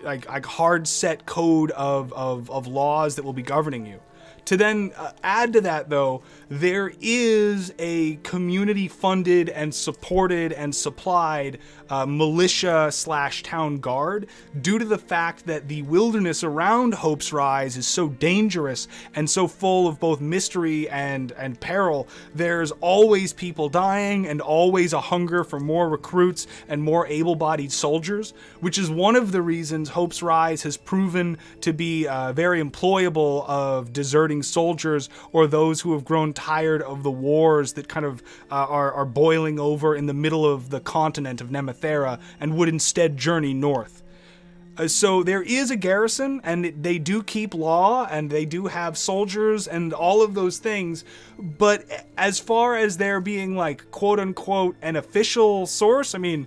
like hard set code of laws that will be governing you. To then add to that, though, there is a community-funded and supported and supplied militia/town guard, due to the fact that the wilderness around Hope's Rise is so dangerous and so full of both mystery and peril. There's always people dying and always a hunger for more recruits and more able-bodied soldiers, which is one of the reasons Hope's Rise has proven to be very employable of deserting soldiers or those who have grown tired of the wars that kind of are boiling over in the middle of the continent of Nemethera and would instead journey north. So there is a garrison, and they do keep law, and they do have soldiers and all of those things, but as far as there being like quote-unquote an official source, I'm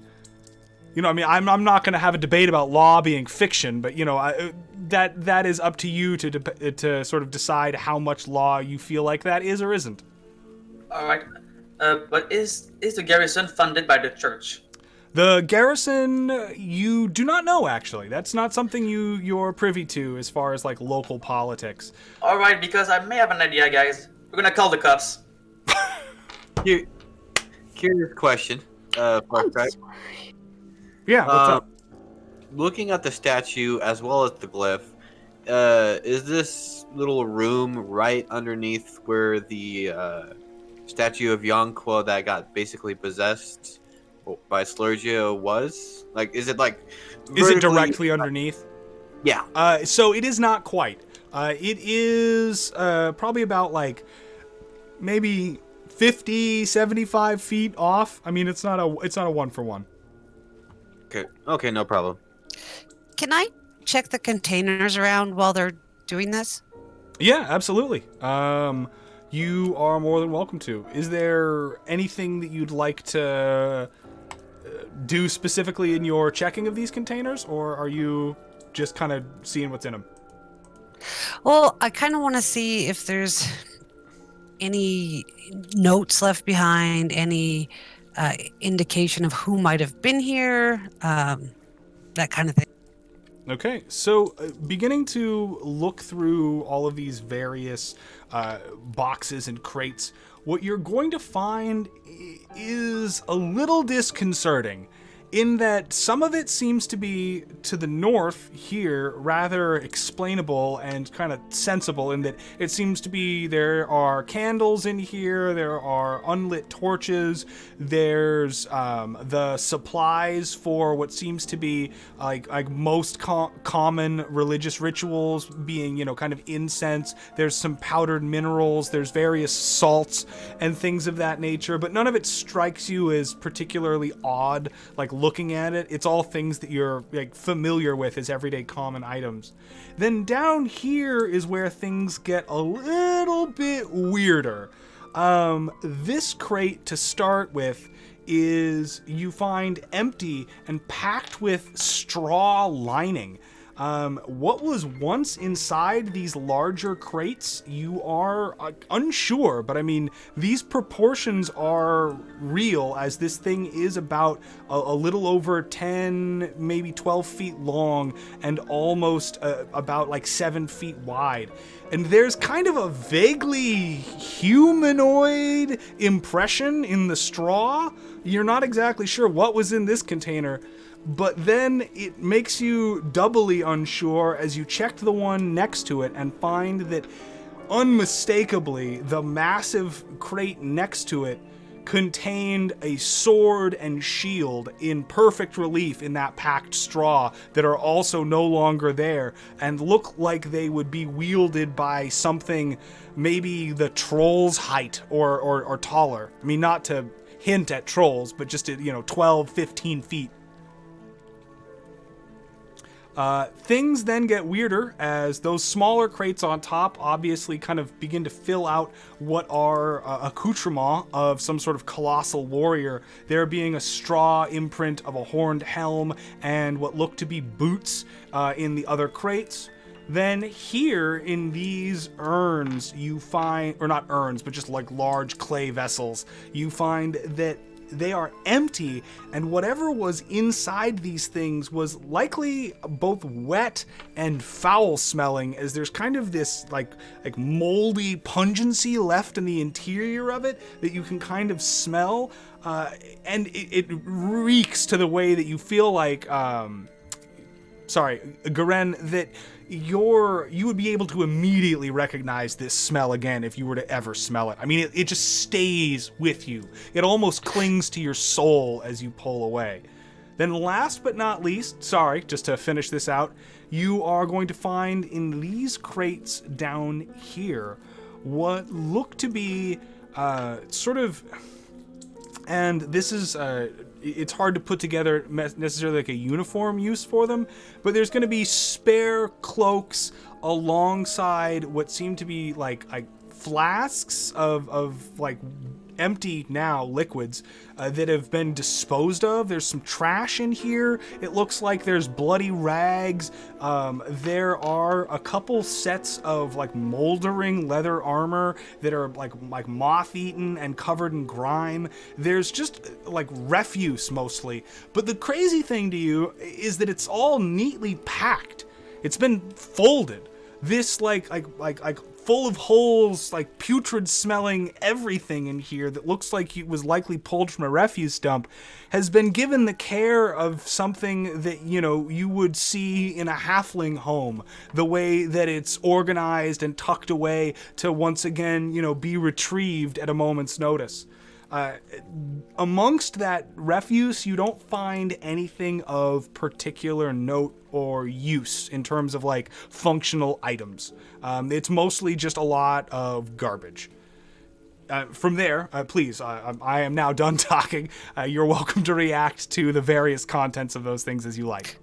not going to have a debate about law being fiction, but that is up to you to sort of decide how much law you feel like that is or isn't. All right, but is the garrison funded by the church? The garrison, you do not know, actually. That's not something you're privy to as far as like local politics. All right, because I may have an idea, guys. We're gonna call the cops. Curious question. Right? Yeah, what's up? Looking at the statue as well as the glyph, is this little room right underneath where the statue of Yonqua that got basically possessed by Slurgia was? Like, is it like Is it vertically- directly underneath? Yeah. So it is not quite. It is probably about like maybe 50, 75 feet off. I mean, it's not a 1-for-1. Okay, no problem. Can I check the containers around while they're doing this? Yeah, absolutely. You are more than welcome to. Is there anything that you'd like to do specifically in your checking of these containers, or are you just kind of seeing what's in them? Well, I kind of want to see if there's any notes left behind, any indication of who might have been here, that kind of thing. Okay, so beginning to look through all of these various boxes and crates, what you're going to find is a little disconcerting in that some of it seems to be to the north here rather explainable and kind of sensible in that it seems to be there are candles in here, there are unlit torches, there's the supplies for what seems to be like most common religious rituals being, you know, kind of incense, there's some powdered minerals, there's various salts and things of that nature, but none of it strikes you as particularly odd, like looking at it. It's all things that you're like familiar with as everyday common items. Then down here is where things get a little bit weirder. This crate to start with is you find empty and packed with straw lining. What was once inside these larger crates, you are unsure, but I mean, these proportions are real, as this thing is about a little over 10, maybe 12 feet long, and almost about like 7 feet wide. And there's kind of a vaguely humanoid impression in the straw. You're not exactly sure what was in this container, but then it makes you doubly unsure as you check the one next to it and find that unmistakably the massive crate next to it contained a sword and shield in perfect relief in that packed straw that are also no longer there and look like they would be wielded by something maybe the troll's height or taller. I mean, not to hint at trolls, but just at, 12, 15 feet. Things then get weirder as those smaller crates on top obviously kind of begin to fill out what are accoutrements of some sort of colossal warrior. There being a straw imprint of a horned helm and what look to be boots in the other crates. Then here in these urns you find, or not urns, but just like large clay vessels, you find that they are empty, and whatever was inside these things was likely both wet and foul smelling, as there's kind of this like moldy pungency left in the interior of it that you can kind of smell, and it reeks to the way that you feel like Garen, that you would be able to immediately recognize this smell again if you were to ever smell it. I mean, it just stays with you. It almost clings to your soul as you pull away. Then last but not least, just to finish this out, you are going to find in these crates down here what look to be and this is it's hard to put together necessarily like a uniform use for them, but there's going to be spare cloaks alongside what seem to be like flasks of like empty now liquids that have been disposed of. There's some trash in here. It looks like there's bloody rags. There are a couple sets of like moldering leather armor that are like moth-eaten and covered in grime. There's just like refuse mostly. But the crazy thing to you is that it's all neatly packed. It's been folded. this like full of holes, like putrid smelling everything in here that looks like it was likely pulled from a refuse dump, has been given the care of something that, you know, you would see in a halfling home, the way that it's organized and tucked away to once again, you know, be retrieved at a moment's notice. Amongst that refuse, you don't find anything of particular note or use in terms of like functional items. It's mostly just a lot of garbage. From there, please, I am now done talking. You're welcome to react to the various contents of those things as you like.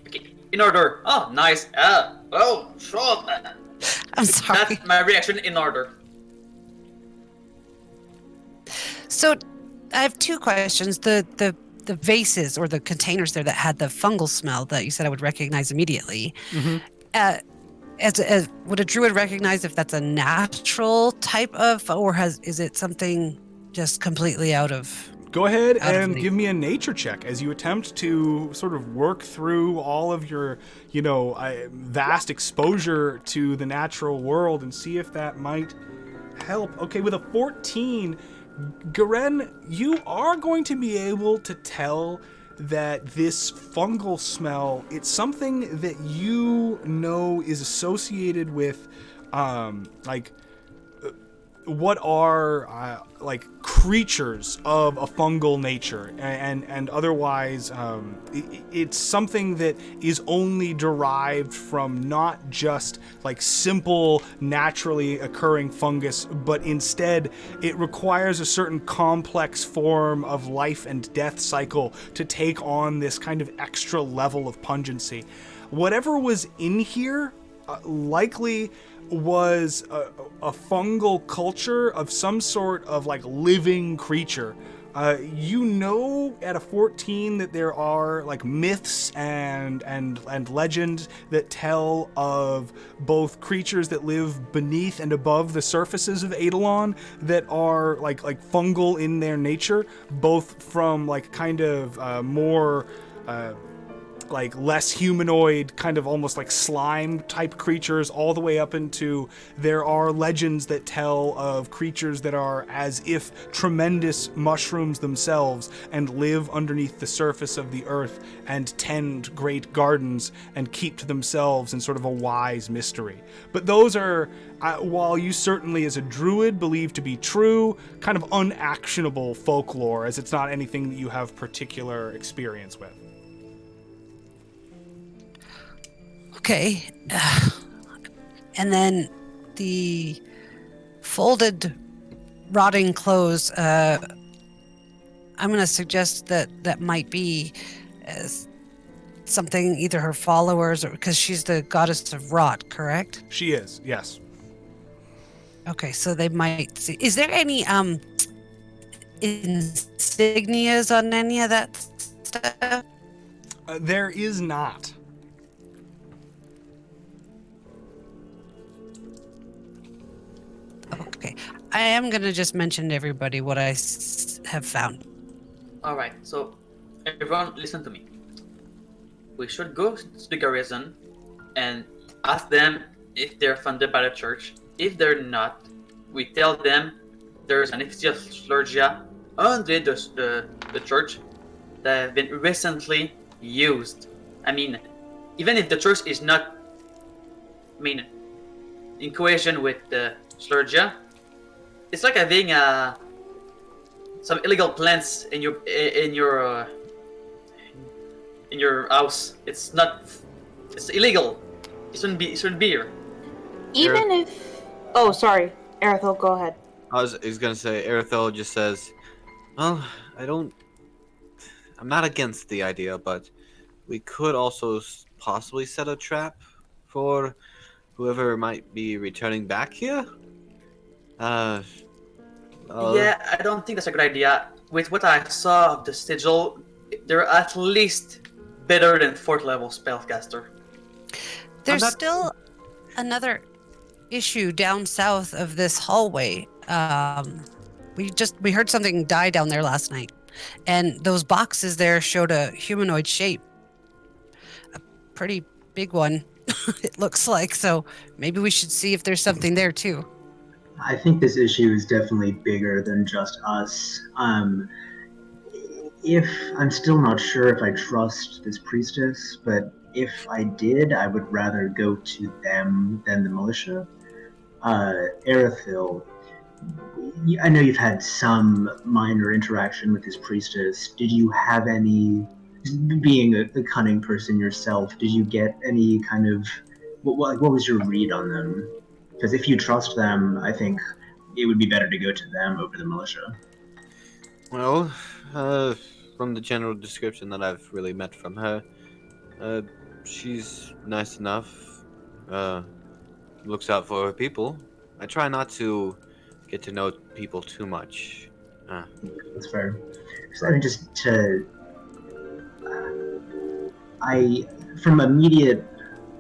Okay, in order. Oh, nice. Oh, sure. I'm sorry. That's my reaction in order. So I have two questions. The vases or the containers there that had the fungal smell that you said I would recognize immediately. As would a druid recognize if that's a natural type of, or is it something just completely out of? Go ahead Out of and nature. give me a nature check as you attempt to sort of work through all of your, you know, vast exposure to the natural world and see if that might help. Okay, with a 14, Garen, you are going to be able to tell that this fungal smell, it's something that you know is associated with, what are like creatures of a fungal nature, and otherwise it's something that is only derived from not just like simple naturally occurring fungus, but instead it requires a certain complex form of life and death cycle to take on this kind of extra level of pungency. Whatever was in here likely was a fungal culture of some sort of like living creature. You know at a 14 that there are like myths and legends that tell of both creatures that live beneath and above the surfaces of Eidolon that are like fungal in their nature, both from like kind of more like less humanoid, kind of almost like slime type creatures, all the way up into there are legends that tell of creatures that are as if tremendous mushrooms themselves and live underneath the surface of the earth and tend great gardens and keep to themselves in sort of a wise mystery. But those are, while you certainly as a druid believe to be true, kind of unactionable folklore, as it's not anything that you have particular experience with. Okay. And then the folded rotting clothes, I'm going to suggest that might be something either her followers, or because she's the goddess of rot, correct? She is, yes. Okay, so they might see. Is there any insignias on any of that stuff? There is not. Okay, I am going to just mention to everybody what I have found. All right, so everyone, listen to me. We should go to the garrison and ask them if they're funded by the church. If they're not, we tell them there's an effigy of Slurgia under the church that have been recently used. I mean, even if the church is not, in cohesion with the Slurgia, it's like having some illegal plants in your house. It's illegal. It shouldn't be here. Even if... Oh, sorry. Erithel, go ahead. I was gonna say, Erithel just says, well, I'm not against the idea, but we could also possibly set a trap for whoever might be returning back here. Yeah, I don't think that's a good idea. With what I saw of the sigil, they're at least better than 4th level spellcaster. There's still another issue down south of this hallway. We heard something die down there last night, and those boxes there showed a humanoid shape, a pretty big one. it looks like. So maybe we should see if there's something there too. I think this issue is definitely bigger than just us. If I'm still not sure if I trust this priestess, but if I did, I would rather go to them than the militia. Erithil, I know you've had some minor interaction with this priestess. Did you have any, being a cunning person yourself, did you get any kind of, what was your read on them? Because if you trust them, I think it would be better to go to them over the militia. Well, from the general description that I've really met from her, she's nice enough. Looks out for her people. I try not to get to know people too much. That's fair. So, I mean, just to, from immediate,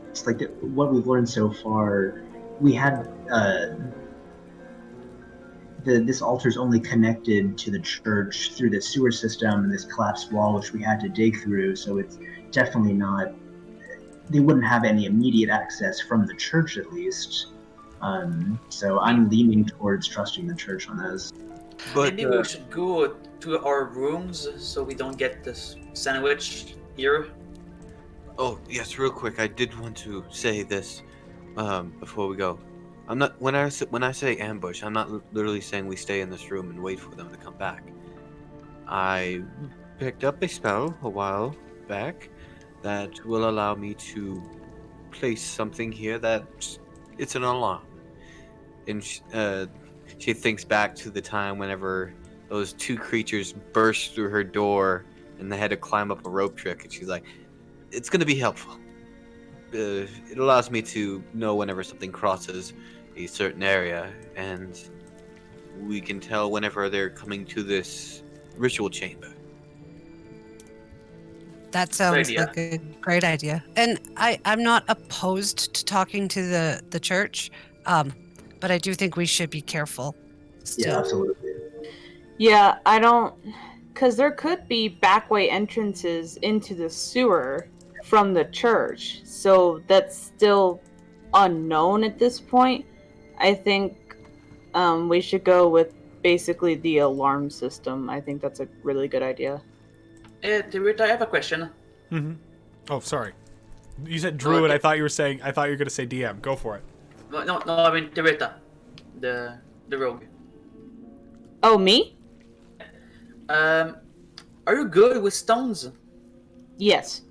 it's like what we've learned so far, we had this altar's only connected to the church through the sewer system and this collapsed wall, which we had to dig through. So it's definitely not. They wouldn't have any immediate access from the church, at least. So I'm leaning towards trusting the church on this. But Maybe we should go to our rooms so we don't get this sandwich here. oh yes, real quick, I did want to say this before we go. I'm not when I say ambush, I'm not literally saying we stay in this room and wait for them to come back. I picked up a spell a while back that will allow me to place something here that it's an alarm. And she thinks back to the time whenever those two creatures burst through her door and they had to climb up a rope trick, and she's like, it's going to be helpful. It allows me to know whenever something crosses a certain area, and we can tell whenever they're coming to this ritual chamber. That sounds idea. like a great idea. And I'm not opposed to talking to the church, but I do think we should be careful Yeah, still. absolutely. Yeah, I don't. Because there could be backway entrances into the sewer from the church. So that's still unknown at this point. I think we should go with basically the alarm system. I think that's a really good idea. Tirita, I have a question. Mm-hmm. Oh, sorry. You said Druid. Okay. I thought you were going to say DM. Go for it. No, I mean Tirita, the rogue. Oh, me? Are you good with stones? Yes.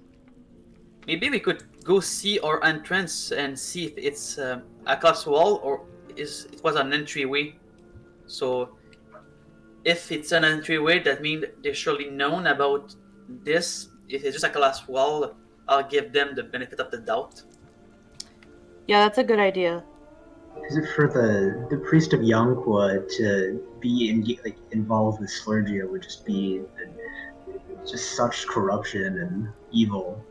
Maybe we could go see our entrance and see if it's a collapsed wall or it was an entryway. So if it's an entryway, that means they're surely known about this. If it's just a collapsed wall, I'll give them the benefit of the doubt. Yeah, that's a good idea. Is it for the priest of Yonqua to be involved with Slurgia would just be just such corruption and evil.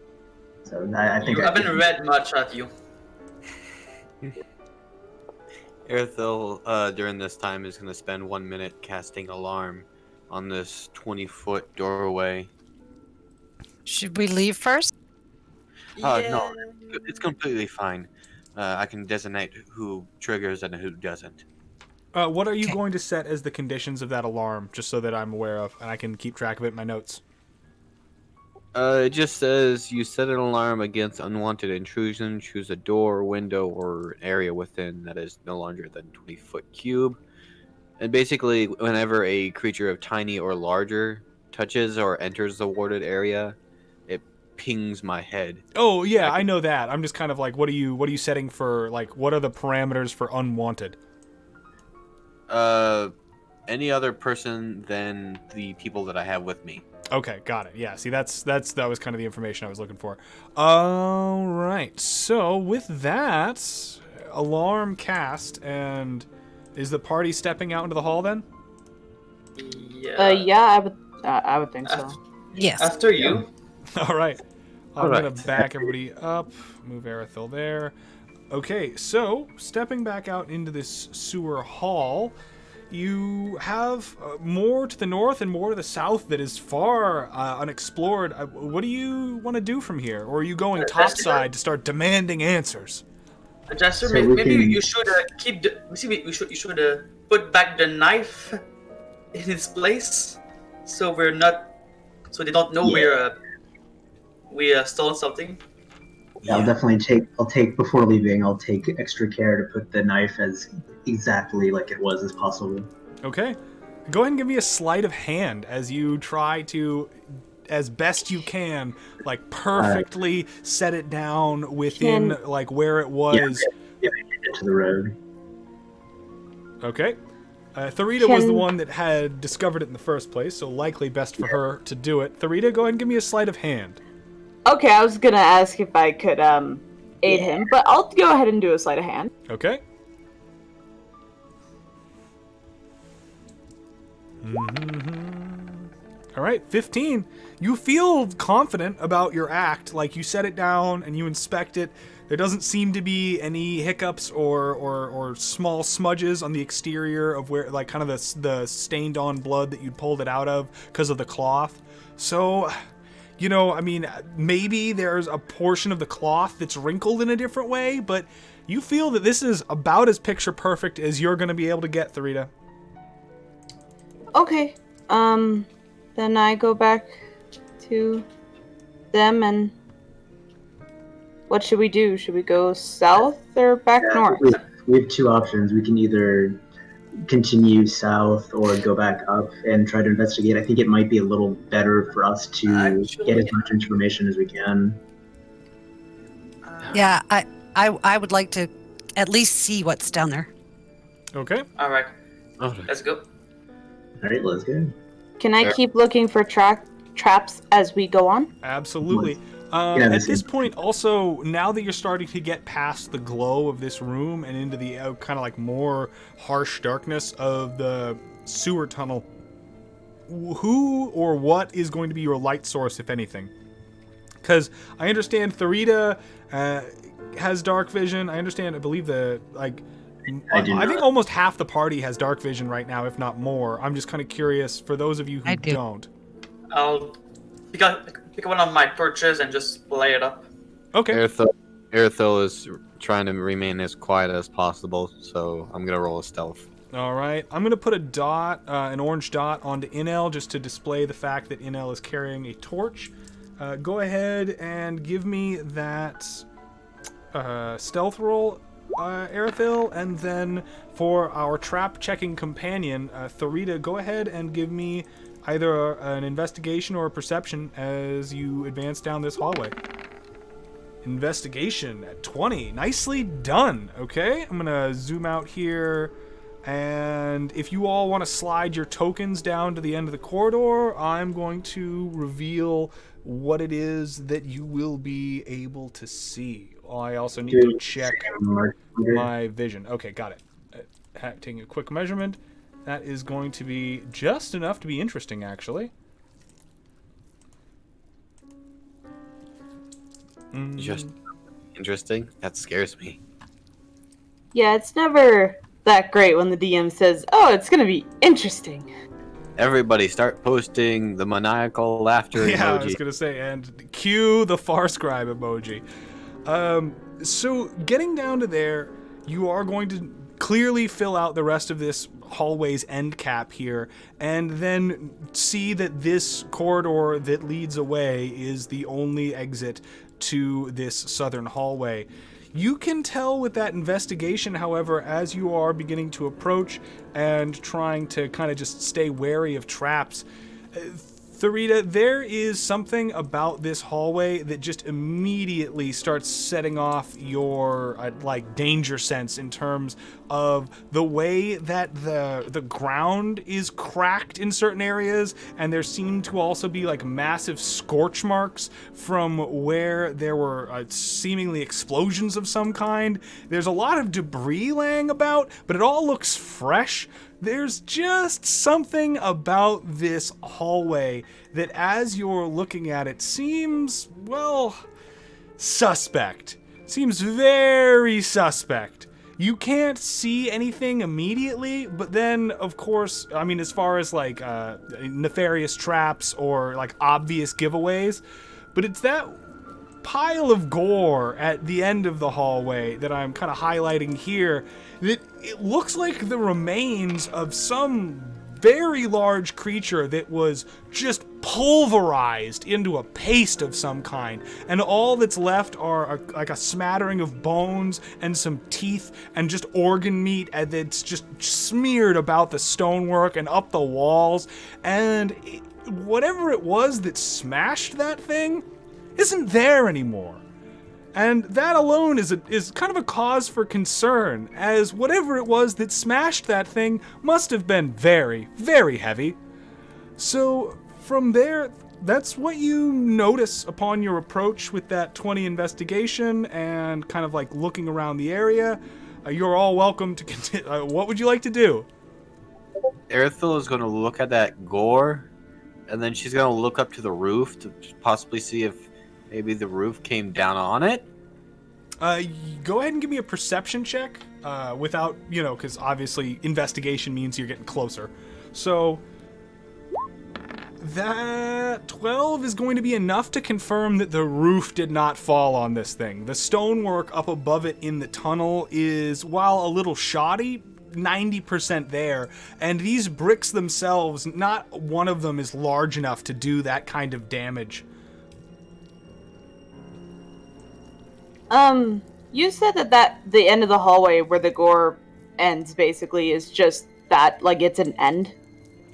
So I think You haven't read much, have you? Erithil, during this time, is going to spend 1 minute casting alarm on this 20-foot doorway. Should we leave first? No, it's completely fine. I can designate who triggers and who doesn't. What are you Okay. going to set as the conditions of that alarm, just so that I'm aware of and I can keep track of it in my notes? It just says you set an alarm against unwanted intrusion. Choose a door, window, or an area within that is no larger than 20-foot cube. And basically, whenever a creature of tiny or larger touches or enters the warded area, it pings my head. Oh yeah, I know that. I'm just kind of like, what are you setting for? Like, what are the parameters for unwanted? Any other person than the people that I have with me. Okay, got it. Yeah, see, that was kind of the information I was looking for. All right. So with that, alarm cast, and is the party stepping out into the hall then? Yeah. Yeah, I would think so. Yes. After you. All right. I'm All right. gonna back everybody up. Move Erithil there. Okay, so stepping back out into this sewer hall, you have more to the north and more to the south that is far unexplored. What do you want to do from here? Or are you going topside to start demanding answers? Jester, So we maybe can- you should keep the. You should put back the knife in its place, so we're not. So they don't know we stole something. Yeah, I'll take before leaving. I'll take extra care to put the knife as exactly like it was as possible. Okay. Go ahead and give me a sleight of hand as you try to, as best you can, like perfectly set it down within like where it was. Yeah, get to the road. Okay. Tharita was the one that had discovered it in the first place, so likely best for her to do it. Tharita, go ahead and give me a sleight of hand. Okay, I was gonna ask if I could aid him, but I'll go ahead and do a sleight of hand. Okay. All right, 15. You feel confident about your act, like you set it down and you inspect it. There doesn't seem to be any hiccups or small smudges on the exterior of where, like, kind of the stained on blood that you pulled it out of because of the cloth. So, you know, I mean, maybe there's a portion of the cloth that's wrinkled in a different way, but you feel that this is about as picture perfect as you're going to be able to get, Tharita. Okay. Then I go back to them and what should we do? Should we go south or back north? We have two options. We can either continue south or go back up and try to investigate. I think it might be a little better for us to get as much information as we can. Yeah, I would like to at least see what's down there. Okay. All right, Okay. let's go. All right, let's go. Can I keep looking for traps as we go on? Absolutely. Yeah, At this this is- point, also, now that you're starting to get past the glow of this room and into the kind of like more harsh darkness of the sewer tunnel, who or what is going to be your light source, if anything? Because I understand Tharita has dark vision. I understand, I believe I do I think not. almost half the party has dark vision right now, if not more. I'm just kind of curious for those of you who I do. don't. I'll pick up one of my torches and just lay it up. Okay. Erithil is trying to remain as quiet as possible, so I'm gonna roll a stealth. All right, I'm gonna put a dot, an orange dot, onto Inel just to display the fact that Inel is carrying a torch. Go ahead and give me that stealth roll, Erithil, and then for our trap checking companion, Tharita, go ahead and give me either an investigation or a perception as you advance down this hallway. Investigation at 20. Nicely done. Okay, I'm gonna zoom out here, and if you all want to slide your tokens down to the end of the corridor, I'm going to reveal what it is that you will be able to see. I also need to check my vision. Okay, got it. Taking a quick measurement. That is going to be just enough to be interesting, actually. Just interesting? That scares me. Yeah, it's never that great when the DM says, "Oh, it's gonna be interesting." Everybody start posting the maniacal laughter Yeah, I emoji. was gonna say, and cue the far scribe emoji. So getting down to there, you are going to clearly fill out the rest of this hallway's end cap here, and then see that this corridor that leads away is the only exit to this southern hallway. You can tell with that investigation, however, as you are beginning to approach and trying to kind of just stay wary of traps, Tharita, there is something about this hallway that just immediately starts setting off your like danger sense in terms of the way that the ground is cracked in certain areas, and there seem to also be like massive scorch marks from where there were seemingly explosions of some kind. There's a lot of debris laying about, but it all looks fresh. There's just something about this hallway that, as you're looking at it, seems, well, suspect. Seems very suspect. You can't see anything immediately, but then, of course, I mean, as far as like nefarious traps or like obvious giveaways, but it's that pile of gore at the end of the hallway that I'm kind of highlighting here, that it looks like the remains of some very large creature that was just pulverized into a paste of some kind, and all that's left are like a smattering of bones and some teeth and just organ meat, and it's just smeared about the stonework and up the walls, and whatever it was that smashed that thing isn't there anymore. And that alone is kind of a cause for concern, as whatever it was that smashed that thing must have been very, very heavy. So from there, that's what you notice upon your approach with that 20 investigation and kind of like looking around the area. You're all welcome to continue. What would you like to do? Erithil is going to look at that gore, and then she's going to look up to the roof to possibly see if maybe the roof came down on it. Go ahead and give me a perception check without, because obviously investigation means you're getting closer. So that 12 is going to be enough to confirm that the roof did not fall on this thing. The stonework up above it in the tunnel is, while a little shoddy, 90% there, and these bricks themselves, not one of them is large enough to do that kind of damage. You said that the end of the hallway where the gore ends basically is just that, like it's an end?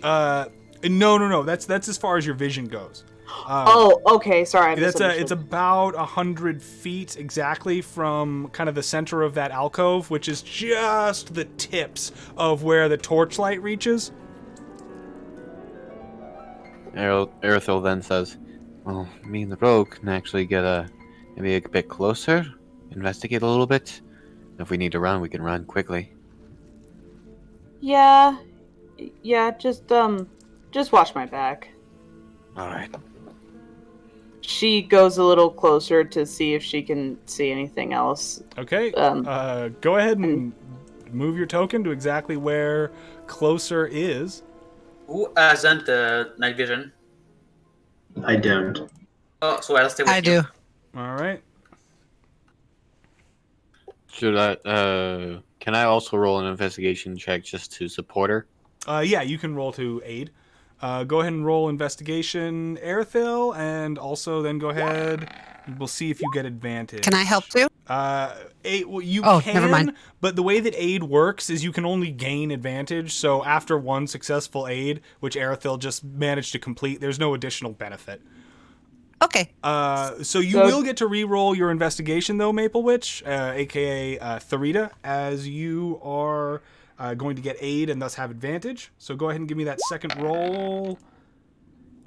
No. That's as far as your vision goes. Okay. Sorry, It's about 100 feet exactly from kind of the center of that alcove, which is just the tips of where the torchlight reaches. Erithil then says, "Well, me and the rogue can actually get maybe a bit closer, investigate a little bit. If we need to run, we can run quickly." Yeah, just watch my back. All right. She goes a little closer to see if she can see anything else. Okay. Go ahead and move your token to exactly where closer is. Who hasn't night vision? I don't. Oh, so I'll stay with I you. do. All right. Should I? Can I also roll an investigation check just to support her? Yeah, you can roll to aid. Go ahead and roll investigation, Erithil, and also then go ahead. We'll see if you get advantage. Can I help too? You Oh, can, never mind. but the way that aid works is you can only gain advantage. So after one successful aid, which Erithil just managed to complete, there's no additional benefit. Okay. So you will get to re-roll your investigation, though, Maple Witch, aka Tharita, as you are going to get aid and thus have advantage. So go ahead and give me that second roll.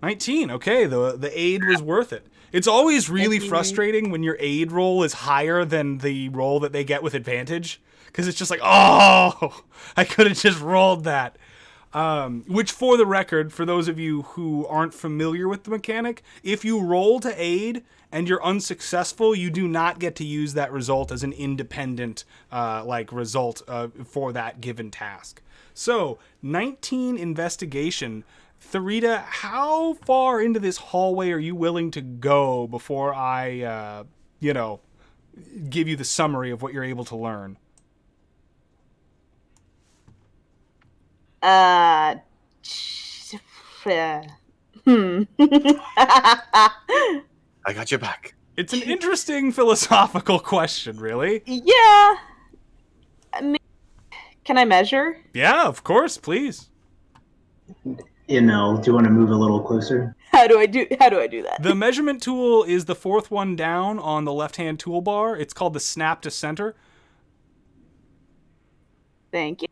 19. Okay, the aid was worth it. It's always really frustrating when your aid roll is higher than the roll that they get with advantage, because it's just like, oh, I could have just rolled that. Which, for the record, for those of you who aren't familiar with the mechanic, if you roll to aid and you're unsuccessful, you do not get to use that result as an independent result for that given task. So, 19 investigation. Tharita, how far into this hallway are you willing to go before I, give you the summary of what you're able to learn? I got your back. It's an interesting philosophical question, really. Yeah. Can I measure? Yeah, of course, please. Do you want to move a little closer? How do I do that? The measurement tool is the fourth one down on the left-hand toolbar. It's called the snap to center. Thank you.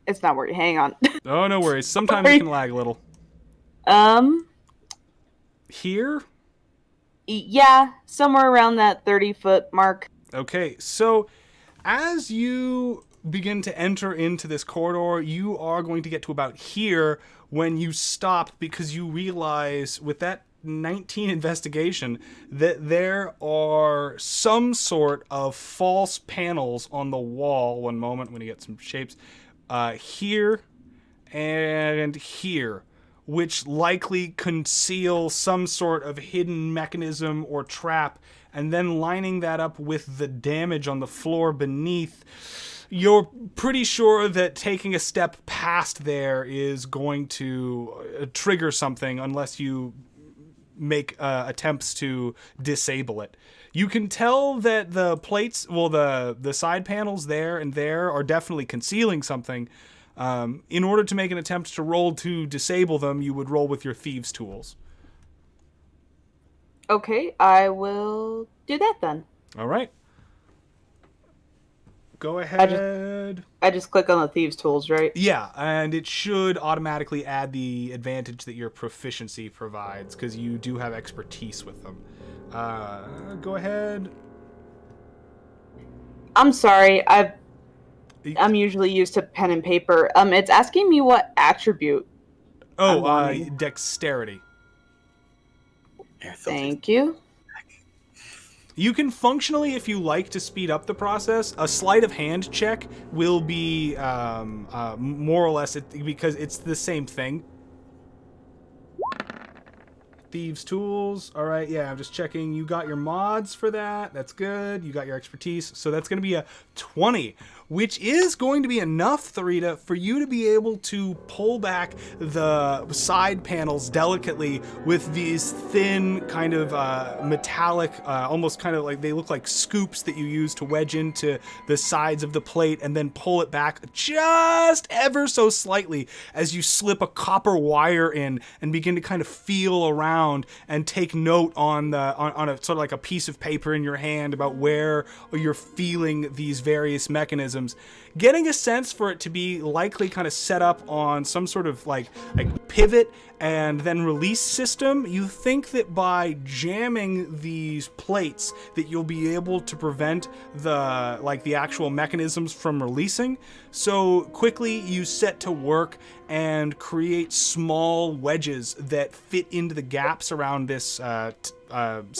It's not working. Hang on. Oh, no worries. Sometimes it can lag a little. Here? Yeah, somewhere around that 30-foot mark. Okay, so as you begin to enter into this corridor, you are going to get to about here when you stop, because you realize with that 19 investigation that there are some sort of false panels on the wall. One moment, when you get some shapes. Here and here, which likely conceal some sort of hidden mechanism or trap, and then lining that up with the damage on the floor beneath, you're pretty sure that taking a step past there is going to trigger something unless you make attempts to disable it. You can tell that the plates, well, the side panels there and there are definitely concealing something. In order to make an attempt to roll to disable them, you would roll with your thieves' tools. Okay, I will do that then. All right. Go ahead. I just click on the thieves' tools, right? Yeah, and it should automatically add the advantage that your proficiency provides, because you do have expertise with them. Go ahead. I'm sorry, I'm usually used to pen and paper. It's asking me what attribute. Dexterity. Thank you. You can functionally, if you like to speed up the process, a sleight of hand check will be more or less, because it's the same thing. Thieves' tools. All right, yeah, I'm just checking. You got your mods for that. That's good. You got your expertise. So that's going to be a 20, which is going to be enough, Tharita, for you to be able to pull back the side panels delicately with these thin kind of metallic, almost kind of like, they look like scoops that you use to wedge into the sides of the plate, and then pull it back just ever so slightly as you slip a copper wire in and begin to kind of feel around and take note on a sort of like a piece of paper in your hand about where you're feeling these various mechanisms, getting a sense for it to be likely kind of set up on some sort of like pivot and then release system. You think that by jamming these plates that you'll be able to prevent the actual mechanisms from releasing. So quickly you set to work and create small wedges that fit into the gaps around this sort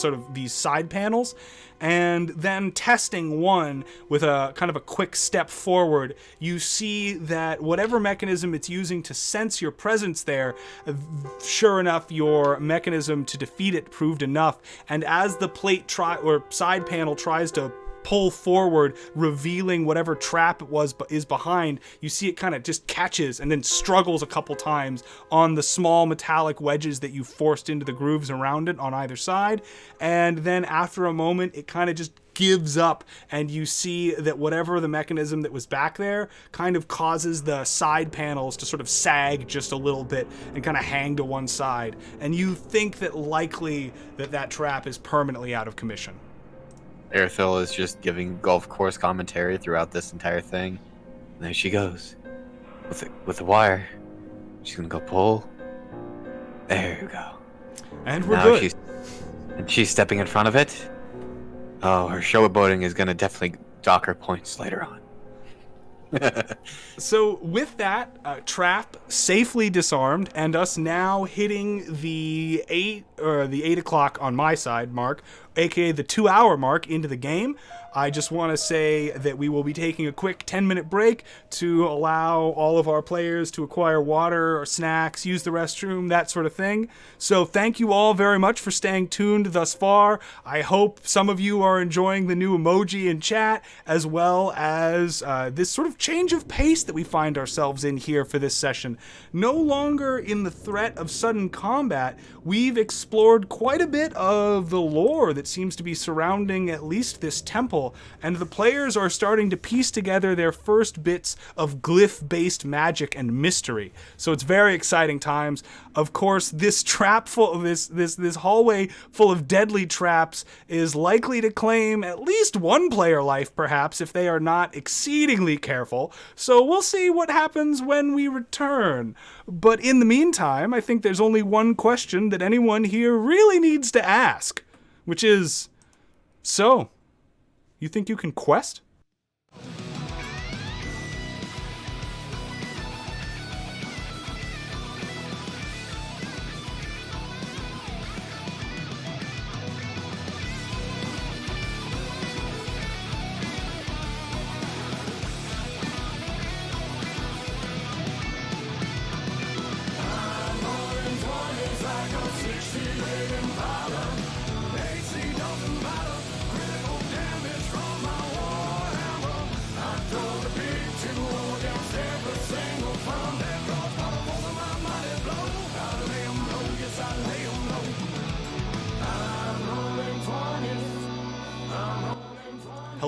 of these side panels. And then testing one with a kind of a quick step forward, you see that whatever mechanism it's using to sense your presence there, sure enough, your mechanism to defeat it proved enough. And as the plate side panel tries to pull forward, revealing whatever trap it is behind, you see it kind of just catches and then struggles a couple times on the small metallic wedges that you forced into the grooves around it on either side. And then after a moment, it kind of just gives up, and you see that whatever the mechanism that was back there kind of causes the side panels to sort of sag just a little bit and kind of hang to one side. And you think that likely that trap is permanently out of commission. Erithil is just giving golf course commentary throughout this entire thing. And there she goes. With the wire. She's gonna go pull. There you go. And we're good. She's stepping in front of it. Oh, her showboating is gonna definitely dock her points later on. So with that trap safely disarmed, and us now hitting the 8 o'clock on my side mark, aka the 2-hour mark into the game, I just want to say that we will be taking a quick 10-minute break to allow all of our players to acquire water or snacks, use the restroom, that sort of thing. So thank you all very much for staying tuned thus far. I hope some of you are enjoying the new emoji in chat, as well as this sort of change of pace that we find ourselves in here for this session. No longer in the threat of sudden combat, we've explored quite a bit of the lore that seems to be surrounding at least this temple, and the players are starting to piece together their first bits of glyph-based magic and mystery. So it's very exciting times. Of course, this trap this hallway full of deadly traps is likely to claim at least one player life, perhaps, if they are not exceedingly careful. So we'll see what happens when we return. But in the meantime, I think there's only one question that anyone here really needs to ask, which is, so, you think you can quest?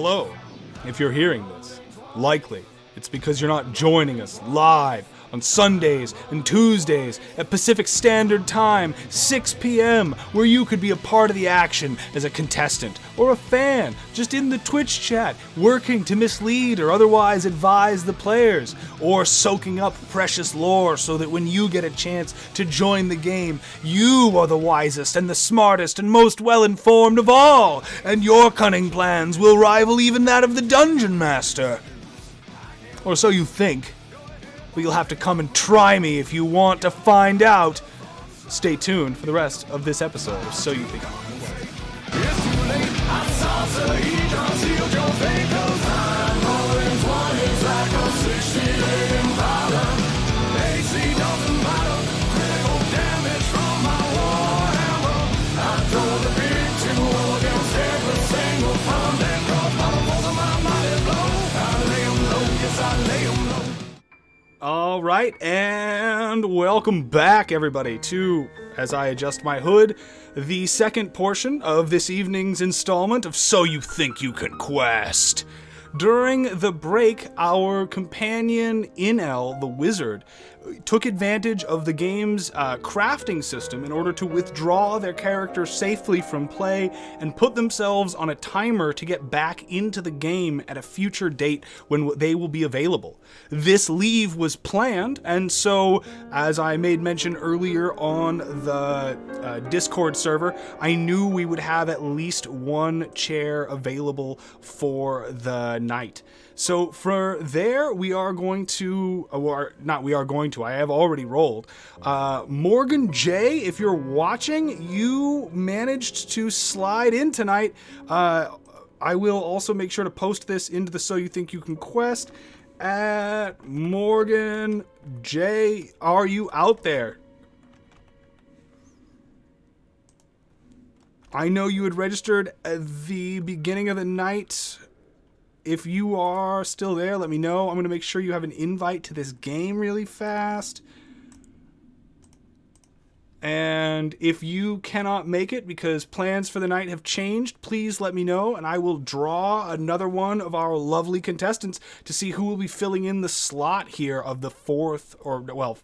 hello. If you're hearing this, likely it's because you're not joining us live on Sundays and Tuesdays at Pacific Standard Time, 6 p.m., where you could be a part of the action as a contestant or a fan, just in the Twitch chat, working to mislead or otherwise advise the players, or soaking up precious lore so that when you get a chance to join the game, you are the wisest and the smartest and most well-informed of all, and your cunning plans will rival even that of the Dungeon Master. Or so you think. But you'll have to come and try me if you want to find out. Stay tuned for the rest of this episode of So You Think. It's too late. I saw the heat unsealed your fate. 'Cause I'm rolling 20s like a 68 Impala. AC doesn't matter. Critical damage from my warhammer. I throw the big two against every single pound and cross by the force of my mighty blow. I lay 'em low, yes I lay 'em low. All right, and welcome back, everybody, to, as I adjust my hood, the second portion of this evening's installment of So You Think You Can Quest. During the break, our companion Inel, the wizard, took advantage of the game's crafting system in order to withdraw their character safely from play and put themselves on a timer to get back into the game at a future date when they will be available. This leave was planned, and so, as I made mention earlier on the Discord server, I knew we would have at least one chair available for the night. So for there, we are going to, or not we are going to, I have already rolled. Morgan J, if you're watching, you managed to slide in tonight. I will also make sure to post this into the So You Think You Can Quest at Morgan J. Are you out there? I know you had registered at the beginning of the night. If you are still there, let me know. I'm going to make sure you have an invite to this game really fast. And if you cannot make it because plans for the night have changed, please let me know, and I will draw another one of our lovely contestants to see who will be filling in the slot here of the fourth, or, well,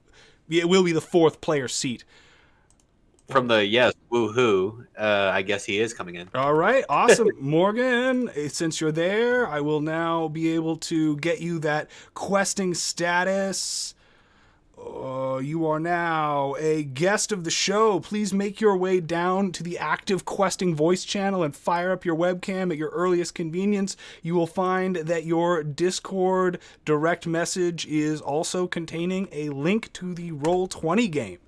it will be the fourth player seat. From the yes, woohoo, I guess he is coming in. All right, awesome. Morgan, since you're there, I will now be able to get you that questing status. You are now a guest of the show. Please make your way down to the active questing voice channel and fire up your webcam at your earliest convenience. You will find that your Discord direct message is also containing a link to the Roll20 game.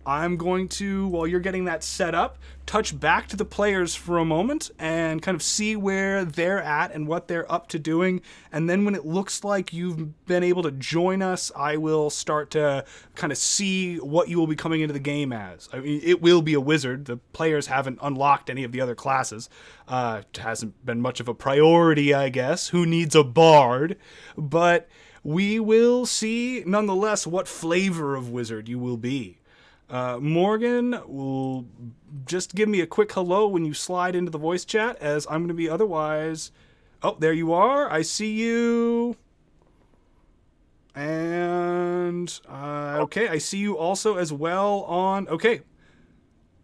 I'm going to, while you're getting that set up, touch back to the players for a moment and kind of see where they're at and what they're up to doing. And then when it looks like you've been able to join us, I will start to kind of see what you will be coming into the game as. I mean, it will be a wizard. The players haven't unlocked any of the other classes. It hasn't been much of a priority, I guess. Who needs a bard? But we will see, nonetheless, what flavor of wizard you will be. Morgan will just give me a quick hello when you slide into the voice chat, as I'm going to be otherwise... Oh, there you are. I see you. And, okay, I see you also as well on... Okay.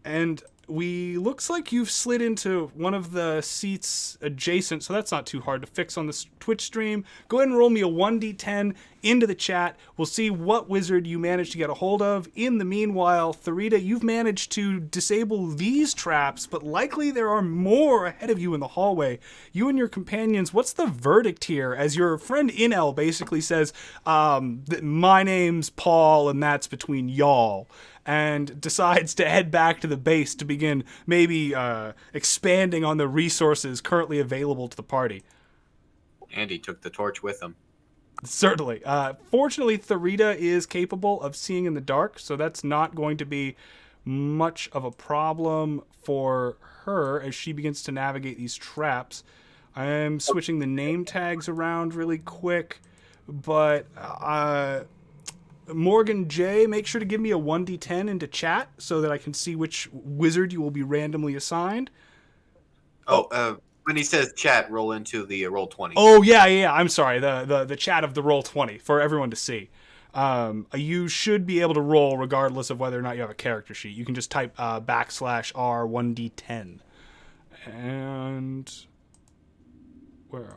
And looks like you've slid into one of the seats adjacent, so that's not too hard to fix on this Twitch stream. Go ahead and roll me a 1d10 into the chat. We'll see what wizard you managed to get a hold of. In the meanwhile, Therita, you've managed to disable these traps, but likely there are more ahead of you in the hallway. You and your companions, what's the verdict here? As your friend Inel basically says, my name's Paul, and that's between y'all. And decides to head back to the base to begin maybe expanding on the resources currently available to the party. And he took the torch with him. Certainly. Fortunately, Therita is capable of seeing in the dark, so that's not going to be much of a problem for her as she begins to navigate these traps. I'm switching the name tags around really quick, but... Morgan J, make sure to give me a 1d10 into chat so that I can see which wizard you will be randomly assigned. When he says chat, roll into the roll 20. Oh yeah. I'm sorry. The chat of the roll 20 for everyone to see. You should be able to roll regardless of whether or not you have a character sheet. You can just type /R1d10. And where am I?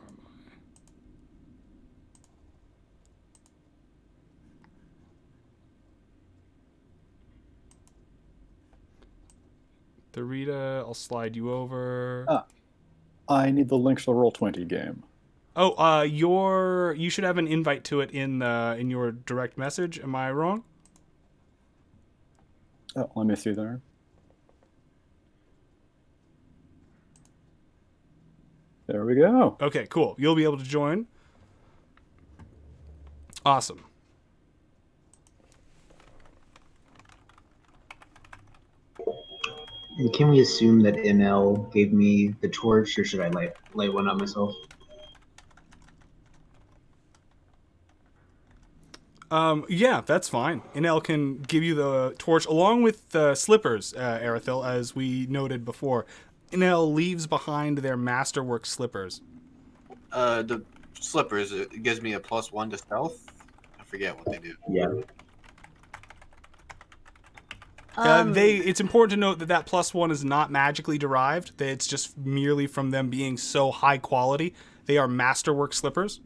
Therita, I'll slide you over. I need the link to the Roll20 game. Oh, you should have an invite to it in your direct message. Am I wrong? Oh, let me see there. There we go. Okay, cool. You'll be able to join. Awesome. And can we assume that NL gave me the torch, or should I light one up myself? Yeah, that's fine. Inel can give you the torch along with the slippers, Erithil, as we noted before. Inel leaves behind their masterwork slippers. The slippers, it gives me a +1 to stealth. I forget what they do. Yeah. It's important to note that +1 is not magically derived. That it's just merely from them being so high quality. They are masterwork slippers.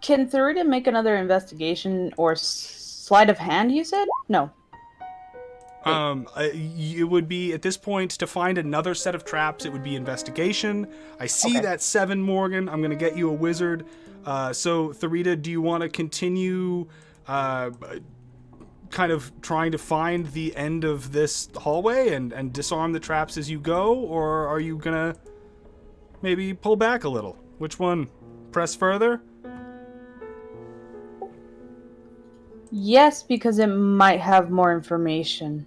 Can Therita make another investigation or sleight of hand, you said? No. It would be, at this point, to find another set of traps, it would be investigation. I see that 7, Morgan. I'm going to get you a wizard. So, Therita, do you want to continue kind of trying to find the end of this hallway and disarm the traps as you go? Or are you going to maybe pull back a little? Which one? Press further? Yes, because it might have more information.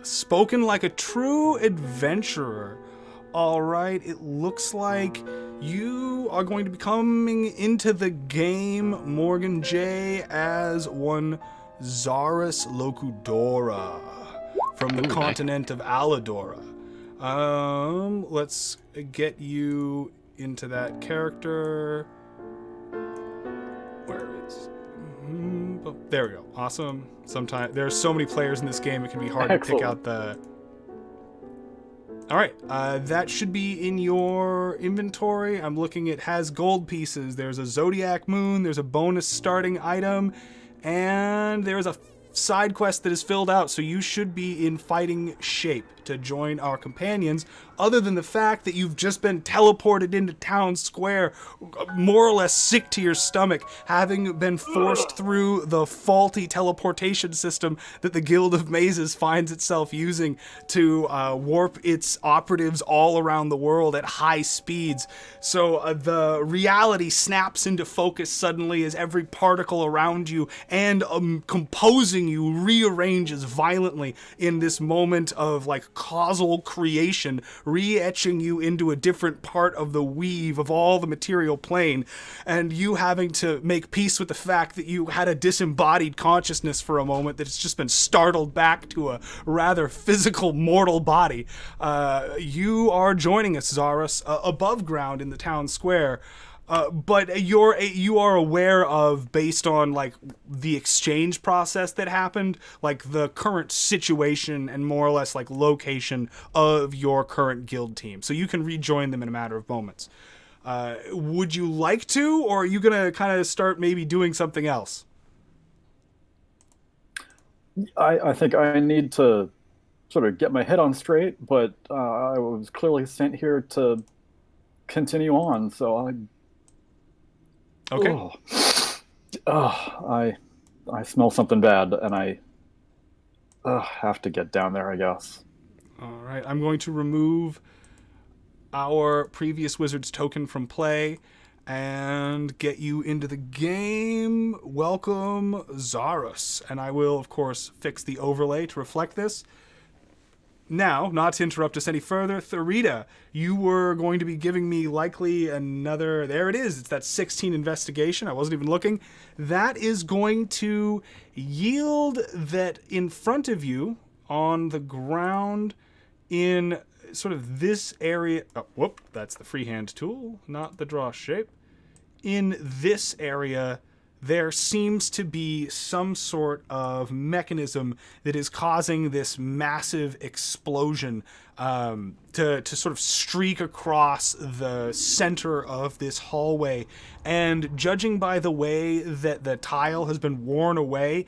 Spoken like a true adventurer. All right, it looks like you are going to be coming into the game, Morgan J, as one Zarus Locudora from the continent of Aladora. Let's get you into that character. Where is... there we go. Awesome. Sometimes there's so many players in this game, it can be hard to pick out the... All right, that should be in your inventory. I'm looking, it has gold pieces. There's a Zodiac Moon, there's a bonus starting item, and there's a side quest that is filled out, so you should be in fighting shape to join our companions, other than the fact that you've just been teleported into town square, more or less sick to your stomach, having been forced through the faulty teleportation system that the Guild of Mazes finds itself using to warp its operatives all around the world at high speeds. So the reality snaps into focus suddenly as every particle around you and composing you rearranges violently in this moment of like causal creation, re-etching you into a different part of the weave of all the material plane, and you having to make peace with the fact that you had a disembodied consciousness for a moment that's just been startled back to a rather physical mortal body. You are joining us, Zarus, above ground in the town square. But you are aware of, based on like the exchange process that happened, like the current situation and more or less like location of your current guild team. So you can rejoin them in a matter of moments. Would you like to, or are you gonna kind of start maybe doing something else? I think I need to sort of get my head on straight, but I was clearly sent here to continue on, so I... Okay. I smell something bad, and I have to get down there, I guess. All right, I'm going to remove our previous wizard's token from play and get you into the game. Welcome, Zarus. And I will, of course, fix the overlay to reflect this. Now, not to interrupt us any further, Therita, you were going to be giving me likely another... There it is. It's that 16 investigation. I wasn't even looking. That is going to yield that in front of you on the ground in sort of this area. Oh, whoop, that's the freehand tool, not the draw shape. In this area, there seems to be some sort of mechanism that is causing this massive explosion to sort of streak across the center of this hallway. And judging by the way that the tile has been worn away,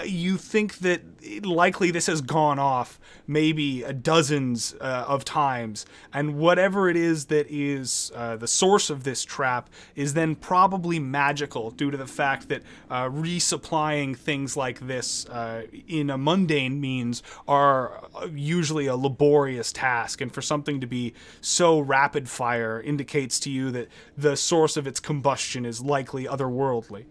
you think that likely this has gone off maybe dozens of times. And whatever it is that is the source of this trap is then probably magical due to the fact that resupplying things like this in a mundane means are usually a laborious task. And for something to be so rapid fire indicates to you that the source of its combustion is likely otherworldly.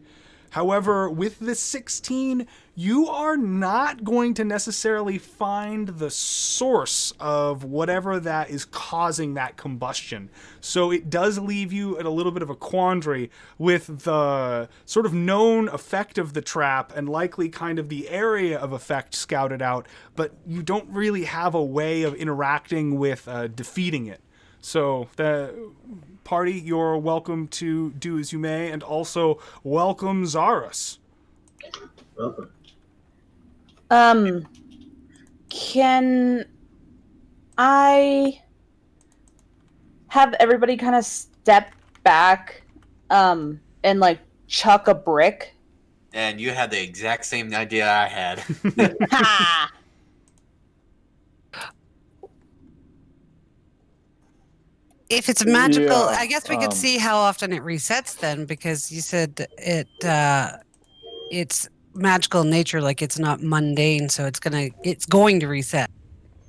However, with the 16, you are not going to necessarily find the source of whatever that is causing that combustion. So it does leave you at a little bit of a quandary with the sort of known effect of the trap and likely kind of the area of effect scouted out, but you don't really have a way of interacting with defeating it. So the party, you're welcome to do as you may, and also welcome Zaris. Welcome. Can I have everybody kind of step back, and like chuck a brick? And you had the exact same idea I had. Ha! If it's magical, Yeah, I guess we could see how often it resets then, because you said it's magical in nature, like it's not mundane, so it's going to reset.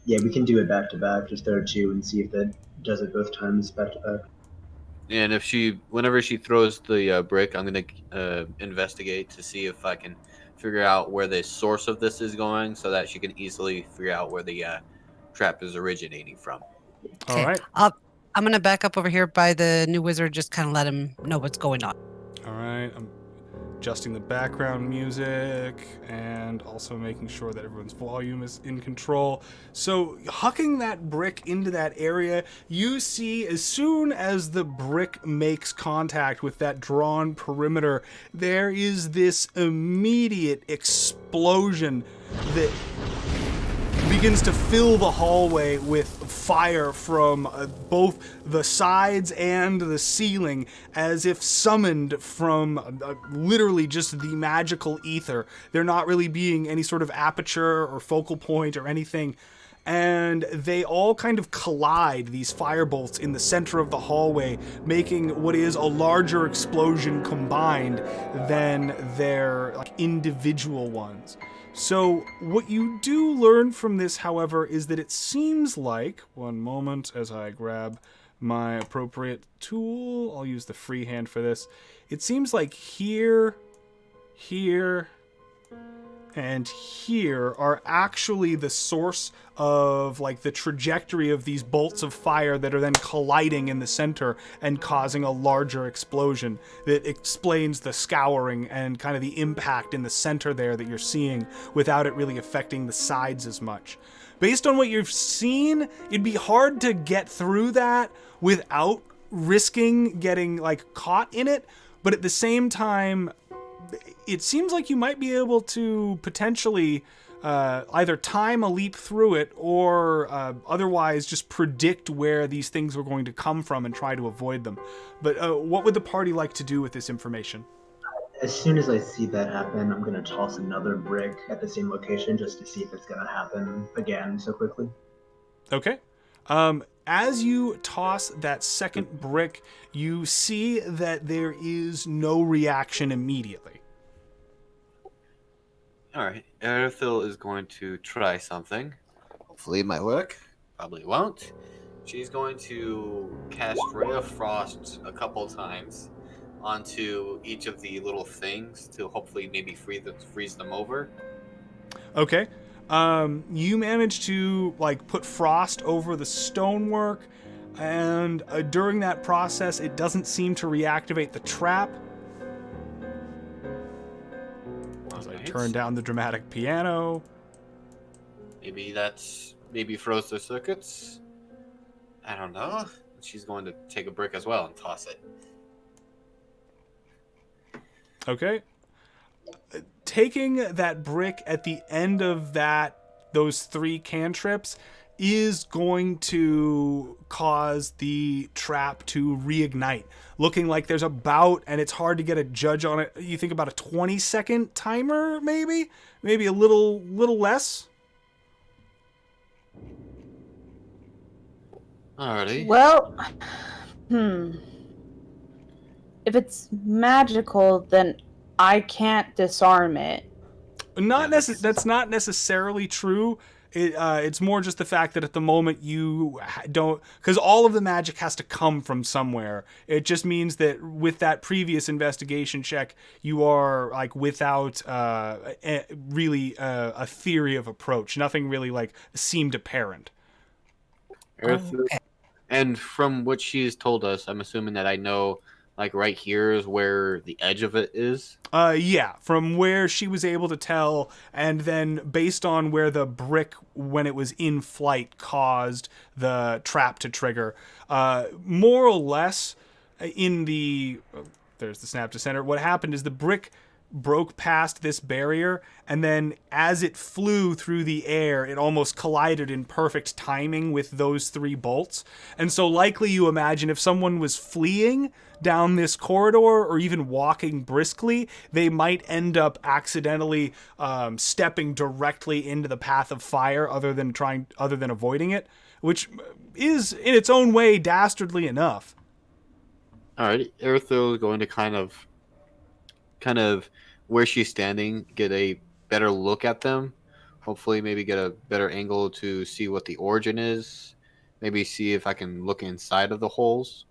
Yeah, we can do it back to back. Just throw 2 and see if that does it both times back to back. And if whenever she throws the brick, I'm gonna investigate to see if I can figure out where the source of this is going, so that she can easily figure out where the trap is originating from. All right. I'm going to back up over here by the new wizard, just kind of let him know what's going on. All right. I'm adjusting the background music and also making sure that everyone's volume is in control. So hucking that brick into that area, you see as soon as the brick makes contact with that drawn perimeter, there is this immediate explosion that begins to fill the hallway with fire from both the sides and the ceiling, as if summoned from literally just the magical ether. There not really being any sort of aperture or focal point or anything. And they all kind of collide, these firebolts, in the center of the hallway, making what is a larger explosion combined than their individual ones. So what you do learn from this, however, is that it seems like, one moment as I grab my appropriate tool, I'll use the freehand for this. It seems like here, and here are actually the source of the trajectory of these bolts of fire that are then colliding in the center and causing a larger explosion that explains the scouring and kind of the impact in the center there that you're seeing without it really affecting the sides as much. Based on what you've seen, it'd be hard to get through that without risking getting caught in it, but at the same time, it seems like you might be able to potentially either time a leap through it or otherwise just predict where these things are going to come from and try to avoid them. But what would the party like to do with this information? As soon as I see that happen, I'm going to toss another brick at the same location just to see if it's going to happen again so quickly. Okay. As you toss that second brick, you see that there is no reaction immediately. Alright, Erithil is going to try something. Hopefully it might work. Probably won't. She's going to cast Ray of Frost a couple times onto each of the little things to hopefully maybe freeze them over. Okay. You manage to put frost over the stonework, and during that process it doesn't seem to reactivate the trap. As I turn down the dramatic piano. Maybe that's maybe froze the circuits. I don't know. She's going to take a brick as well and toss it. Okay. Taking that brick at the end of those 3 cantrips is going to cause the trap to reignite. Looking like there's about, and it's hard to get a judge on it, you think about a 20-second timer, maybe? Maybe a little less? Alrighty. Well, if it's magical, then I can't disarm it. That's not necessarily true. It's more just the fact that at the moment you don't, because all of the magic has to come from somewhere. It just means that with that previous investigation check, you are like without really a theory of approach. Nothing really like seemed apparent. Earth, Okay. and from what she's told us, I'm assuming that I know, like right here is where the edge of it is. Yeah, from where she was able to tell, and then based on where the brick, when it was in flight, caused the trap to trigger, more or less in the... there's the snap to center. What happened is the brick broke past this barrier, and then as it flew through the air, it almost collided in perfect timing with those 3 bolts. And so likely you imagine if someone was fleeing down this corridor or even walking briskly, they might end up accidentally stepping directly into the path of fire other than avoiding it, which is in its own way dastardly enough. Alright, Earthil is going to kind of where she's standing, get a better look at them. Hopefully, maybe get a better angle to see what the origin is. Maybe see if I can look inside of the holes.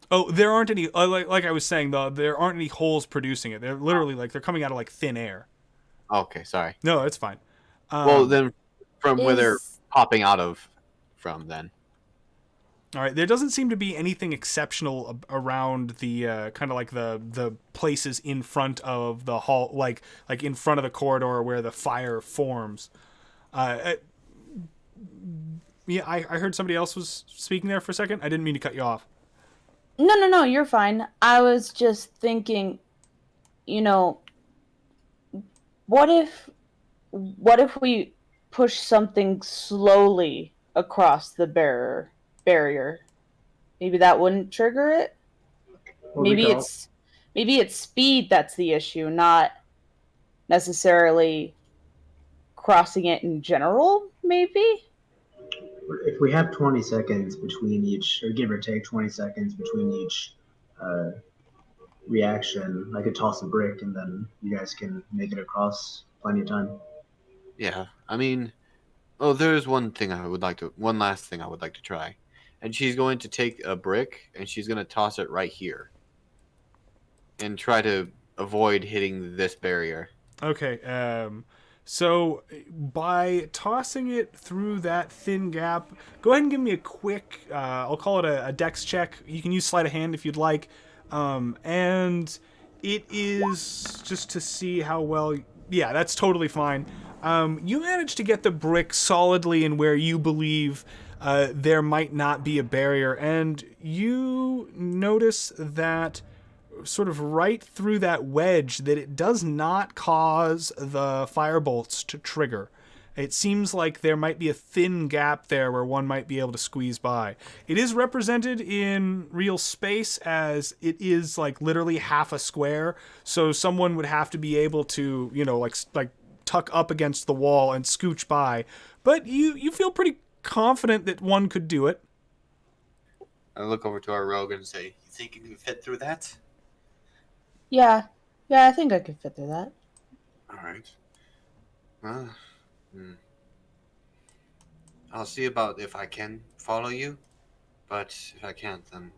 Oh, there aren't any, like I was saying, though, there aren't any holes producing it. They're literally like, they're coming out of like thin air. Okay, sorry. No, it's fine. Well, then from where they're Is popping out of from, then. All right, there doesn't seem to be anything exceptional around the kind of like the places in front of the hall, like in front of the corridor where the fire forms. Yeah, I heard somebody else was speaking there for a second. I didn't mean to cut you off. no, you're fine. I was just thinking, you know, what if we push something slowly across the barrier? Maybe that wouldn't trigger it. Well, Maybe we could it's speed that's the issue, not necessarily crossing it in general. Maybe. if we have 20 seconds between each, or give or take 20 seconds between each reaction, I could toss a brick and then you guys can make it across plenty of time. Yeah, I mean, there's one last thing I would like to try. And she's going to take a brick and she's going to toss it right here. And try to avoid hitting this barrier. Okay. So by tossing it through that thin gap, go ahead and give me a quick, I'll call it a dex check. You can use sleight of hand if you'd like. And it is just to see how well, yeah, that's totally fine. You managed to get the brick solidly in where you believe there might not be a barrier, and you notice that sort of right through that wedge that it does not cause the firebolts to trigger. It seems like there might be a thin gap there where one might be able to squeeze by. It is represented in real space as it is like literally half a square, so someone would have to be able to, like tuck up against the wall and scooch by. But you feel pretty confident that one could do it. I look over to our rogue and say, "You think you can fit through that?" Yeah, I think I could fit through that. All right. Well, I'll see about if I can follow you, but if I can't, then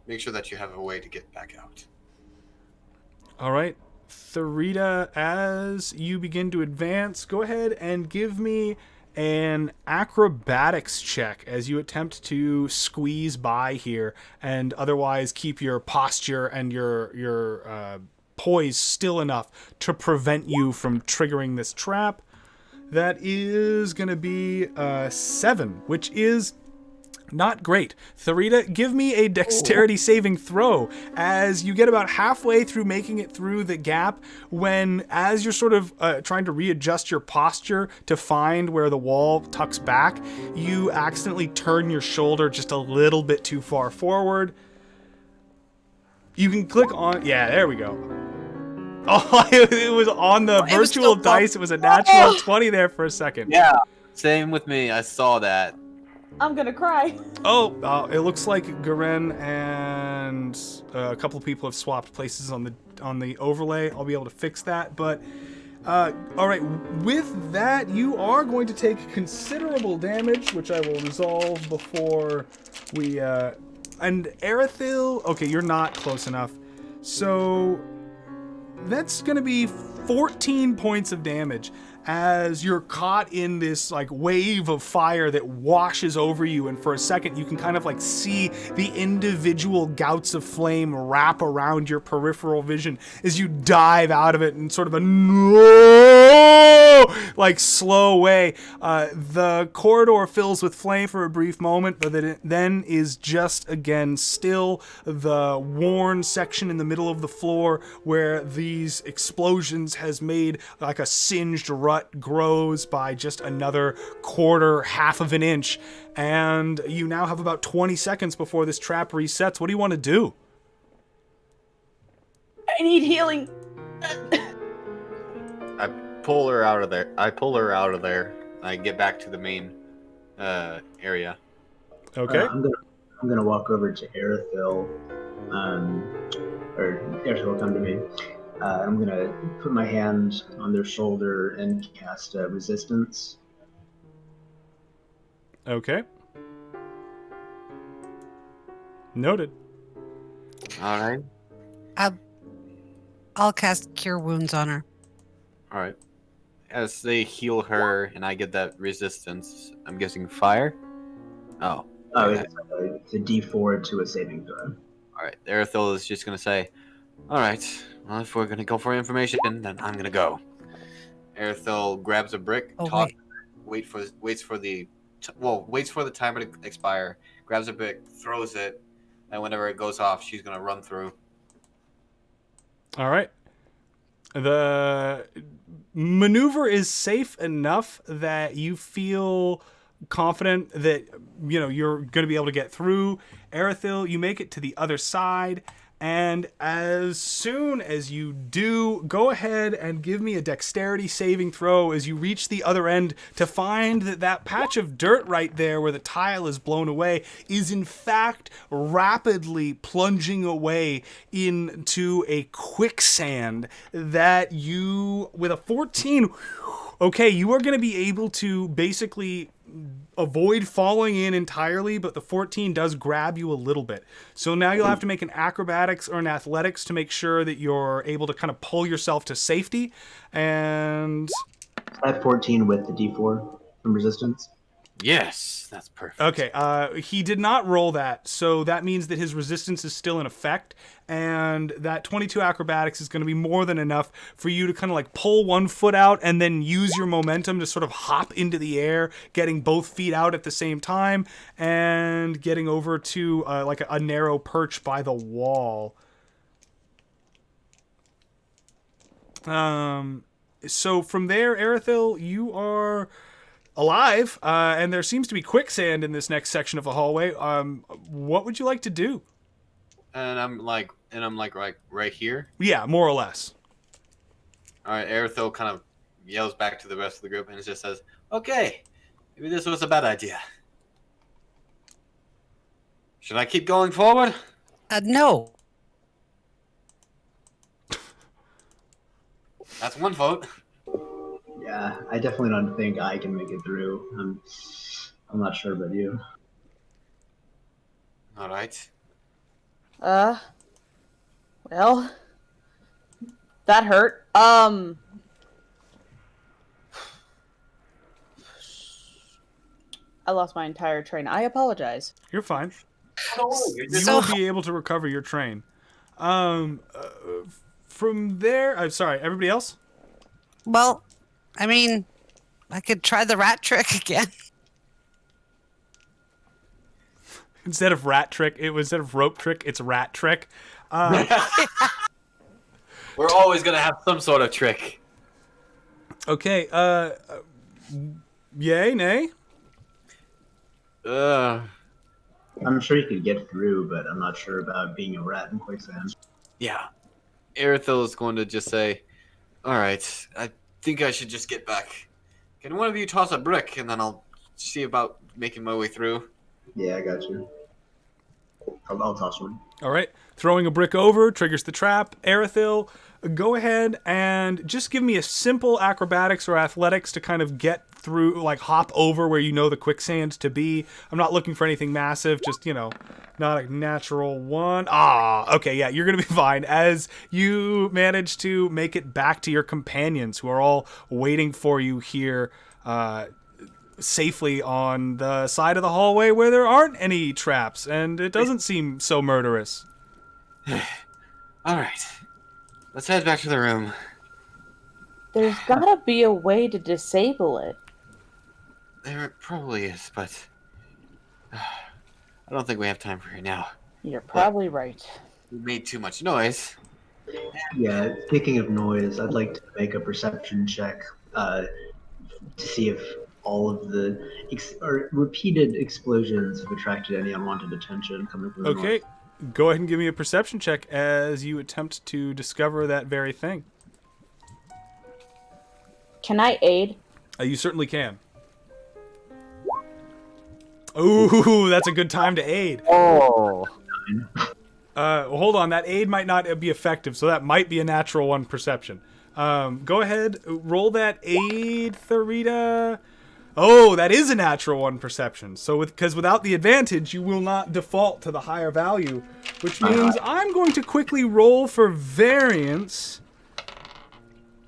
make sure that you have a way to get back out. All right. Therita, as you begin to advance, go ahead and give me an acrobatics check as you attempt to squeeze by here and otherwise keep your posture and your poise still enough to prevent you from triggering this trap. That is going to be 7, which is not great. Therita, give me a dexterity saving throw as you get about halfway through making it through the gap when, as you're sort of trying to readjust your posture to find where the wall tucks back, you accidentally turn your shoulder just a little bit too far forward. You can click on... Yeah, there we go. Oh, it was on the virtual dice. It was a natural 20 there for a second. Yeah, same with me. I saw that. I'm gonna cry. Oh, it looks like Garen and a couple of people have swapped places on the overlay. I'll be able to fix that. But all right, with that, you are going to take considerable damage, which I will resolve before we. And Erithil, okay, you're not close enough, so that's going to be 14 points of damage as you're caught in this like wave of fire that washes over you, and for a second you can kind of like see the individual gouts of flame wrap around your peripheral vision as you dive out of it in sort of a like slow way. The corridor fills with flame for a brief moment, but then is just again still the worn section in the middle of the floor where these explosions has made like a singed rut grows by just another quarter, half of an inch, and you now have about 20 seconds before this trap resets. What do you want to do? I need healing. I pull her out of there. I get back to the main area. Okay. I'm gonna walk over to Erithil, or Erithil will come to me. I'm gonna put my hand on their shoulder and cast resistance. Okay. Noted. All right. I'll cast Cure Wounds on her. All right. As they heal her and I get that resistance, I'm guessing fire. Oh. Oh, okay. it's a D4 to a saving throw. All right. Erithil is just gonna say, "All right. Well, if we're gonna go for information, then I'm gonna go." Erithil grabs a brick, waits for the timer to expire, grabs a brick, throws it, and whenever it goes off, she's gonna run through. All right. The maneuver is safe enough that you feel confident that you're going to be able to get through. Erithil, you make it to the other side, and as soon as you do, go ahead and give me a dexterity saving throw as you reach the other end to find that patch of dirt right there where the tile is blown away is in fact rapidly plunging away into a quicksand that you, with a 14, okay, you are going to be able to basically avoid falling in entirely, but the 14 does grab you a little bit. So now you'll have to make an acrobatics or an athletics to make sure that you're able to kind of pull yourself to safety. And I have 14 with the D4 from resistance. Yes, that's perfect. okay, he did not roll that, so that means that his resistance is still in effect, and that 22 acrobatics is going to be more than enough for you to kind of like pull one foot out and then use your momentum to sort of hop into the air, getting both feet out at the same time and getting over to like a narrow perch by the wall. So from there, Erithil, you are alive, and there seems to be quicksand in this next section of the hallway. What would you like to do? And I'm like right here. Yeah, more or less. All right, Erithil kind of yells back to the rest of the group and it just says, "Okay, maybe this was a bad idea. Should I keep going forward?" No. That's one vote. Yeah, I definitely don't think I can make it through. I'm not sure about you. All right. Well, that hurt. I lost my entire train. I apologize. You're fine. You're You will be able to recover your train. From there, I'm sorry, everybody else? Well, I mean, I could try the rat trick again. Instead of rope trick, it's rat trick. We're always gonna have some sort of trick. Okay. Yay, nay? I'm sure you could get through, but I'm not sure about being a rat in quicksand. Yeah. Erithil is going to just say, all right, I think I should just get back. Can one of you toss a brick, and then I'll see about making my way through? Yeah, I got you. I'll toss one. All right. Throwing a brick over triggers the trap. Erithil, go ahead and just give me a simple acrobatics or athletics to kind of get through, like hop over where you know the quicksand to be. I'm not looking for anything massive, just, not a natural one. Okay, yeah, you're going to be fine as you manage to make it back to your companions who are all waiting for you here safely on the side of the hallway where there aren't any traps, and it doesn't seem so murderous. All right. Let's head back to the room. There's gotta be a way to disable it. There probably is, but I don't think we have time for it now. You're probably right. We made too much noise. Yeah, speaking of noise, I'd like to make a perception check to see if all of the repeated explosions have attracted any unwanted attention coming from the Okay, go ahead and give me a perception check as you attempt to discover that very thing. Can I aid? You certainly can. Ooh, that's a good time to aid. Oh. Hold on, that aid might not be effective, so that might be a natural one perception. Go ahead, roll that aid, Therita. Oh, that is a natural one perception. So because without the advantage, you will not default to the higher value, which means I'm going to quickly roll for variance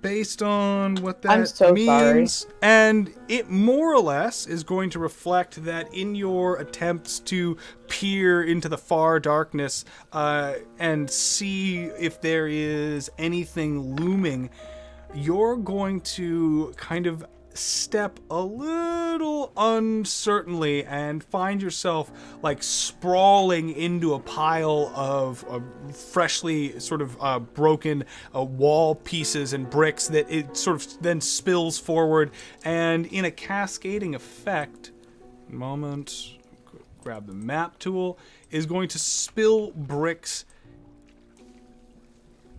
based on what that I'm so means. sorry. And it more or less is going to reflect that in your attempts to peer into the far darkness and see if there is anything looming, you're going to kind of step a little uncertainly and find yourself like sprawling into a pile of freshly sort of broken wall pieces and bricks that it sort of then spills forward, and in a cascading effect, grab the map tool, is going to spill bricks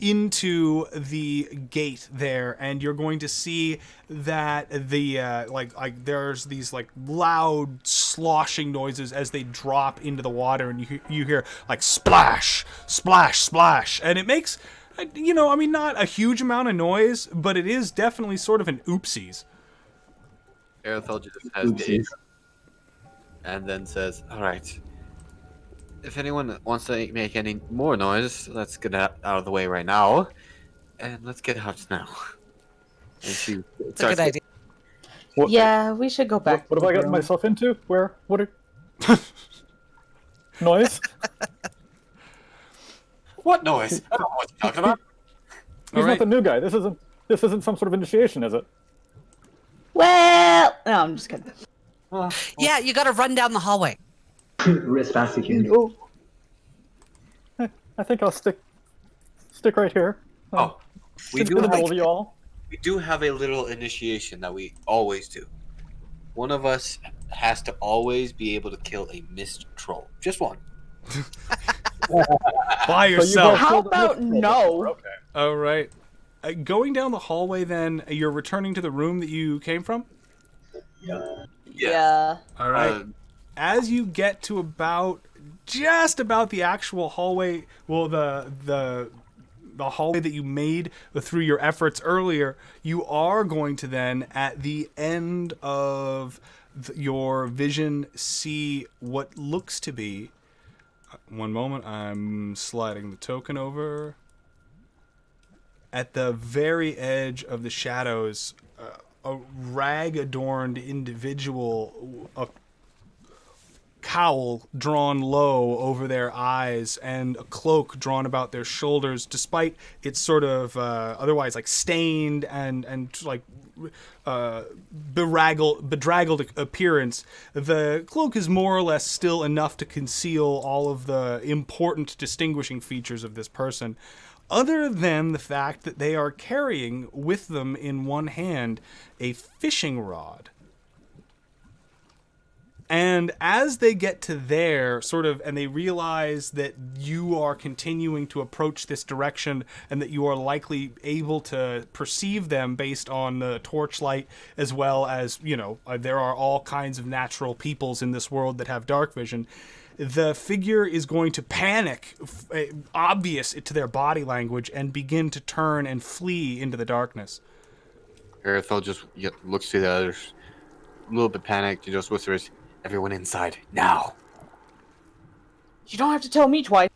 into the gate there, and you're going to see that the like there's these like loud sloshing noises as they drop into the water, and you hear like splash, splash, splash, and it makes not a huge amount of noise, but it is definitely sort of an oopsies. Erithel just hesitates and then says, all right, if anyone wants to make any more noise, let's get out of the way right now, and let's get out now. And she It's a good idea. What, Yeah, we should go back. What to have I the gotten room. myself into? What are... Noise? What noise? I don't know what you're talking about. He's right. not the new guy. This isn't some sort of initiation, is it? Well, no, I'm just kidding. Yeah, you got to run down the hallway. As fast as you can. I think I'll stick right here. Oh, we Stick do in the have middle of you all. we do have a little initiation that we always do. One of us has to always be able to kill a mist troll. Just one. By So you yourself. guys How killed the about mist troll no? before, Okay. All right. Going down the hallway, then you're returning to the room that you came from. Yeah. All right. As you get to just about the actual hallway, well, the hallway that you made through your efforts earlier, you are going to then, at the end of your vision, see what looks to be. One moment, I'm sliding the token over. At the very edge of the shadows, a rag-adorned individual, a cowl drawn low over their eyes and a cloak drawn about their shoulders, despite it's sort of otherwise like stained and like bedraggled appearance, the cloak is more or less still enough to conceal all of the important distinguishing features of this person, other than the fact that they are carrying with them in one hand a fishing rod. And as they get to there, and they realize that you are continuing to approach this direction and that you are likely able to perceive them based on the torchlight, as well as, there are all kinds of natural peoples in this world that have dark vision, the figure is going to panic, obvious to their body language, and begin to turn and flee into the darkness. Erithel just looks to the others, a little bit panicked, and just whispers, "Everyone inside, now." You don't have to tell me twice.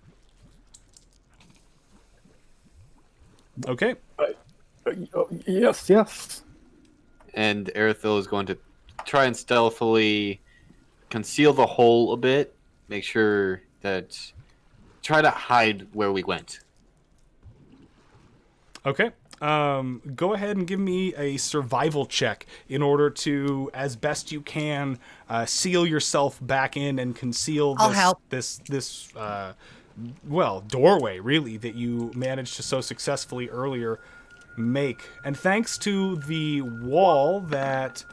Okay. Yes. And Erithel is going to try and stealthily conceal the hole a bit, make sure that... try to hide where we went. Okay. Go ahead and give me a survival check in order to, as best you can, seal yourself back in and conceal I'll help. this doorway, really, that you managed to so successfully earlier make. And thanks to the wall that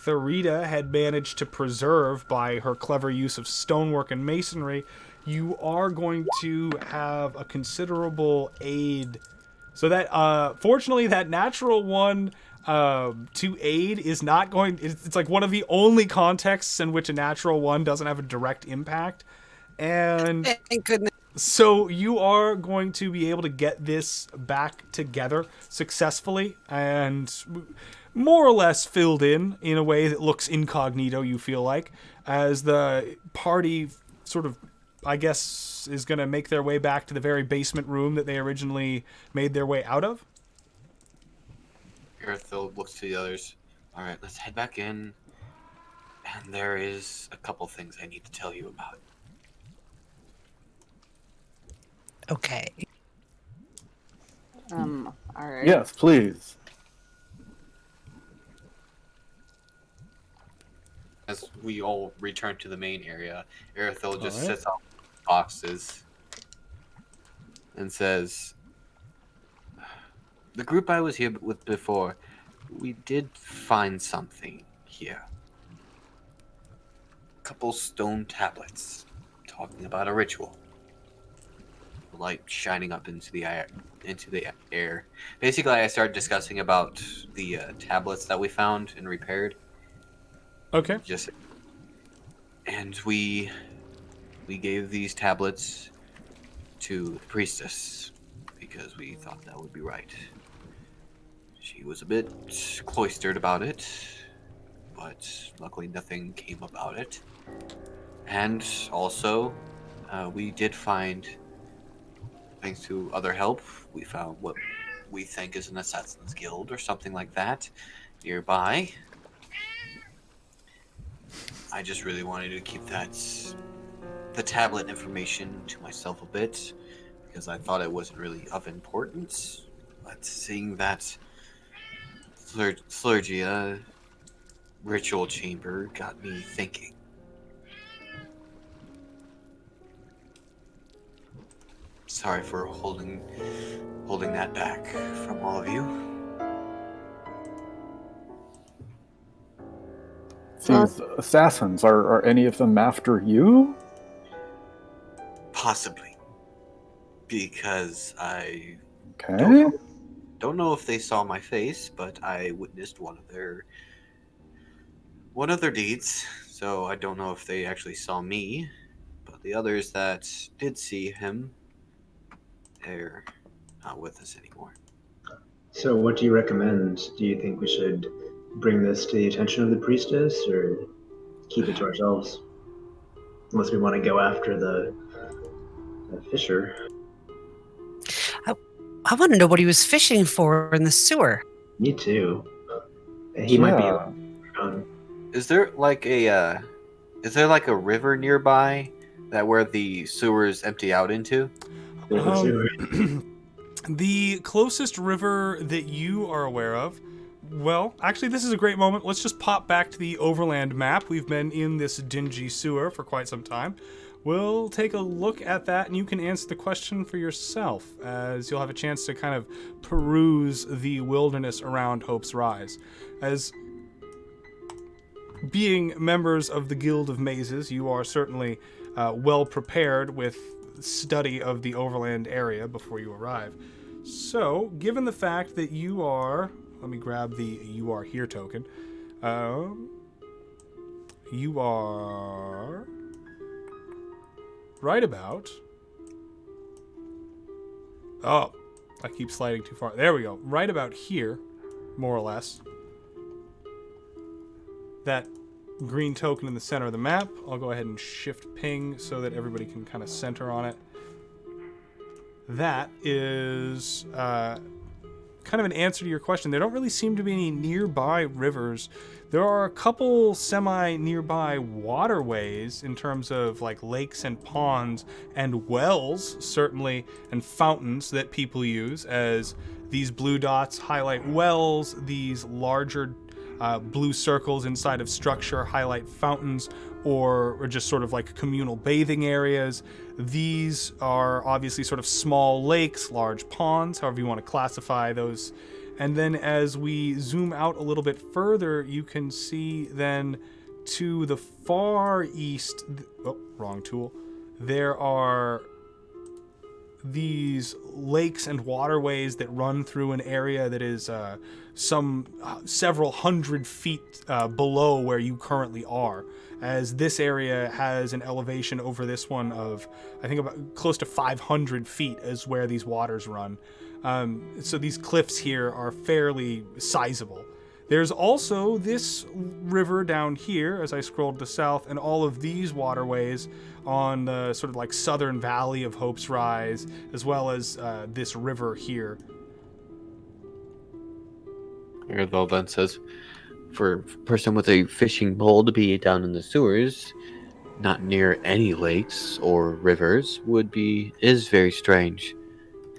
Theresa had managed to preserve by her clever use of stonework and masonry, you are going to have a considerable aid. So that, fortunately, that natural one to aid is not going... It's like one of the only contexts in which a natural one doesn't have a direct impact. And Thank goodness. so you are going to be able to get this back together successfully and more or less filled in a way that looks incognito, you feel like, as the party sort of, I guess, is going to make their way back to the very basement room that they originally made their way out of. Erithel looks to the others. All right, let's head back in. And there is a couple things I need to tell you about. Okay. All right. Yes, please. As we all return to the main area, Erithel just All right. sets off boxes and says, "The group I was here with before, we did find something here. A couple stone tablets talking about a ritual. The light shining up into the air. Basically, I started discussing about the tablets that we found and repaired. Okay. And we gave these tablets to the priestess because we thought that would be right. She was a bit cloistered about it, but luckily nothing came about it. And also, we did find, thanks to other help, we found what we think is an assassin's guild or something like that nearby. I just really wanted to keep the tablet information to myself a bit because I thought it wasn't really of importance. But seeing that Slurgia ritual chamber got me thinking. Sorry for holding that back from all of you. These assassins, are any of them after you? Possibly. Because I Okay. don't know if they saw my face, but I witnessed one of their deeds, so I don't know if they actually saw me. But the others that did see him, they're not with us anymore. So what do you recommend? Do you think we should bring this to the attention of the priestess or keep it to ourselves? Unless we want to go after the fisher. I want to know what he was fishing for in the sewer. Me too. He might be... Is there like a river nearby that where the sewers empty out into? The closest river that you are aware of Well, actually, this is a great moment. Let's just pop back to the overland map. We've been in this dingy sewer for quite some time. We'll take a look at that, and you can answer the question for yourself, as you'll have a chance to kind of peruse the wilderness around Hope's Rise. As being members of the Guild of Mazes, you are certainly well prepared with study of the overland area before you arrive. So, given the fact that you are... Let me grab the "you are here" token. You are right about... Oh, I keep sliding too far. There we go. Right about here, more or less. That green token in the center of the map. I'll go ahead and shift ping so that everybody can kind of center on it. That is... kind of an answer to your question. There don't really seem to be any nearby rivers. There are a couple semi-nearby waterways in terms of like lakes and ponds and wells, certainly, and fountains that people use, as these blue dots highlight wells, these larger blue circles inside of structure highlight fountains or just sort of like communal bathing areas. These are obviously sort of small lakes, large ponds, however you want to classify those. And then as we zoom out a little bit further, you can see then to the far east, oh, wrong tool, there are these lakes and waterways that run through an area that is several hundred feet below where you currently are, as this area has an elevation over this one of, I think, about close to 500 feet is where these waters run. So these cliffs here are fairly sizable. There's also this river down here as I scrolled to the south, and all of these waterways on the sort of like southern valley of Hope's Rise, as well as this river here. Earthel then says, for a person with a fishing pole to be down in the sewers, not near any lakes or rivers, is very strange.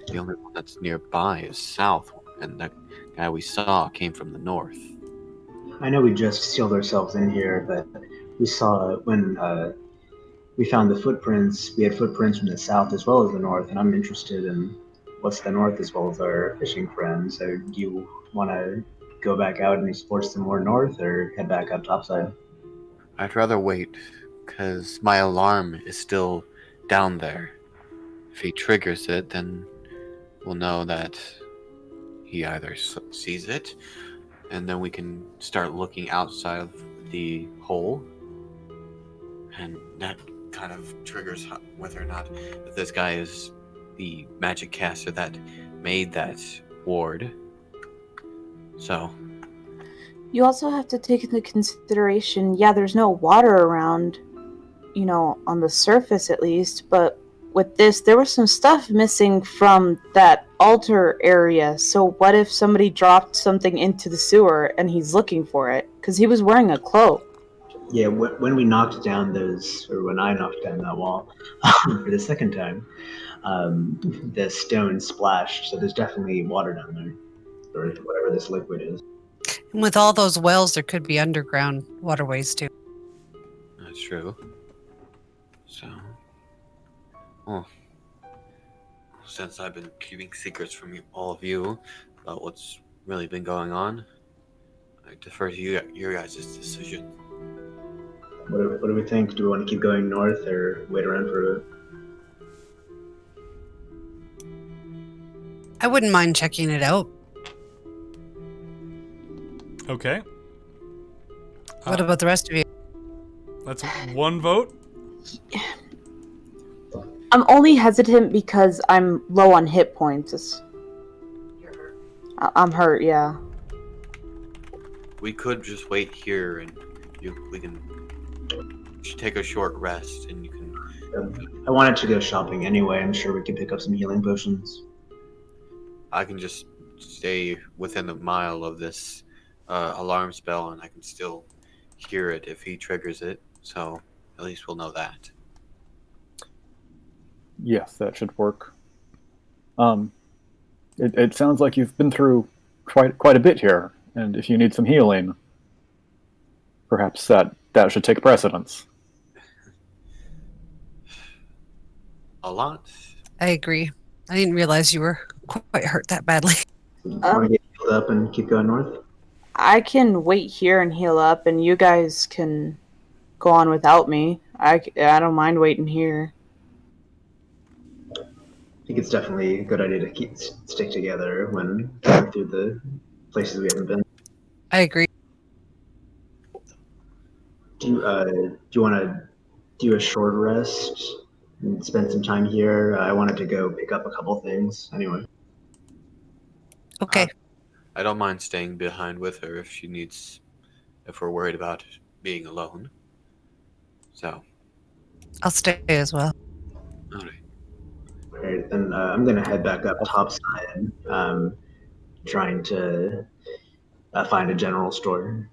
The only one that's nearby is south, and that guy we saw came from the north. I know we just sealed ourselves in here, but we saw when we found the footprints, we had footprints from the south as well as the north, and I'm interested in what's the north as well as our fishing friends. So do you want to go back out and explore some more north, or head back up topside? I'd rather wait, because my alarm is still down there. If he triggers it, then we'll know that he either sees it, and then we can start looking outside of the hole, and that kind of triggers whether or not this guy is the magic caster that made that ward. So You also have to take into consideration, yeah, there's no water around, on the surface at least, but with this, there was some stuff missing from that altar area. So what if somebody dropped something into the sewer and he's looking for it? Because he was wearing a cloak. Yeah, when we knocked down those, or when I knocked down that wall for the second time, the stone splashed. So there's definitely water down there, or whatever this liquid is. And with all those wells, there could be underground waterways too. that's true. So, since I've been keeping secrets from all of you about what's really been going on, I defer to your guys' decision. What do we think? Do we want to keep going north or wait around for a bit? I wouldn't mind checking it out. Okay. What about the rest of you? That's one vote. I'm only hesitant because I'm low on hit points. I'm hurt, yeah. We could just wait here, and we can take a short rest, and you can. I wanted to go shopping anyway. I'm sure we could pick up some healing potions. I can just stay within a mile of this alarm spell, and I can still hear it if he triggers it. So at least we'll know that. Yes, that should work. It sounds like you've been through quite a bit here, And if you need some healing, perhaps that should take precedence. A lot. I agree. I didn't realize you were quite hurt that badly. Want to get healed up and keep going north? I can wait here and heal up, and you guys can go on without me. I don't mind waiting here. I think it's definitely a good idea to stick together when going through the places we haven't been. I agree. Do you want to do a short rest and spend some time here? I wanted to go pick up a couple things anyway. Okay. I don't mind staying behind with her if we're worried about being alone. So, I'll stay as well. all right. All right, then I'm gonna head back up topside, trying to find a general store.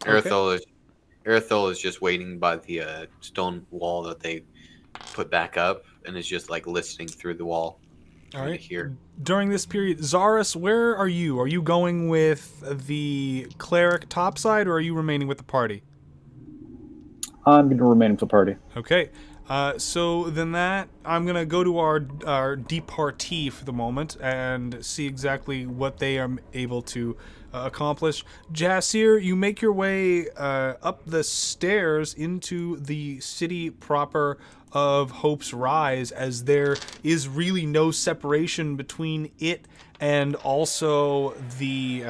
Erithol is just waiting by the stone wall that they put back up, and is just like listening through the wall. All right. Here. During this period, Zaris, where are you? Are you going with the cleric topside, or are you remaining with the party? I'm going to remain with the party. Okay. So then I'm going to go to our departee for the moment and see exactly what they are able to accomplish. Jasir, you make your way up the stairs into the city proper of Hope's Rise, as there is really no separation between it and also the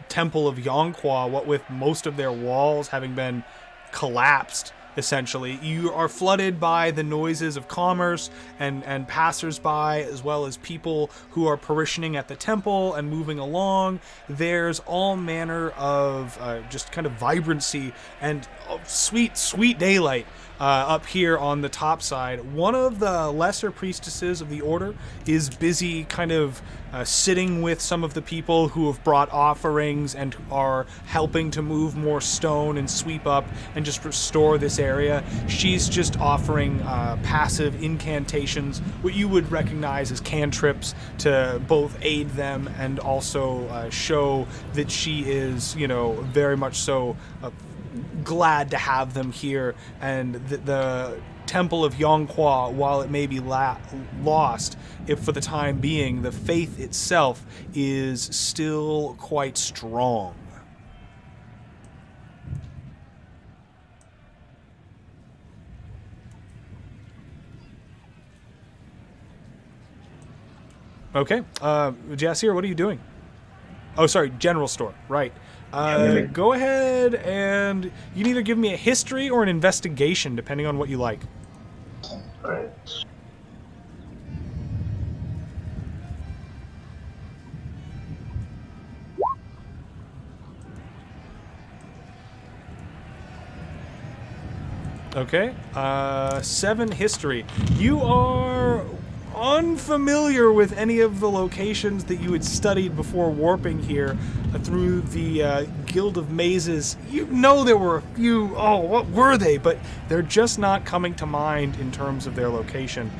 Temple of Yonqua, what with most of their walls having been collapsed. Essentially, you are flooded by the noises of commerce and passers-by, as well as people who are parishioning at the temple and moving along. There's all manner of just kind of vibrancy and sweet daylight up here on the top side. One of the lesser priestesses of the order is busy kind of sitting with some of the people who have brought offerings and are helping to move more stone and sweep up and just restore this area. She's just offering passive incantations, what you would recognize as cantrips, to both aid them and also show that she is, very much so glad to have them here, and the Temple of Yonqua, while it may be lost, if for the time being, the faith itself is still quite strong. Okay, Jasir, what are you doing? Oh, sorry, general store, right. Go ahead and you can either give me a history or an investigation, depending on what you like. All right. Okay, 7 history. You are unfamiliar with any of the locations that you had studied before warping here through the Guild of Mazes. You know there were a few, what were they? But they're just not coming to mind in terms of their location.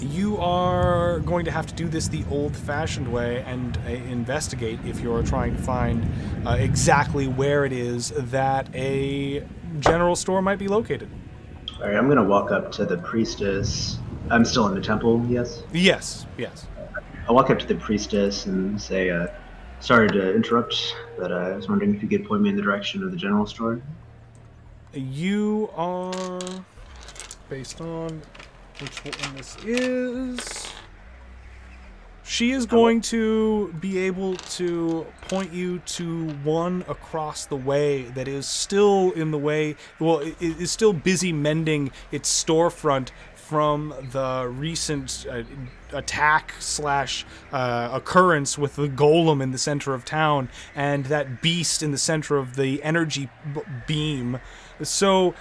You are going to have to do this the old-fashioned way and investigate if you're trying to find exactly where it is that a general store might be located. All right, I'm going to walk up to the priestess. I'm still in the temple, yes? Yes. I'll walk up to the priestess and say, sorry to interrupt, but I was wondering if you could point me in the direction of the general store. You are, based on which one this is, she is going to be able to point you to one across the way that is still in the way, it is still busy mending its storefront from the recent attack / occurrence with the golem in the center of town and that beast in the center of the energy beam. So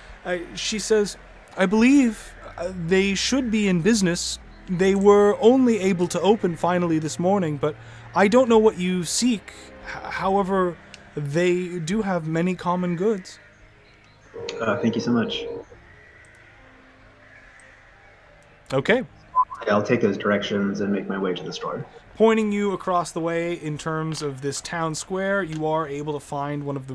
she says, I believe they should be in business. They were only able to open finally this morning, but I don't know what you seek. However, they do have many common goods. Thank you so much. Okay. I'll take those directions and make my way to the store. pointing you across the way in terms of this town square, you are able to find one of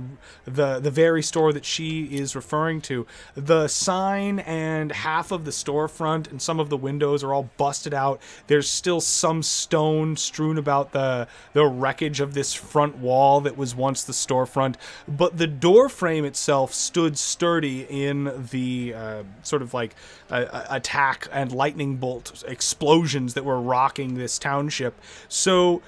the very store that she is referring to. The sign and half of the storefront and some of the windows are all busted out. There's still some stone strewn about the wreckage of this front wall that was once the storefront, but the door frame itself stood sturdy in the sort of like attack and lightning bolt explosions that were rocking this township. So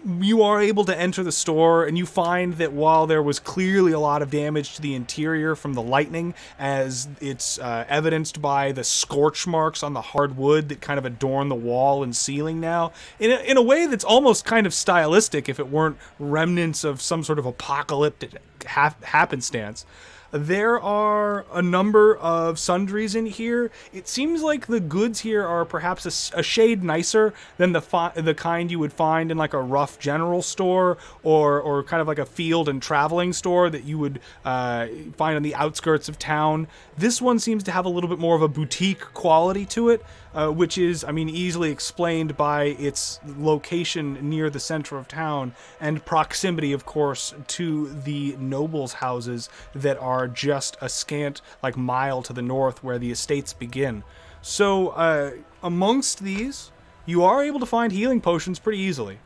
you are able to enter the store, and you find that while there was clearly a lot of damage to the interior from the lightning, as it's evidenced by the scorch marks on the hard wood that kind of adorn the wall and ceiling now, in a way that's almost kind of stylistic if it weren't remnants of some sort of apocalyptic happenstance. There are a number of sundries in here. It seems like the goods here are perhaps a shade nicer than the kind you would find in like a rough general store or kind of like a field and traveling store that you would find on the outskirts of town. This one seems to have a little bit more of a boutique quality to it, which is, I mean, easily explained by its location near the center of town and proximity, of course, to the nobles' houses that are just a scant like mile to the north where the estates begin. So amongst these, you are able to find healing potions pretty easily.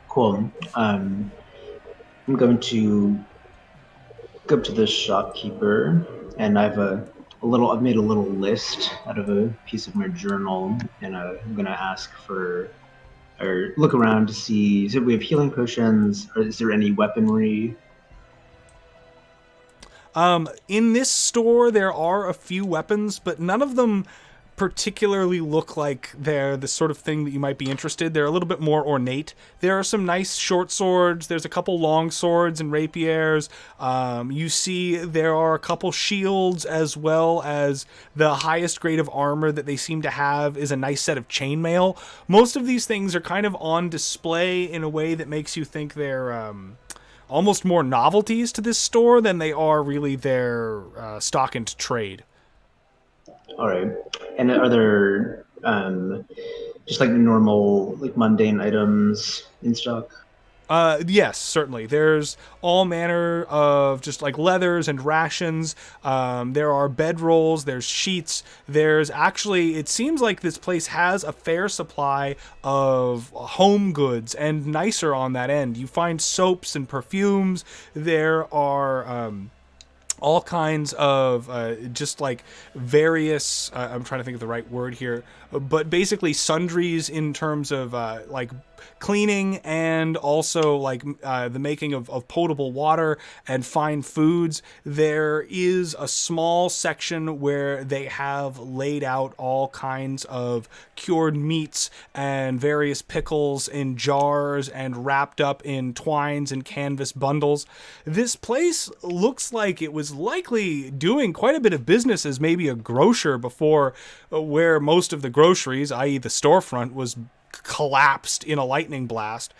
Cool. I'm going to go up to the shopkeeper, and I've made a little list out of a piece of my journal, and I'm gonna ask for, or look around to see, so we have healing potions, or is there any weaponry? In this store, there are a few weapons, but none of them particularly look like they're the sort of thing that you might be interested. They're a little bit more ornate. There are some nice short swords. There's a couple long swords and rapiers. You see there are a couple shields, as well as the highest grade of armor that they seem to have is a nice set of chainmail. Most of these things are kind of on display in a way that makes you think they're almost more novelties to this store than they are really their stock and trade. All right. And are there just like normal, like mundane items in stock? Yes, certainly. There's all manner of just like leathers and rations. There are bedrolls, there's sheets. There's actually, it seems like this place has a fair supply of home goods and nicer on that end. You find soaps and perfumes. There are all kinds of just like various, I'm trying to think of the right word here, but basically sundries in terms of like cleaning and also like the making of potable water and fine foods. There is a small section where they have laid out all kinds of cured meats and various pickles in jars and wrapped up in twines and canvas bundles. This place looks like it was likely doing quite a bit of business as maybe a grocer before, where most of the groceries, i.e. the storefront, was collapsed in a lightning blast.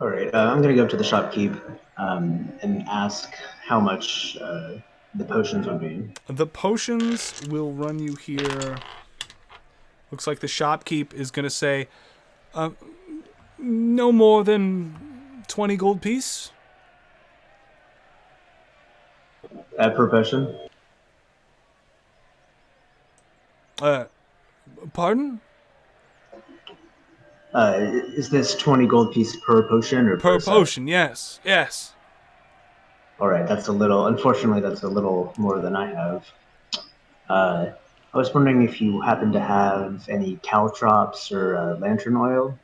All right, I'm gonna go up to the shopkeep and ask how much the potions would be. The potions will run you here. Looks like the shopkeep is gonna say, no more than 20 gold piece. Per potion? Pardon? Is this 20 gold piece per potion or Per set? potion, yes. Yes. All right, unfortunately, that's a little more than I have. I was wondering if you happen to have any caltrops or lantern oil?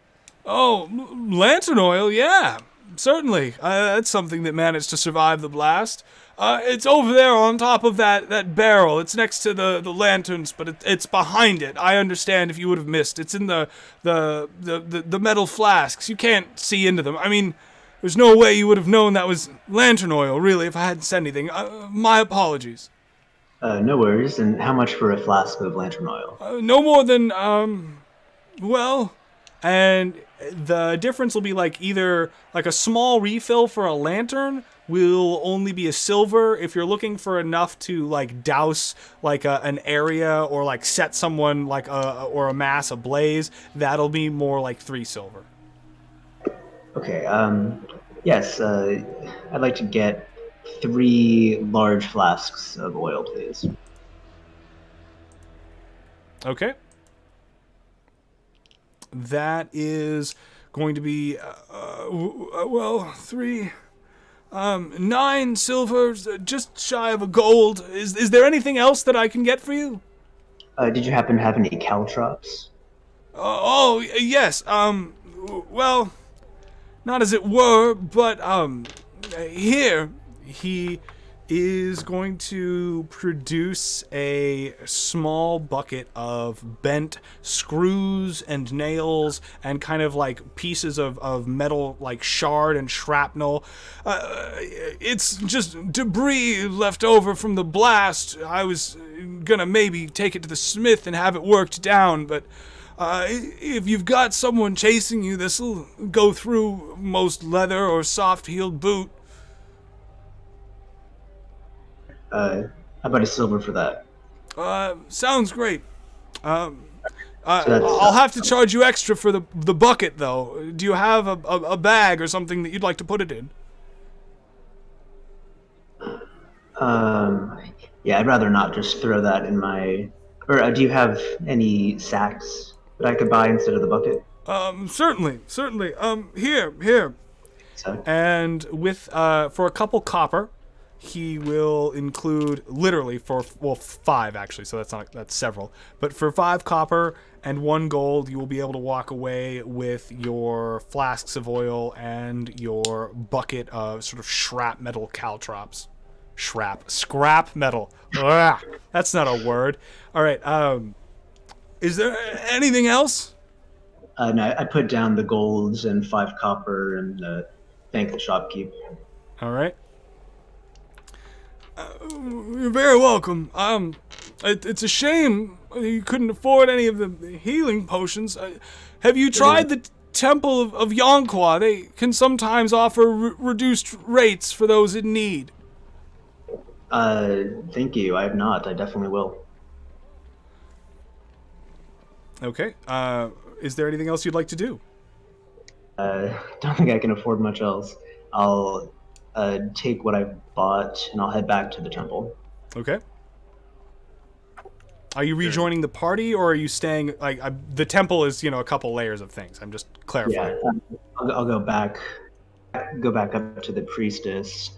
Oh, lantern oil, yeah. Certainly. That's something that managed to survive the blast. It's over there on top of that barrel. It's next to the lanterns, but it's behind it. I understand if you would have missed. It's in the metal flasks. You can't see into them. I mean, there's no way you would have known that was lantern oil, really, if I hadn't said anything. My apologies. No worries. And how much for a flask of lantern oil? No more than, and the difference will be like either like a small refill for a lantern will only be a silver. If you're looking for enough to like douse like an area or like set someone like or amass a blaze, that'll be more like 3 silver. Okay. Yes. I'd like to get 3 large flasks of oil, please. Okay. That is going to be well, 3 9 silvers, just shy of a gold. Is there anything else that I can get for you? Did you happen to have any caltrops? Oh, yes. Well, not as it were, but here he is going to produce a small bucket of bent screws and nails and kind of like pieces of metal, like shard and shrapnel. It's just debris left over from the blast. I was gonna maybe take it to the smith and have it worked down, but if you've got someone chasing you, this'll go through most leather or soft-heeled boot. How about a silver for that? Sounds great. that's- I'll have to charge you extra for the bucket, though. Do you have a bag or something that you'd like to put it in? Yeah, I'd rather not just throw that in my. Or do you have any sacks that I could buy instead of the bucket? Certainly. Here. So, And with for a couple copper, he will include literally for 5 actually, so that's several. But for 5 copper and 1 gold, you will be able to walk away with your flasks of oil and your bucket of sort of shrapnel caltrops. Scrap metal. Ugh, that's not a word. All right. Is there anything else? no, I put down the golds and 5 copper and thank the shopkeep. All right. You're very welcome. It's a shame you couldn't afford any of the healing potions. Have you tried the Temple of Yonqua? They can sometimes offer reduced rates for those in need. Thank you. I have not. I definitely will. Okay. Is there anything else you'd like to do? Don't think I can afford much else. I'll take what I've bought and I'll head back to the temple. Okay. Are you rejoining the party, or are you staying? Like the temple is, a couple layers of things. I'm just clarifying. Yeah, I'll go back up to the priestess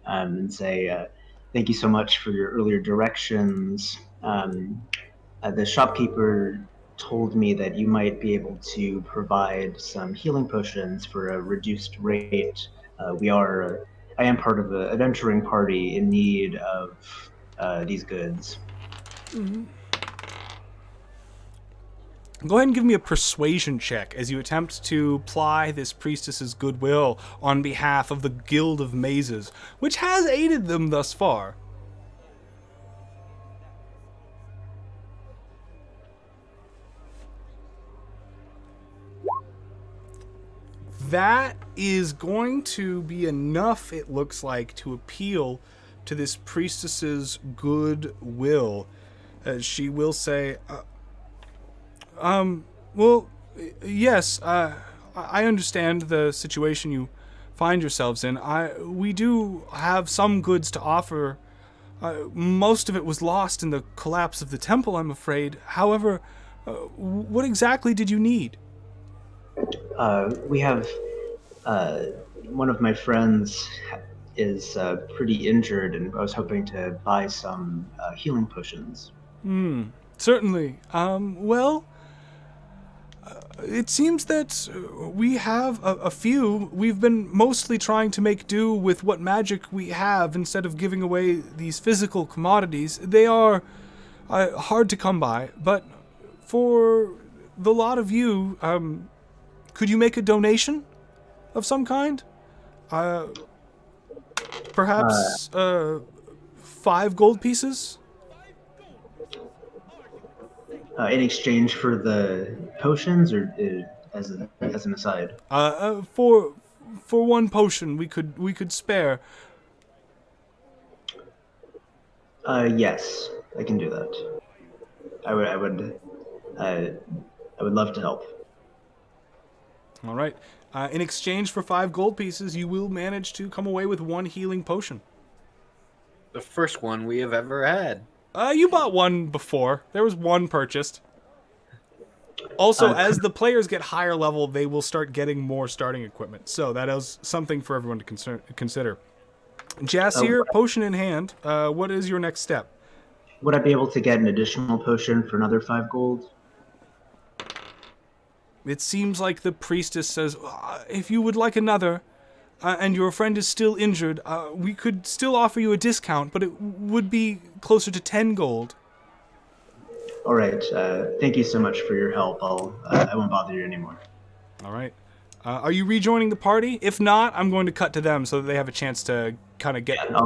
and say, thank you so much for your earlier directions. The shopkeeper told me that you might be able to provide some healing potions for a reduced rate. I am part of an adventuring party in need of these goods. Mm-hmm. Go ahead and give me a persuasion check as you attempt to ply this priestess's goodwill on behalf of the Guild of Mazes, which has aided them thus far. That is going to be enough, it looks like, to appeal to this priestess's goodwill. She will say, well, yes, I understand the situation you find yourselves in. We do have some goods to offer. Most of it was lost in the collapse of the temple, I'm afraid. However, what exactly did you need? We have one of my friends is pretty injured, and I was hoping to buy some healing potions. Certainly. Well, it seems that we have a few. We've been mostly trying to make do with what magic we have instead of giving away these physical commodities. They are hard to come by, but for the lot of you, could you make a donation of some kind? Perhaps 5 gold pieces? In exchange for the potions, or as an aside? for one potion we could spare. Yes, I can do that. I would love to help. All right. In exchange for 5 gold pieces, you will manage to come away with 1 healing potion. The first one we have ever had. You bought one before. There was one purchased. Also, as the players get higher level, they will start getting more starting equipment. So that is something for everyone to consider. Jassir, potion in hand, what is your next step? Would I be able to get an additional potion for another 5 gold? It seems like the priestess says, if you would like another, and your friend is still injured, we could still offer you a discount, but it would be closer to 10 gold. All right. Thank you so much for your help. I won't bother you anymore. All right. Are you rejoining the party? If not, I'm going to cut to them so that they have a chance to kind of get... Yeah,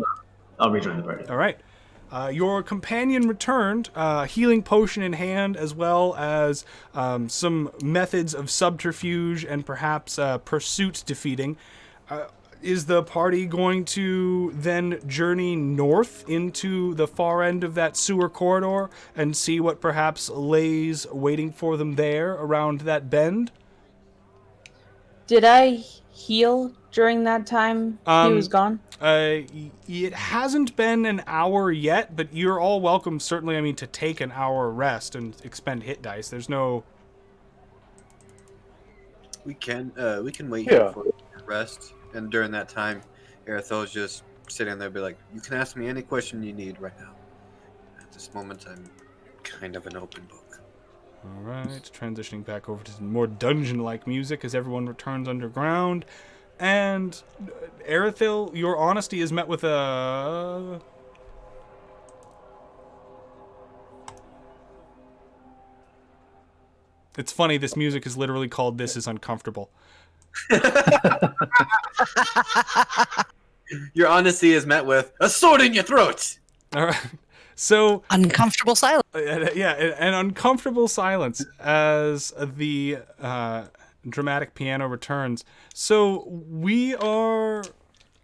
I'll rejoin the party. All right. Your companion returned, healing potion in hand, as well as some methods of subterfuge and perhaps pursuit defeating. Is the party going to then journey north into the far end of that sewer corridor and see what perhaps lays waiting for them there around that bend? Did I heal during that time he was gone? It hasn't been an hour yet, but you're all welcome, certainly, I mean, to take an hour rest and expend hit dice. There's no... We can wait Yeah. for rest, and during that time, Erethel's just sitting there, be like, "You can ask me any question you need right now. At this moment, I'm kind of an open book." All right, transitioning back over to more dungeon-like music as everyone returns underground. And Erethil, your honesty is met with a... It's funny, this music is literally called This Is Uncomfortable. Your honesty is met with a sword in your throat. All right. So Uncomfortable silence. yeah, an uncomfortable silence as the dramatic piano returns. So we are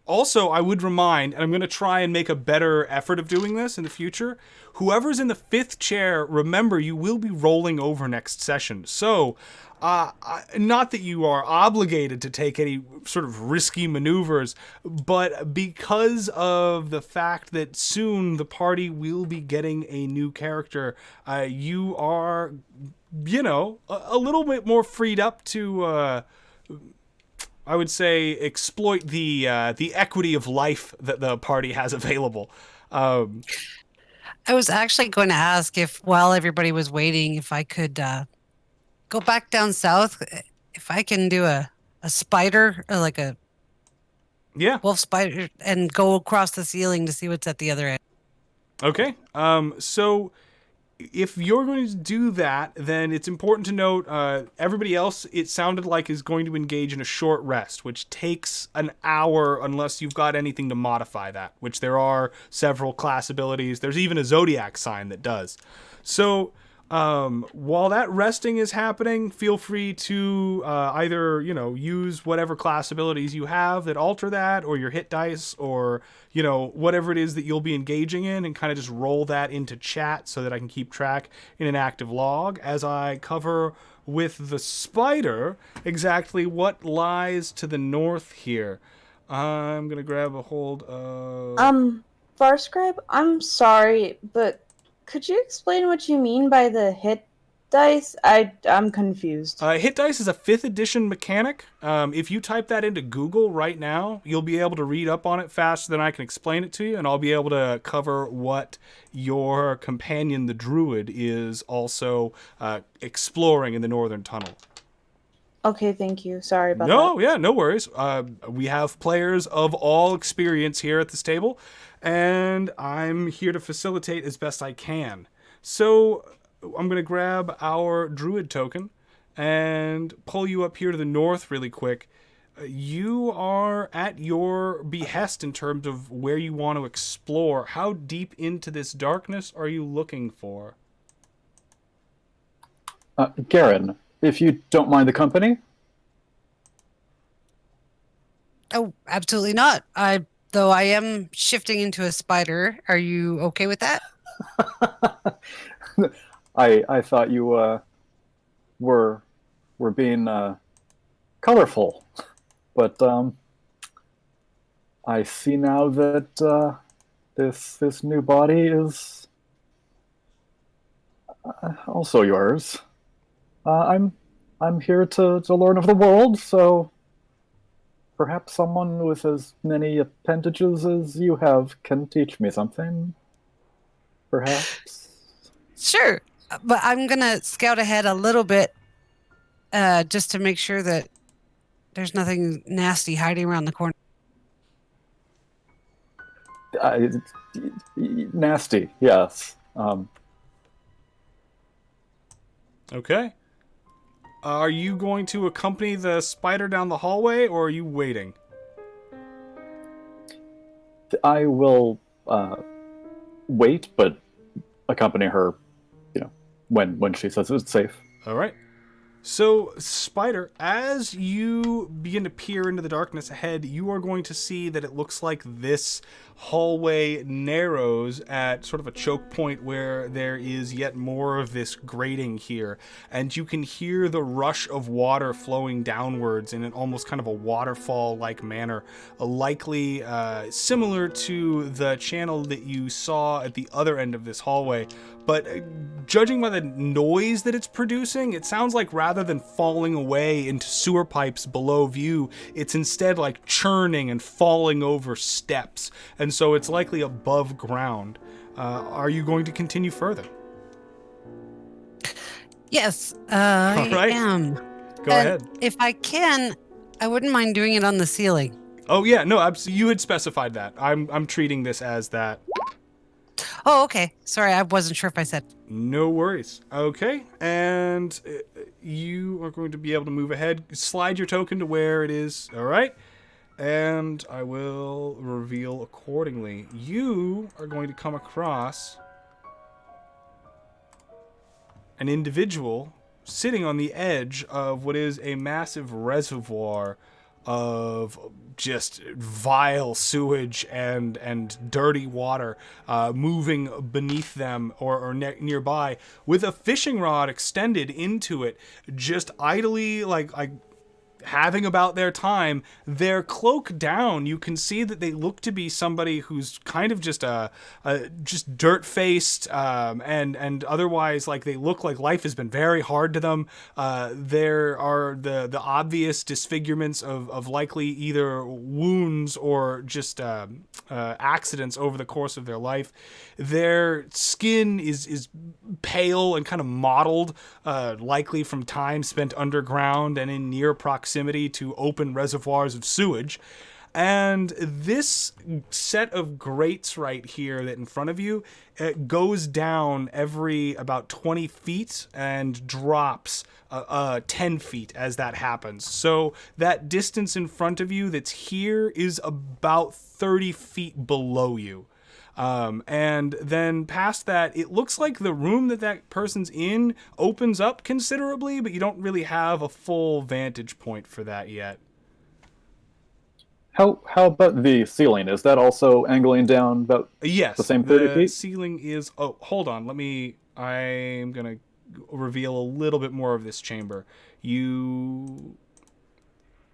also, I would remind, and I'm going to try and make a better effort of doing this in the future, whoever's in the 5th chair, remember, you will be rolling over next session. So, not that you are obligated to take any sort of risky maneuvers, but because of the fact that soon the party will be getting a new character, you are, you know, a little bit more freed up to... I would say exploit the equity of life that the party has available. I was actually going to ask if, while everybody was waiting, if I could go back down south, if I can do a spider, or like a wolf spider, and go across the ceiling to see what's at the other end. Okay. So if you're going to do that, then it's important to note everybody else, it sounded like, is going to engage in a short rest, which takes an hour unless you've got anything to modify that, which there are several class abilities. There's even a zodiac sign that does. So while that resting is happening, feel free to either, you know, use whatever class abilities you have that alter that, or your hit dice, or, you know, whatever it is that you'll be engaging in, and kind of just roll that into chat so that I can keep track in an active log as I cover with the spider exactly what lies to the north here. I'm going to grab a hold of... Farscribe, I'm sorry, but could you explain what you mean by the hit dice? I'm confused. Hit dice is a 5th edition mechanic. If you type that into Google right now, you'll be able to read up on it faster than I can explain it to you, and I'll be able to cover what your companion, the druid, is also exploring in the northern tunnel. Okay, thank you. Sorry about that. No, yeah, no worries. We have players of all experience here at this table, and I'm here to facilitate as best I can. So I'm going to grab our druid token and pull you up here to the north really quick. You are at your behest in terms of where you want to explore. How deep into this darkness are you looking for? Garen, if you don't mind the company. Oh, absolutely not. Though I am shifting into a spider. Are you okay with that? I thought you were being colorful, but I see now that this new body is also yours. I'm here to learn of the world, so perhaps someone with as many appendages as you have can teach me something. Perhaps. Sure. But I'm going to scout ahead a little bit just to make sure that there's nothing nasty hiding around the corner. Uh, Nasty, yes. Okay. Are you going to accompany the spider down the hallway, or are you waiting? I will wait, but accompany her, when she says it's safe. All right. So, Spider, as you begin to peer into the darkness ahead, you are going to see that it looks like this hallway narrows at sort of a choke point where there is yet more of this grating here. And you can hear the rush of water flowing downwards in an almost kind of a waterfall-like manner, likely similar to the channel that you saw at the other end of this hallway. But judging by the noise that it's producing, it sounds like rather than falling away into sewer pipes below view, it's instead like churning and falling over steps. And so it's likely above ground. Are you going to continue further? Yes, All I right. am. Go ahead. If I can, I wouldn't mind doing it on the ceiling. Oh yeah, no, you had specified that. I'm treating this as that. Oh, okay. Sorry, I wasn't sure if I said. No worries. Okay, and you are going to be able to move ahead. Slide your token to where it is. All right, and I will reveal accordingly. You are going to come across an individual sitting on the edge of what is a massive reservoir of just vile sewage and dirty water moving beneath them or nearby, with a fishing rod extended into it, just idly like having about their time, their cloak down. You can see that they look to be somebody who's kind of just just dirt faced and otherwise like they look like life has been very hard to them. There are the obvious disfigurements of likely either wounds or just accidents over the course of their life. Their skin is pale and kind of mottled, likely from time spent underground and in near proximity to open reservoirs of sewage. And this set of grates right here that in front of you, it goes down every about 20 feet and drops 10 feet as that happens. So that distance in front of you that's here is about 30 feet below you. And then past that, it looks like the room that person's in opens up considerably, but you don't really have a full vantage point for that yet. How about the ceiling? Is that also angling down about Yes, the same 30 the feet? ceiling is... Oh, hold on. I'm going to reveal a little bit more of this chamber. I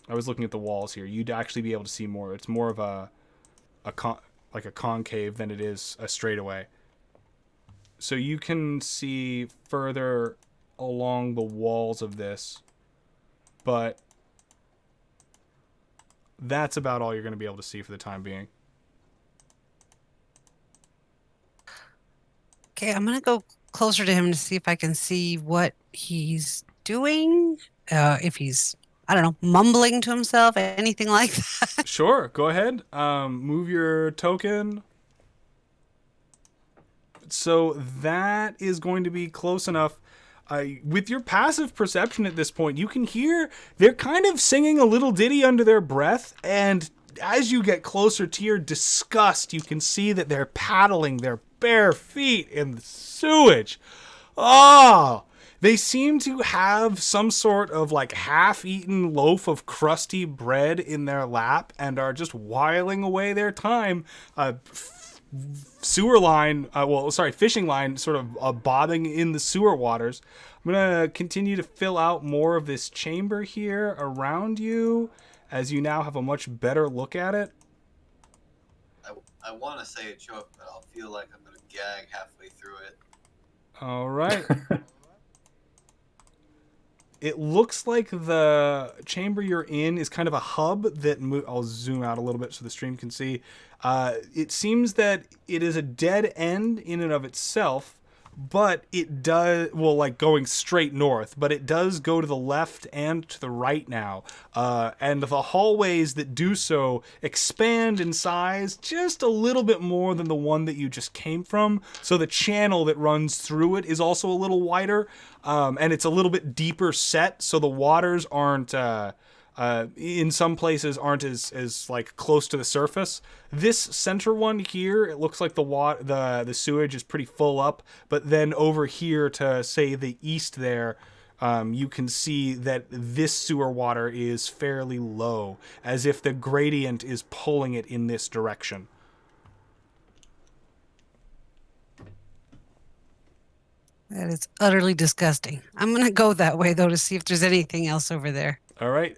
was looking at the walls here. You'd actually be able to see more. It's more of like a concave than it is a straightaway. So you can see further along the walls of this, but that's about all you're going to be able to see for the time being. Okay, I'm going to go closer to him to see if I can see what he's doing. If he's, I don't know, mumbling to himself, anything like that. Sure, go ahead. Move your token. So that is going to be close enough. With your passive perception at this point, you can hear they're kind of singing a little ditty under their breath, and as you get closer to your disgust, you can see that they're paddling their bare feet in the sewage. Oh, They seem to have some sort of like half-eaten loaf of crusty bread in their lap and are just whiling away their time. Fishing line sort of bobbing in the sewer waters. I'm going to continue to fill out more of this chamber here around you as you now have a much better look at it. I want to say a joke, but I'll feel like I'm going to gag halfway through it. All right. It looks like the chamber you're in is kind of a hub that I'll zoom out a little bit so the stream can see. It seems that it is a dead end in and of itself, but it does, well, like going straight north, but it does go to the left and to the right now. And the hallways that do so expand in size just a little bit more than the one that you just came from. So the channel that runs through it is also a little wider, and it's a little bit deeper set, so the waters aren't... in some places aren't as like close to the surface. This center one here, it looks like the sewage is pretty full up, but then over here to say the east there, you can see that this sewer water is fairly low, as if the gradient is pulling it in this direction. That is utterly disgusting. I'm going to go that way, though, to see if there's anything else over there. All right,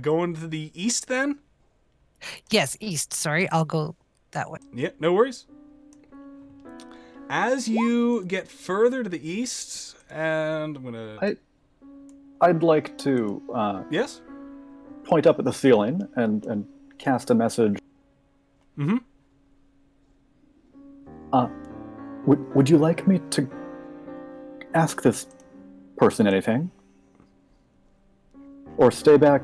going to the east then? Yes, east. Sorry, I'll go that way. Yeah, no worries. As you get further to the east, and I'm gonna... I'd like to Yes? point up at the ceiling and cast a message. Mm-hmm. Would you like me to ask this person anything? Or stay back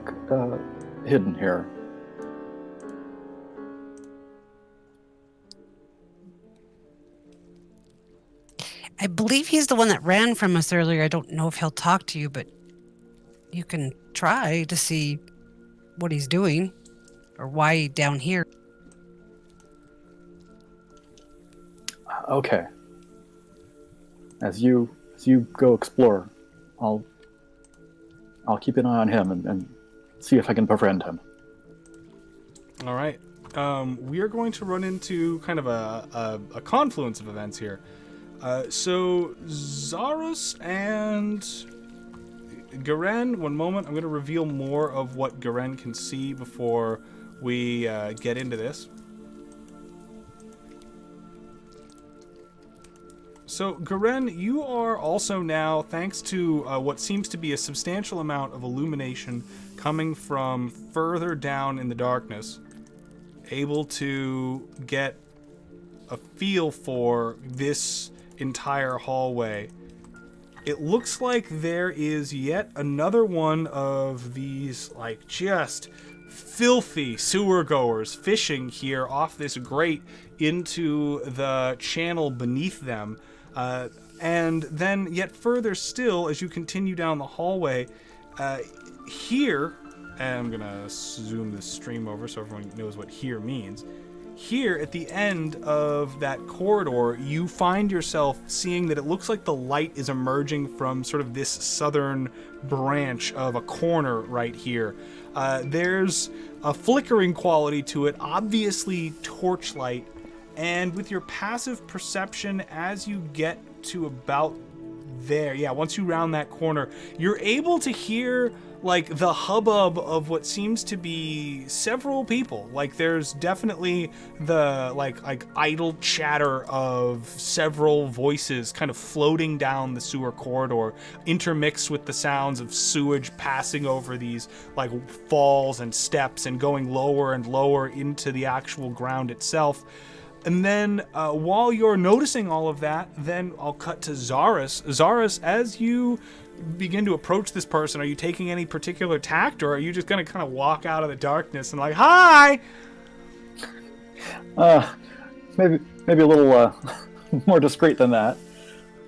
hidden here? I believe he's the one that ran from us earlier. I don't know if he'll talk to you, but you can try to see what he's doing or why he's down here. Okay. As you go explore, I'll keep an eye on him and see if I can befriend him. All right. We are going to run into kind of a confluence of events here. So Zarus and Garen, one moment. I'm going to reveal more of what Garen can see before we get into this. So, Garen, you are also now, thanks to what seems to be a substantial amount of illumination coming from further down in the darkness, able to get a feel for this entire hallway. It looks like there is yet another one of these, like, just filthy sewer goers fishing here off this grate into the channel beneath them. And then yet further still, as you continue down the hallway, here, and I'm gonna zoom this stream over so everyone knows what here means. Here, at the end of that corridor, you find yourself seeing that it looks like the light is emerging from sort of this southern branch of a corner right here. There's a flickering quality to it, obviously torchlight, and with your passive perception, as you get to about there, once you round that corner, you're able to hear like the hubbub of what seems to be several people. Like there's definitely the like idle chatter of several voices kind of floating down the sewer corridor, intermixed with the sounds of sewage passing over these like falls and steps and going lower and lower into the actual ground itself. And then while you're noticing all of that, then I'll cut to Zarus. Zarus, as you begin to approach this person, are you taking any particular tact, or are you just going to kind of walk out of the darkness and like, hi? Maybe a little more discreet than that.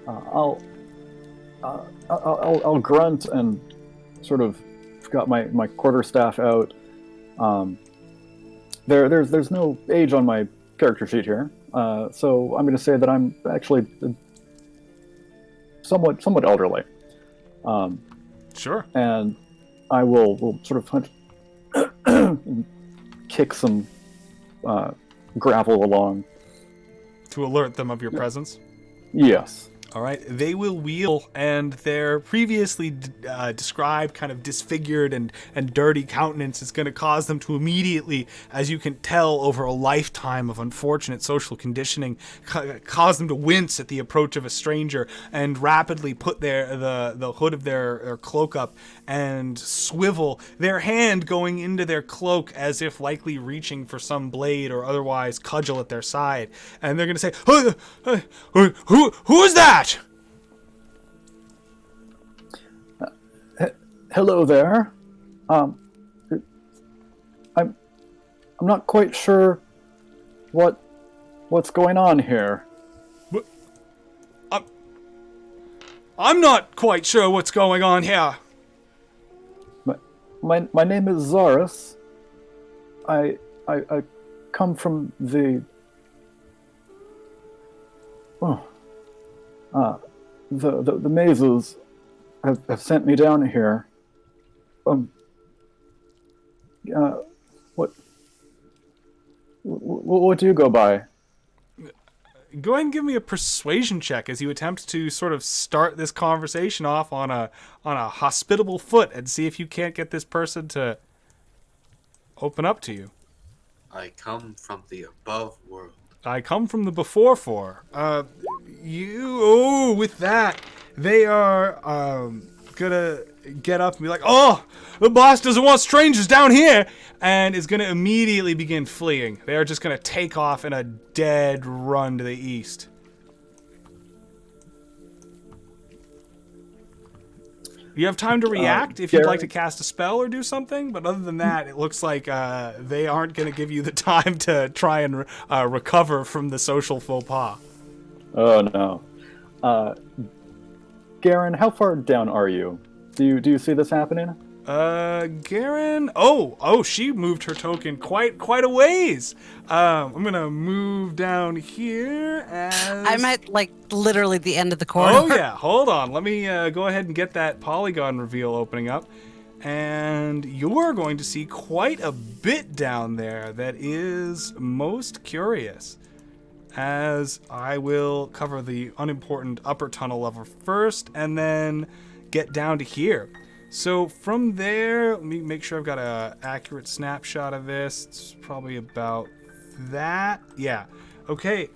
I'll grunt and sort of got my quarterstaff out. There's no age on my character sheet here, so I'm going to say that I'm actually somewhat elderly. Sure. And I will sort of punch, kick some gravel along. To alert them of your presence. Yes. All right, they will wheel, and their previously described kind of disfigured and dirty countenance is going to cause them to immediately, as you can tell over a lifetime of unfortunate social conditioning, cause them to wince at the approach of a stranger and rapidly put the hood of their cloak up and swivel, their hand going into their cloak as if likely reaching for some blade or otherwise cudgel at their side. And they're going to say, who is that? Hello there. I'm not quite sure what's going on here. I'm not quite sure what's going on here. My name is Zaris. I come from the the mazes have sent me down here. What do you go by? Go ahead and give me a persuasion check as you attempt to sort of start this conversation off on a hospitable foot and see if you can't get this person to open up to you. I come from the above world. I come from the before four. With that, they are gonna get up and be like, oh, the boss doesn't want strangers down here, and is gonna immediately begin fleeing. They are just gonna take off in a dead run to the east. You have time to react if you'd like to cast a spell or do something, but other than that, it looks like they aren't going to give you the time to try and recover from the social faux pas. Oh no. Garen, how far down are you? Do you see this happening? Garen. Oh, she moved her token quite a ways. I'm gonna move down here as I'm at literally the end of the corridor. Oh yeah, hold on. Let me go ahead and get that polygon reveal opening up. And you're going to see quite a bit down there that is most curious. As I will cover the unimportant upper tunnel level first and then get down to here. So from there, let me make sure I've got an accurate snapshot of this. It's probably about that. Yeah. Okay.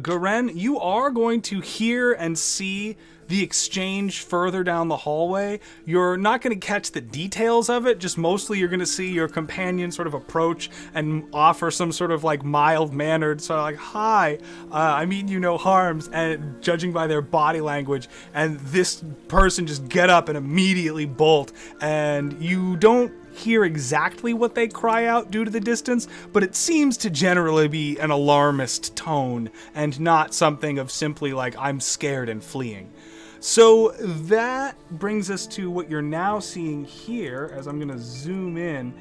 Garen, you are going to hear and see the exchange further down the hallway. You're not going to catch the details of it, just mostly you're going to see your companion sort of approach and offer some sort of mild-mannered sort of hi, I mean you no harms, and judging by their body language, and this person just get up and immediately bolt, and you don't hear exactly what they cry out due to the distance, but it seems to generally be an alarmist tone and not something of simply I'm scared and fleeing. So that brings us to what you're now seeing here, as I'm going to zoom in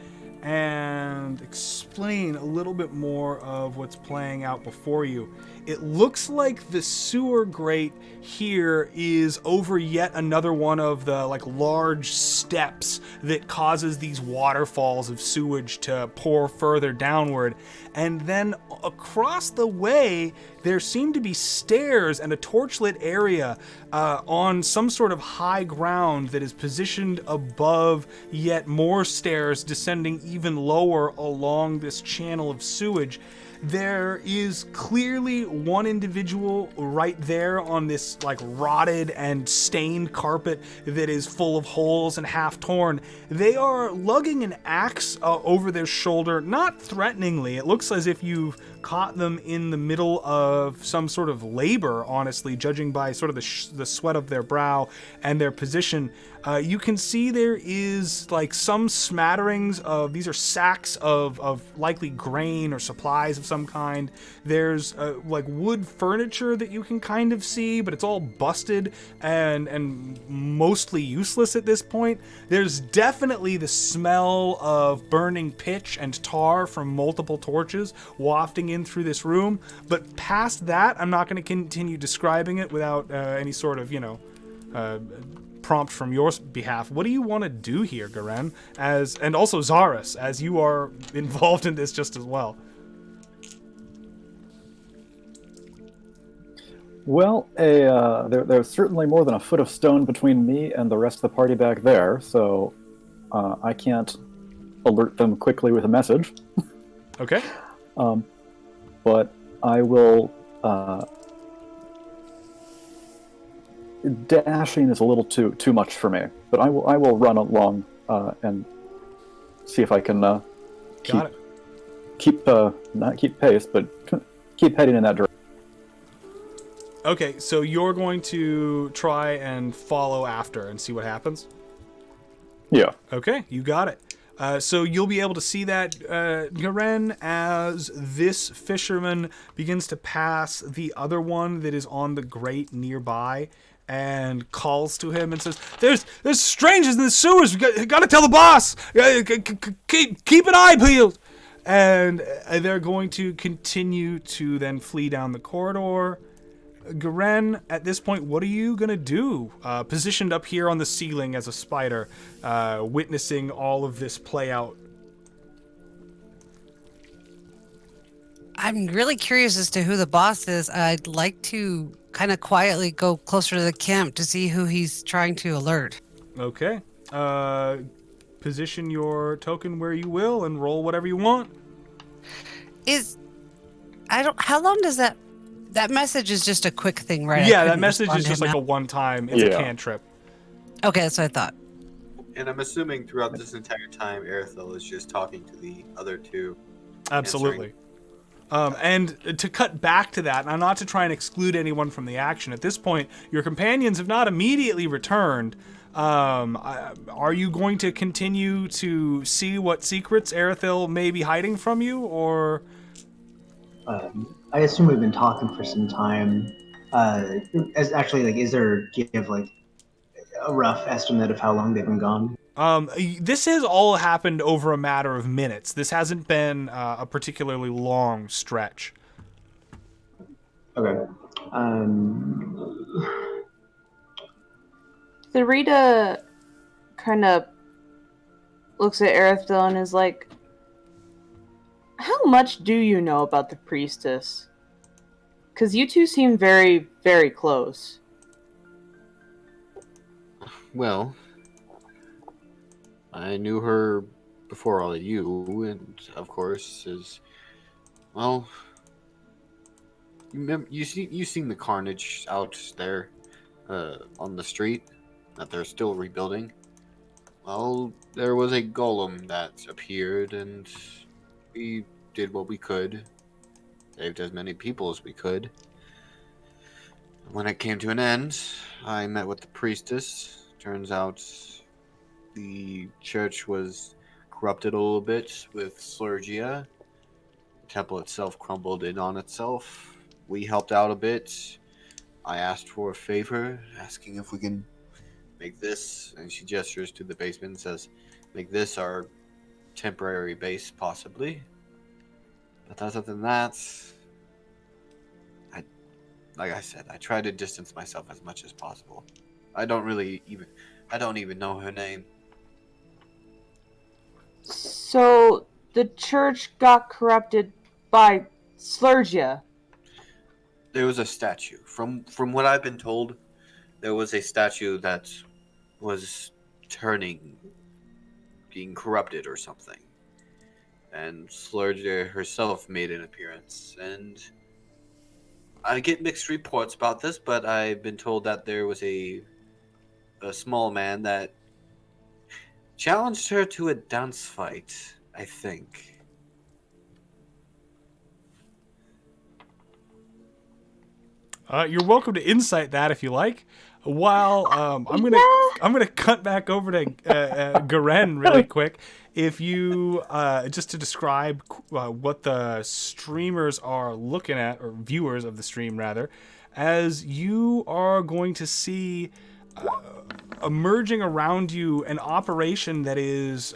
and explain a little bit more of what's playing out before you. It looks like the sewer grate here is over yet another one of the large steps that causes these waterfalls of sewage to pour further downward. And then across the way, there seem to be stairs and a torchlit area on some sort of high ground that is positioned above yet more stairs descending even lower along this channel of sewage. There is clearly one individual right there on this rotted and stained carpet that is full of holes and half torn. They are lugging an axe over their shoulder, not threateningly. It looks as if you've caught them in the middle of some sort of labor, honestly, judging by sort of the sweat of their brow and their position. You can see there is some smatterings of, these are sacks of likely grain or supplies of some kind. There's wood furniture that you can kind of see, but it's all busted and mostly useless at this point. There's definitely the smell of burning pitch and tar from multiple torches wafting in through this room, but past that, I'm not going to continue describing it without any sort of, prompt from your behalf. What do you want to do here, Garen? And also Zaris, as you are involved in this just as well. Well, there's certainly more than a foot of stone between me and the rest of the party back there, so I can't alert them quickly with a message. Okay. But I will. Dashing is a little too much for me, but I will run along and see if I can Got it. not keep pace, but keep heading in that direction. Okay, so you're going to try and follow after and see what happens? Yeah. Okay, you got it. So you'll be able to see that, Garen, as this fisherman begins to pass the other one that is on the grate nearby and calls to him and says, There's strangers in the sewers. We got to tell the boss. Keep an eye peeled. And they're going to continue to then flee down the corridor. Garen, at this point, what are you going to do? Positioned up here on the ceiling as a spider, witnessing all of this play out. I'm really curious as to who the boss is. I'd like to kind of quietly go closer to the camp to see who he's trying to alert. Okay. Position your token where you will and roll whatever you want. How long does that message is just a quick thing, right? Yeah, that message is just like a a one-time, it's a cantrip. Okay, that's what I thought. And I'm assuming throughout this entire time, Erithel is just talking to the other two. Absolutely. And to cut back to that, and not to try and exclude anyone from the action, at this point, your companions have not immediately returned. Are you going to continue to see what secrets Erithel may be hiding from you, or... I assume we've been talking for some time. Is there, do you have like a rough estimate of how long they've been gone? This has all happened over a matter of minutes. This hasn't been a particularly long stretch. Okay. Sarita kind of looks at Erithel and is like, how much do you know about the priestess? Because you two seem very, very close. Well, I knew her before all of you, and of course, you've seen the carnage out there on the street that they're still rebuilding. Well, there was a golem that appeared, and we did what we could, saved as many people as we could. When it came to an end, I met with the priestess. Turns out the church was corrupted a little bit with Slurgia. The temple itself crumbled in on itself. We helped out a bit. I asked for a favor, asking if we can make this, and she gestures to the basement and says, make this our temporary base, possibly. But other than that, like I said, I try to distance myself as much as possible. I don't even know her name. So the church got corrupted by Slurgia. There was a statue. From what I've been told, there was a statue that was being corrupted or something. And Slurgia herself made an appearance, and I get mixed reports about this, but I've been told that there was a small man that challenged her to a dance fight, I think. You're welcome to insight that if you like. While I'm gonna cut back over to Garen really quick. If you just to describe what the streamers are looking at, or viewers of the stream rather, as you are going to see emerging around you an operation that is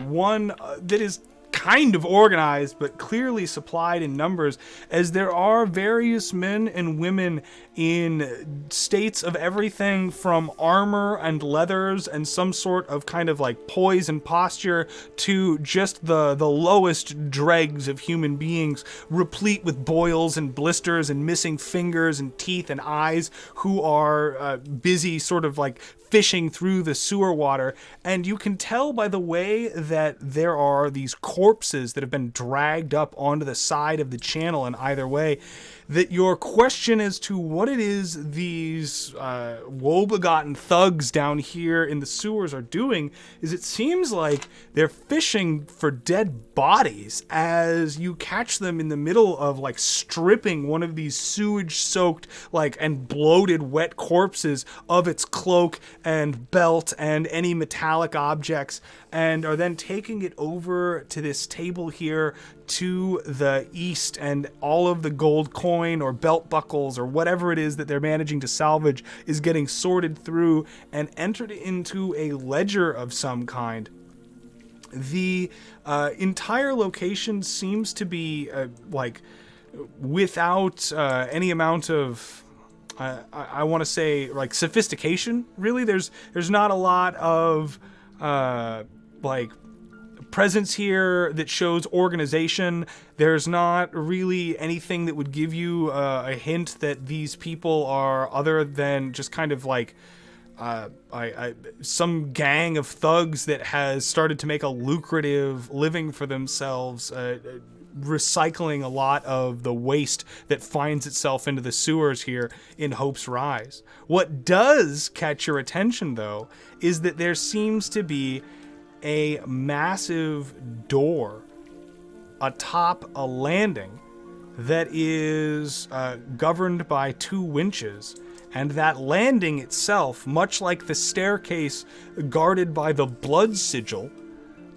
one that is kind of organized, but clearly supplied in numbers, as there are various men and women in states of everything from armor and leathers and some sort of kind of like poise and posture to just the lowest dregs of human beings, replete with boils and blisters and missing fingers and teeth and eyes, who are busy sort of like fishing through the sewer water. And you can tell by the way that there are these corpses that have been dragged up onto the side of the channel in either way, that your question as to what it is these woe-begotten thugs down here in the sewers are doing is, it seems like they're fishing for dead bodies, as you catch them in the middle of like stripping one of these sewage-soaked like and bloated wet corpses of its cloak and belt and any metallic objects, and are then taking it over to this table here to the east, and all of the gold coin or belt buckles or whatever it is that they're managing to salvage is getting sorted through and entered into a ledger of some kind. The entire location seems to be like without any amount of I want to say like sophistication. Really, there's not a lot of like presence here that shows organization. There's not really anything that would give you a hint that these people are other than just kind of like some gang of thugs that has started to make a lucrative living for themselves, recycling a lot of the waste that finds itself into the sewers here in Hope's Rise. What does catch your attention, though, is that there seems to be a massive door atop a landing that is governed by 2 winches, and that landing itself, much like the staircase guarded by the blood sigil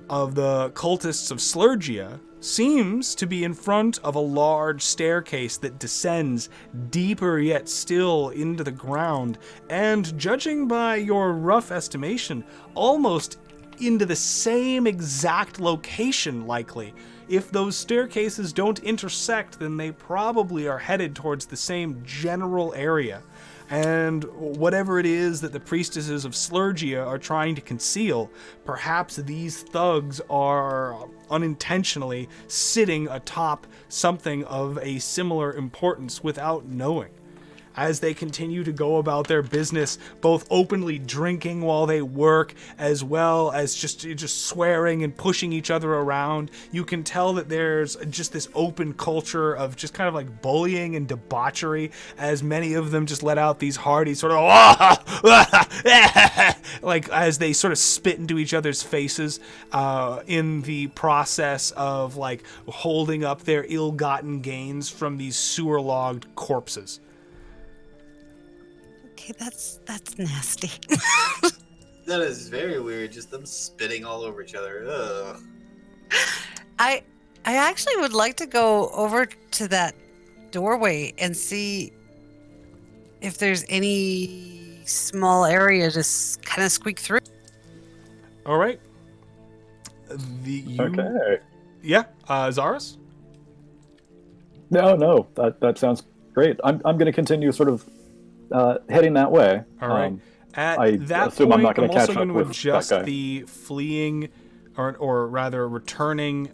of the cultists of Slurgia, seems to be in front of a large staircase that descends deeper yet still into the ground, and judging by your rough estimation, almost into the same exact location, likely. If those staircases don't intersect, then they probably are headed towards the same general area. And whatever it is that the priestesses of Slurgia are trying to conceal, perhaps these thugs are unintentionally sitting atop something of a similar importance without knowing, as they continue to go about their business, both openly drinking while they work, as well as just swearing and pushing each other around. You can tell that there's just this open culture of just kind of like bullying and debauchery, as many of them just let out these hearty sort of like as they sort of spit into each other's faces in the process of like holding up their ill-gotten gains from these sewer-logged corpses. Okay, that's nasty. That is very weird. Just them spitting all over each other. Ugh. I actually would like to go over to that doorway and see if there's any small area to kind of squeak through. All right. Okay. Yeah, Zaris? No, that sounds great. I'm going to continue sort of heading that way. All right. At I that assume point, I'm not going I'm to also catch going up to with adjust that guy. the fleeing, or rather returning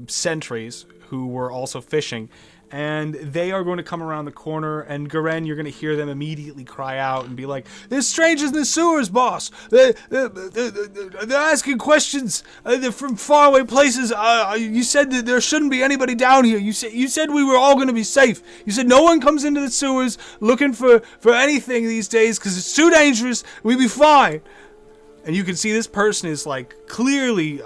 sentries who were also fishing, and they are going to come around the corner, and Garen, you're going to hear them immediately cry out and be like, "There's strangers in the sewers, boss! They're asking questions. They're from faraway places. You said that there shouldn't be anybody down here. You said we were all going to be safe. You said no one comes into the sewers looking for anything these days because it's too dangerous. We'd be fine." And you can see this person is like clearly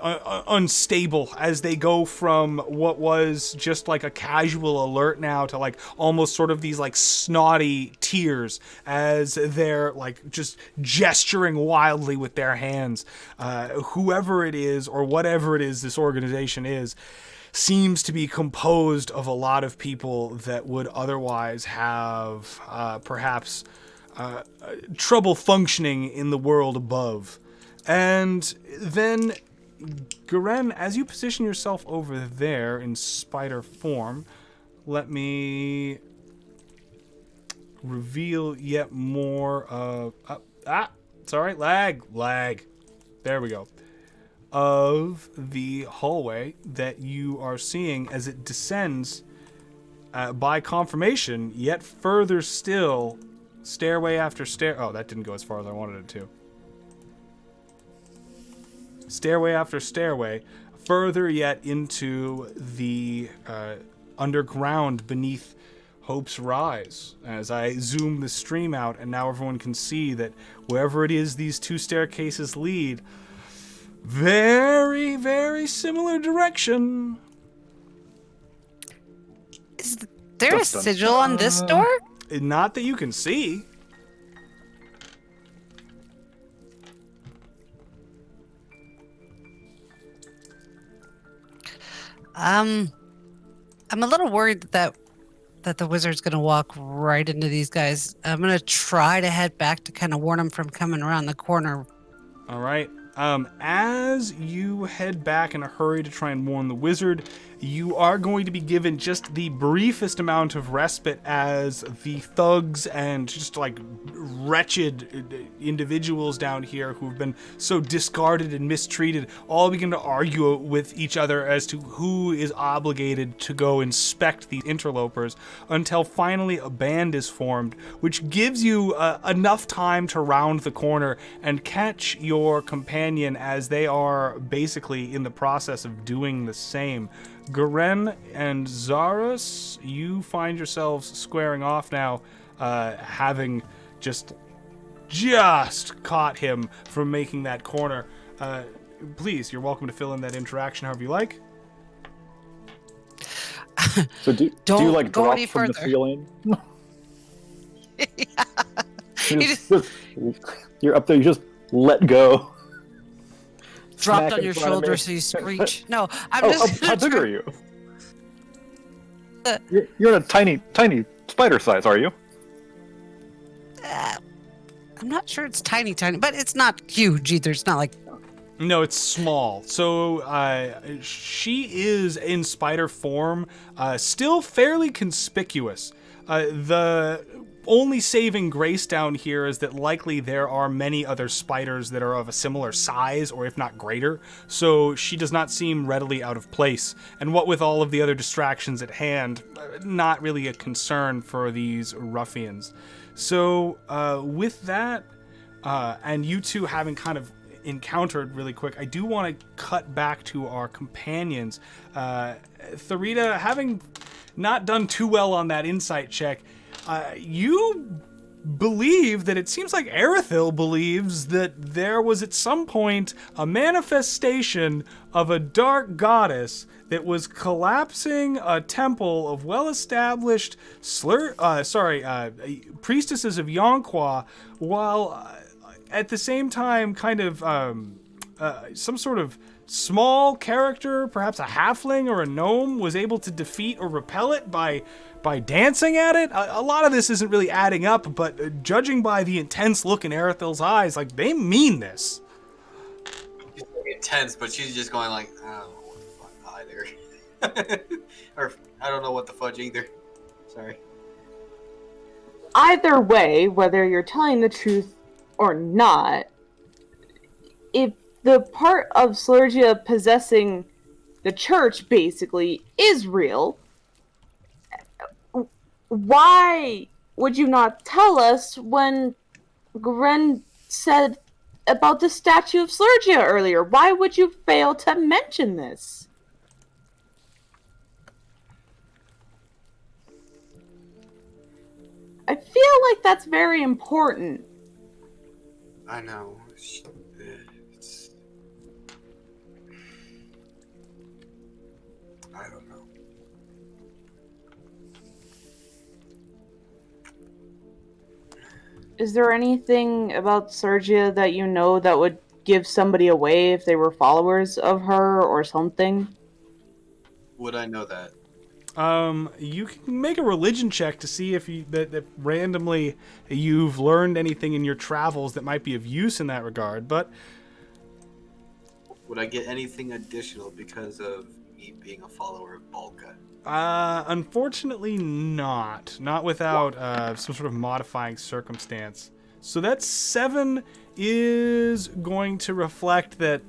unstable as they go from what was just like a casual alert now to like almost sort of these like snotty tears as they're like just gesturing wildly with their hands. Whoever it is or whatever it is this organization is seems to be composed of a lot of people that would otherwise have perhaps trouble functioning in the world above. And then, Garen, as you position yourself over there in spider form, let me reveal yet more of... sorry, lag. There we go. Of the hallway that you are seeing as it descends by confirmation, yet further still, stairway after stair... Oh, that didn't go as far as I wanted it to. Stairway after stairway, further yet into the underground beneath Hope's Rise. As I zoom the stream out, and now everyone can see that wherever it is these two staircases lead, very, very similar direction. Is there a sigil on this door? Not that you can see. I'm a little worried that the wizard's gonna walk right into these guys. I'm gonna try to head back to kind of warn them from coming around the corner. All right. As you head back in a hurry to try and warn the wizard, you are going to be given just the briefest amount of respite as the thugs and just like wretched individuals down here who've been so discarded and mistreated all begin to argue with each other as to who is obligated to go inspect these interlopers until finally a band is formed, which gives you enough time to round the corner and catch your companion as they are basically in the process of doing the same. Garen and Zarus, you find yourselves squaring off now, having just caught him from making that corner. Please, you're welcome to fill in that interaction however you like. So do you like go drop any from the further. ceiling? Yeah. You're up there, you just let go. Dropped Smack on in your front of me. shoulder so you screech. No, I'm Oh, just. how big are you? You're in a tiny spider size, are you? I'm not sure it's tiny, but it's not huge either. It's not like. No, it's small. So she is in spider form, still fairly conspicuous. The only saving grace down here is that likely there are many other spiders that are of a similar size, or if not greater, so she does not seem readily out of place. And what with all of the other distractions at hand, not really a concern for these ruffians. So with that, and you two having kind of encountered really quick, I do want to cut back to our companions. Therita, having not done too well on that insight check, you believe that it seems like Erithil believes that there was at some point a manifestation of a dark goddess that was collapsing a temple of well-established priestesses of Yonqua, while at the same time kind of some sort of small character, perhaps a halfling or a gnome, was able to defeat or repel it by dancing at it. A lot of this isn't really adding up, but judging by the intense look in Erithil's eyes, like, they mean this. She's very intense, but she's just going like, I don't know what the fuck either. Or I don't know what the fudge either. Sorry. Either way, whether you're telling the truth or not, if the part of Slurgia possessing the church basically is real, why would you not tell us when Gren said about the statue of Slurgia earlier? Why would you fail to mention this? I feel like that's very important. I know. I don't know. Is there anything about Sergia that you know that would give somebody away if they were followers of her or something? Would I know that? You can make a religion check to see if that randomly you've learned anything in your travels that might be of use in that regard. But Would I get anything additional because of me being a follower of Balka? Unfortunately not. Not without some sort of modifying circumstance. So that 7 is going to reflect that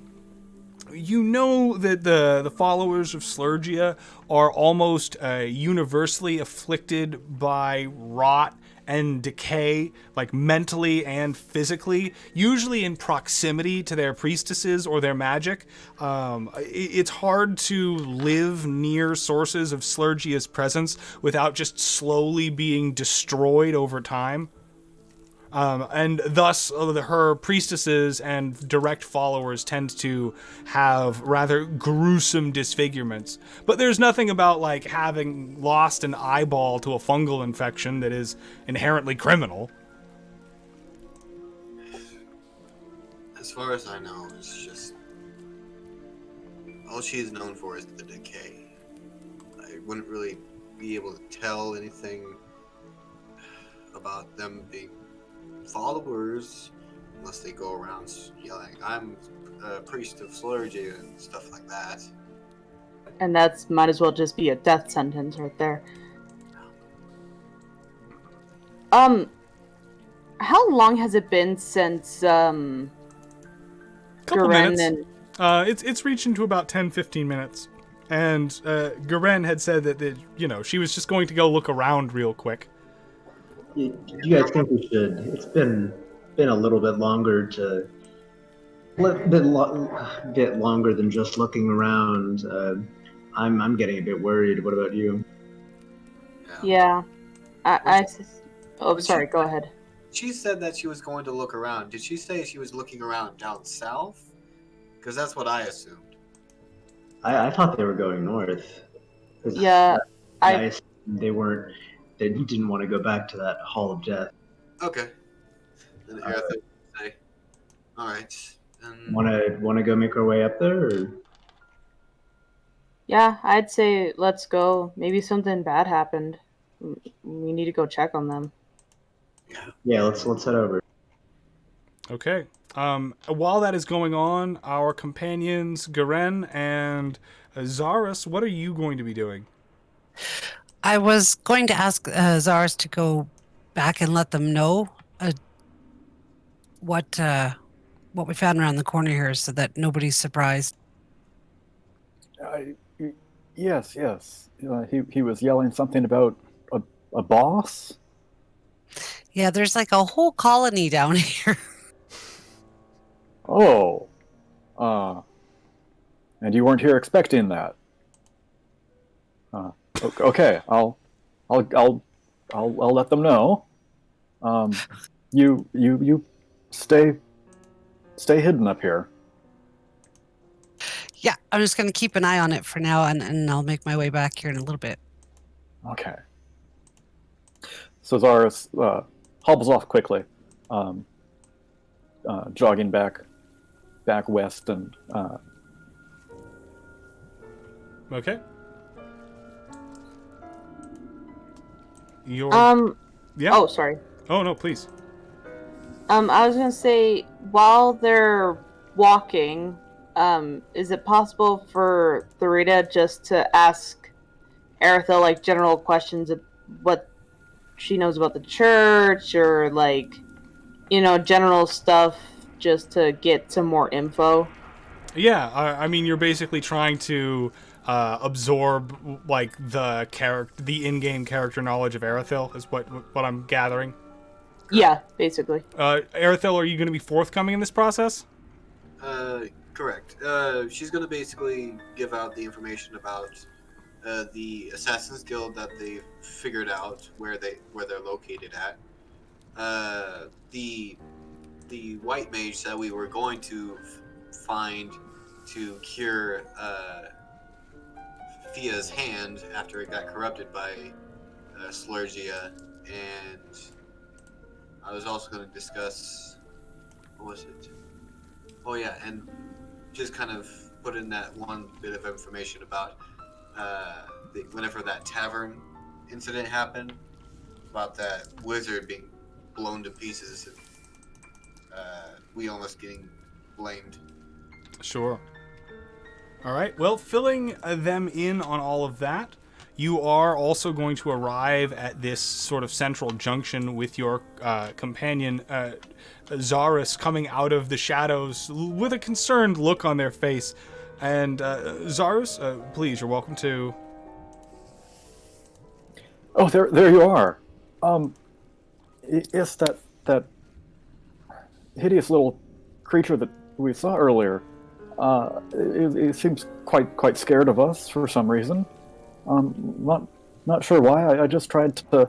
you know that the followers of Slurgia are almost universally afflicted by rot and decay, like mentally and physically, usually in proximity to their priestesses or their magic. It's hard to live near sources of Slurgia's presence without just slowly being destroyed over time. And thus, her priestesses and direct followers tend to have rather gruesome disfigurements. But there's nothing about, like, having lost an eyeball to a fungal infection that is inherently criminal. As far as I know, it's just all she is known for is the decay. I wouldn't really be able to tell anything about them being followers unless they go around yelling, "I'm a priest of Slurgia" and stuff like that. And that's might as well just be a death sentence right there. How long has it been since Couple Garen minutes. and It's reaching to about 10-15 minutes. And Garen had said that she was just going to go look around real quick. You guys think we should? It's been a little bit longer to bit longer than just looking around. I'm getting a bit worried. What about you? yeah, oh, sorry. Go ahead. She said that she was going to look around. Did she say she was looking around down south? Because that's what I assumed. I thought they were going north. 'Cause Yeah, I assumed they didn't want to go back to that Hall of Death. Okay. Then Aerith would say, "All right." Then Want to go make our way up there? Or? Yeah, I'd say let's go. Maybe something bad happened. We need to go check on them. Yeah, let's head over. Okay. While that is going on, our companions, Garen and Zaris, what are you going to be doing? I was going to ask Zaris to go back and let them know what we found around the corner here, so that nobody's surprised. Yes. He was yelling something about a boss. Yeah, there's like a whole colony down here. Oh, and you weren't here expecting that. Okay, I'll let them know. You stay hidden up here. Yeah, I'm just going to keep an eye on it for now, and I'll make my way back here in a little bit. Okay. So Zaris hobbles off quickly, jogging back west, and Okay. You're... Yeah. Oh, sorry. Oh, no, please. I was gonna say, while they're walking, is it possible for Thurita just to ask Aerithel, like, general questions of what she knows about the church, or, like, general stuff, just to get some more info? Yeah, I mean, you're basically trying to absorb, like, the in-game character knowledge of Aerithel, is what I'm gathering. Yeah, basically. Aerithel, are you going to be forthcoming in this process? Correct. She's going to basically give out the information about the Assassin's Guild that they figured out where they're located at. The white mage that we were going to find to cure Fia's hand after it got corrupted by Slurgia, and I was also going to discuss, what was it? Oh yeah, and just kind of put in that one bit of information about whenever that tavern incident happened, about that wizard being blown to pieces, and we almost getting blamed. Sure. All right. Well, filling them in on all of that, you are also going to arrive at this sort of central junction with your companion, Zarus, coming out of the shadows with a concerned look on their face. And Zarus, please, you're welcome to. Oh, there you are. Yes, that hideous little creature that we saw earlier. It seems quite scared of us for some reason. Not sure why. I just tried to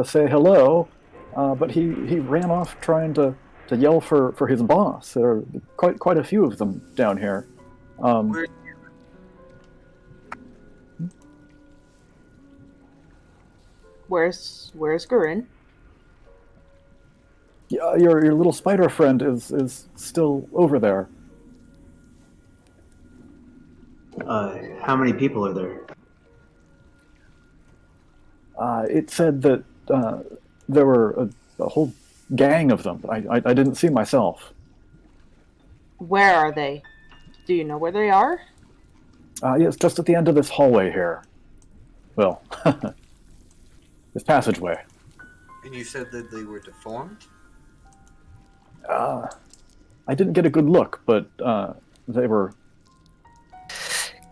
say hello, but he ran off trying to yell for his boss. There are quite a few of them down here. Where's Gurren? Yeah, your little spider friend is still over there. How many people are there? It said that there were a whole gang of them. I didn't see myself. Where are they? Do you know where they are? Yes, just at the end of this hallway here. Well, this passageway. And you said that they were deformed? I didn't get a good look, but they were.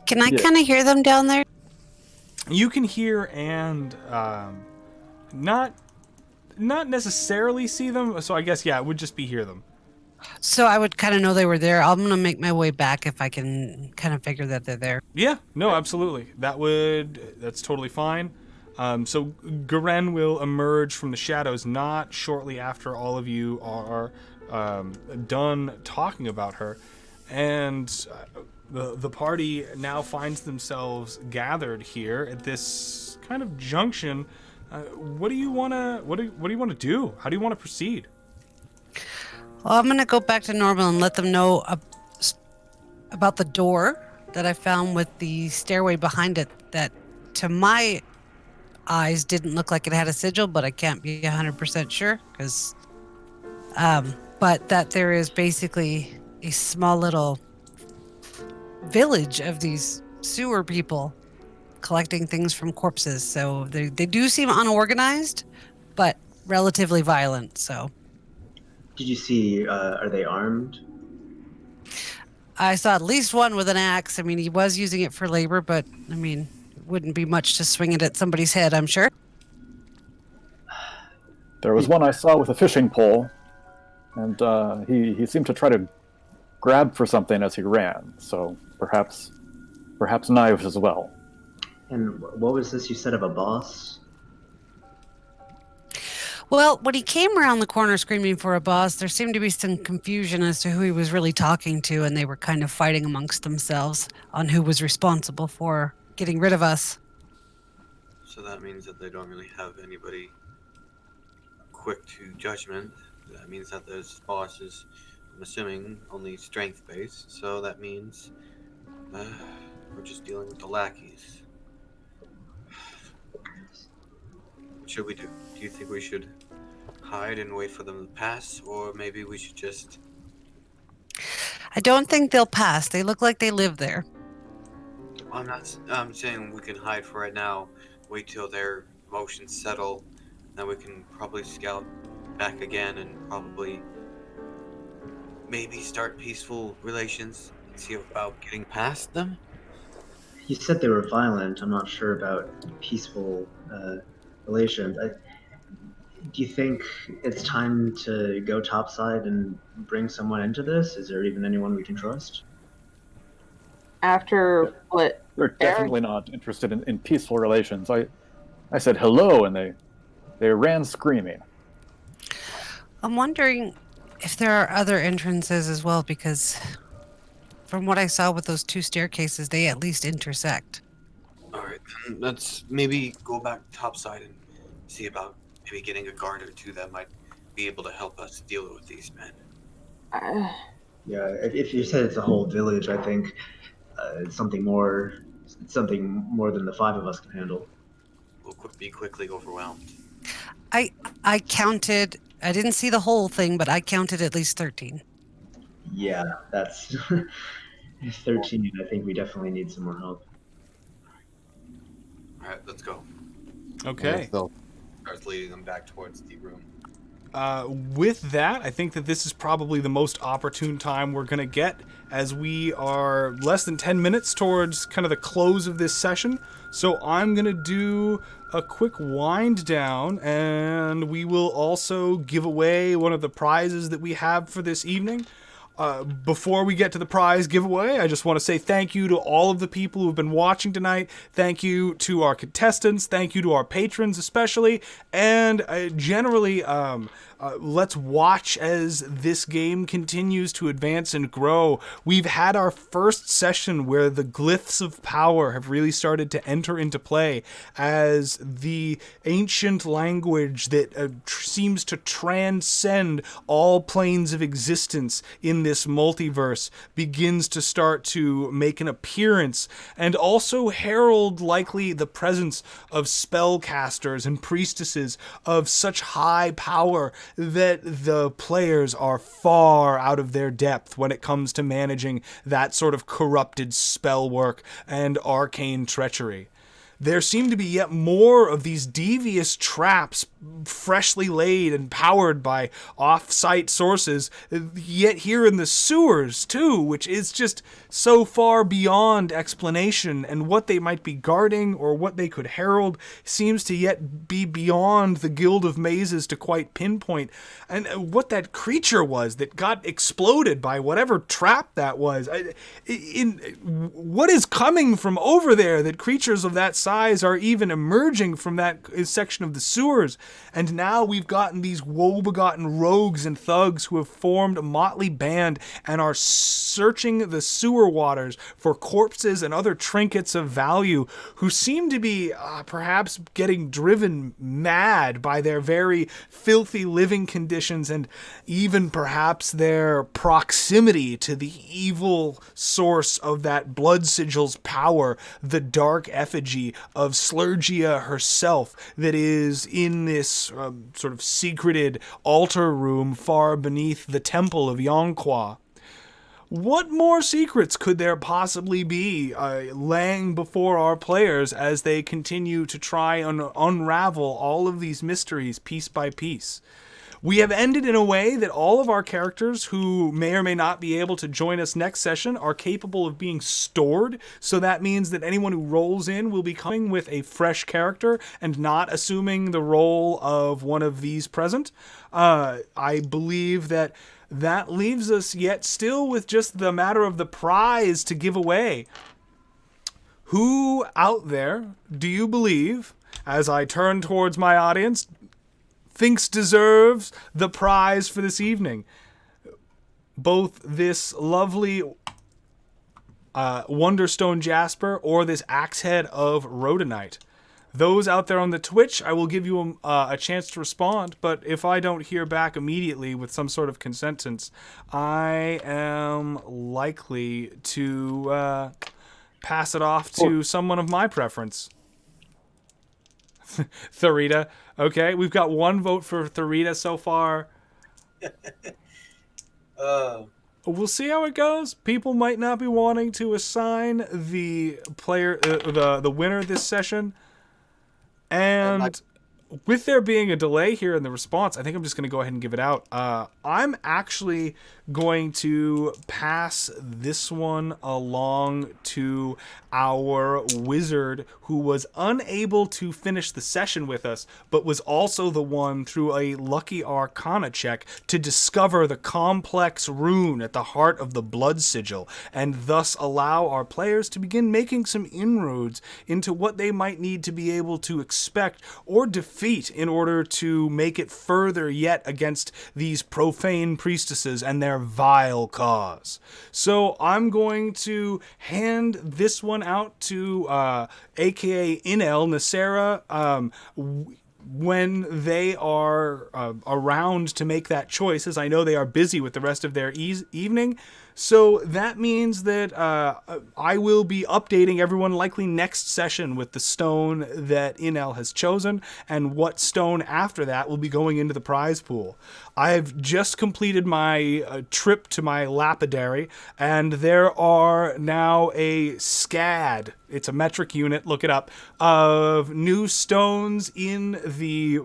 Can I kind of hear them down there? You can hear and not necessarily see them. So I guess it would just be hear them. So I would kind of know they were there. I'm gonna make my way back if I can kind of figure that they're there. Yeah, no, absolutely. That's totally fine. So Garen will emerge from the shadows not shortly after all of you are done talking about her, and the party now finds themselves gathered here at this kind of junction. What do you want to do? How do you want to proceed? Well, I'm gonna go back to normal and let them know about the door that I found with the stairway behind it. That, to my eyes, didn't look like it had a sigil, but I can't be 100% sure because. But that there is basically a small little village of these sewer people collecting things from corpses. So they do seem unorganized, but relatively violent. So. Did you see? Are they armed? I saw at least one with an axe. I mean, he was using it for labor, but I mean, it wouldn't be much to swing it at somebody's head, I'm sure. There was one I saw with a fishing pole, and he seemed to try to grab for something as he ran. So perhaps knives as well. And what was this you said of a boss? Well, when he came around the corner screaming for a boss, there seemed to be some confusion as to who he was really talking to, and they were kind of fighting amongst themselves on who was responsible for getting rid of us. So that means that they don't really have anybody quick to judgment. That means that this boss is, I'm assuming, only strength-based. So that means we're just dealing with the lackeys. What should we do? Do you think we should hide and wait for them to pass, or maybe we should just... I don't think they'll pass. They look like they live there. I'm saying we can hide for right now, wait till their emotions settle, then we can probably scout back again and probably maybe start peaceful relations and see about getting past them. You said they were violent. I'm not sure about peaceful relations. Do you think it's time to go topside and bring someone into this? Is there even anyone we can trust? After what? They're definitely not interested in peaceful relations. I said hello, and they ran screaming. I'm wondering if there are other entrances as well, because from what I saw with those two staircases, they at least intersect. Alright, then let's maybe go back topside and see about maybe getting a guard or two that might be able to help us deal with these men. Yeah, if you said it's a whole village, I think it's something more than the five of us can handle. We'll be quickly overwhelmed. I counted, I didn't see the whole thing, but I counted at least 13. Yeah, that's 13. I think we definitely need some more help. All right, let's go. Okay. So Starts leading them back towards the room. With that, I think that this is probably the most opportune time we're going to get, as we are less than 10 minutes towards kind of the close of this session. So I'm going to do a quick wind down, and we will also give away one of the prizes that we have for this evening. Before we get to the prize giveaway, I just want to say thank you to all of the people who have been watching tonight. Thank you to our contestants. Thank you to our patrons especially. And generally, let's watch as this game continues to advance and grow. We've had our first session where the glyphs of power have really started to enter into play as the ancient language that seems to transcend all planes of existence in this multiverse begins to start to make an appearance, and also herald likely the presence of spellcasters and priestesses of such high power that the players are far out of their depth when it comes to managing that sort of corrupted spell work and arcane treachery. There seem to be yet more of these devious traps freshly laid and powered by off-site sources, yet here in the sewers too, which is just so far beyond explanation, and what they might be guarding or what they could herald seems to yet be beyond the Guild of Mazes to quite pinpoint. And what that creature was that got exploded by whatever trap that was, what is coming from over there that creatures of that size are even emerging from that section of the sewers? And now we've gotten these woe-begotten rogues and thugs who have formed a motley band and are searching the sewer waters for corpses and other trinkets of value, who seem to be perhaps getting driven mad by their very filthy living conditions, and even perhaps their proximity to the evil source of that blood sigil's power, the dark effigy of Slurgia herself that is in this sort of secreted altar room far beneath the temple of Yonqua. What more secrets could there possibly be laying before our players as they continue to try and unravel all of these mysteries piece by piece? We have ended in a way that all of our characters who may or may not be able to join us next session are capable of being stored, so that means that anyone who rolls in will be coming with a fresh character and not assuming the role of one of these present. I believe that leaves us yet still with just the matter of the prize to give away. Who out there do you believe, as I turn towards my audience, thinks deserves the prize for this evening? Both this lovely Wonderstone Jasper or this Axehead of Rhodonite. Those out there on the Twitch, I will give you a chance to respond, but if I don't hear back immediately with some sort of consentence, I am likely to pass it off to someone of my preference. Tharita. Okay, we've got one vote for Tharita so far. We'll see how it goes. People might not be wanting to assign the player, the winner this session. And with there being a delay here in the response, I think I'm just going to go ahead and give it out. I'm actually going to pass this one along to our wizard, who was unable to finish the session with us, but was also the one, through a lucky arcana check, to discover the complex rune at the heart of the blood sigil, and thus allow our players to begin making some inroads into what they might need to be able to expect or defeat in order to make it further yet against these profane priestesses and their vile cause. So I'm going to hand this one out to aka Inel Nasera when they are around to make that choice, as I know they are busy with the rest of their evening. So that means that I will be updating everyone likely next session with the stone that Inel has chosen and what stone after that will be going into the prize pool. I've just completed my trip to my lapidary, and there are now a SCAD, it's a metric unit, look it up, of new stones in the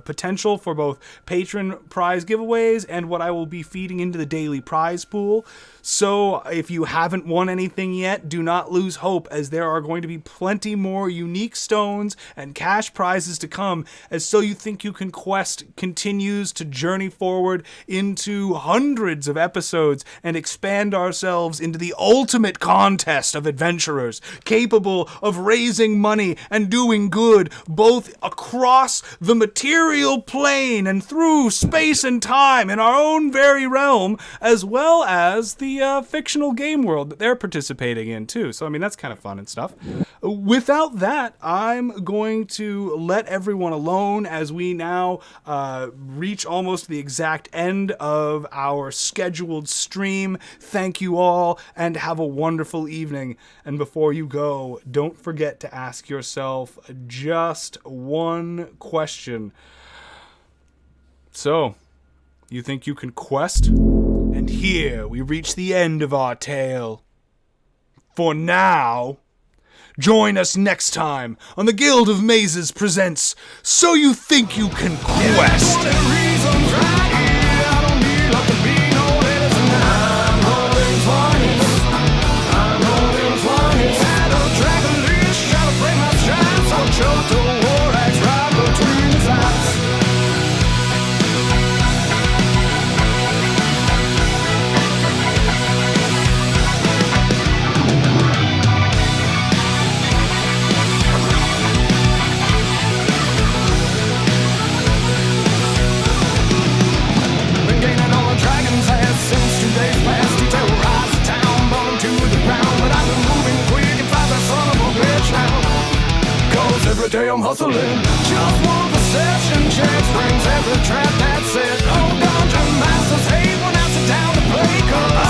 potential for both patron prize giveaways and what I will be feeding into the daily prize pool. So if you haven't won anything yet, do not lose hope, as there are going to be plenty more unique stones and cash prizes to come, as So You Think You Can Quest continues to journey forward into hundreds of episodes and expand ourselves into the ultimate contest of adventurers, capable of raising money and doing good, both across the material plane and through space and time in our own very realm, as well as the fictional game world that they're participating in too. So I mean, that's kind of fun and stuff. Without that, I'm going to let everyone alone as we now reach almost the exact end of our scheduled stream. Thank you all and have a wonderful evening. And before you go, don't forget to ask yourself just one question. So, you think you can quest? And here we reach the end of our tale. For now, join us next time on the Guild of Mazes presents So You Think You Can Quest. Every day I'm hustling. Just one possession, chance brings every trap that's it. Oh, dungeon masters hate when I sit down to play, 'cause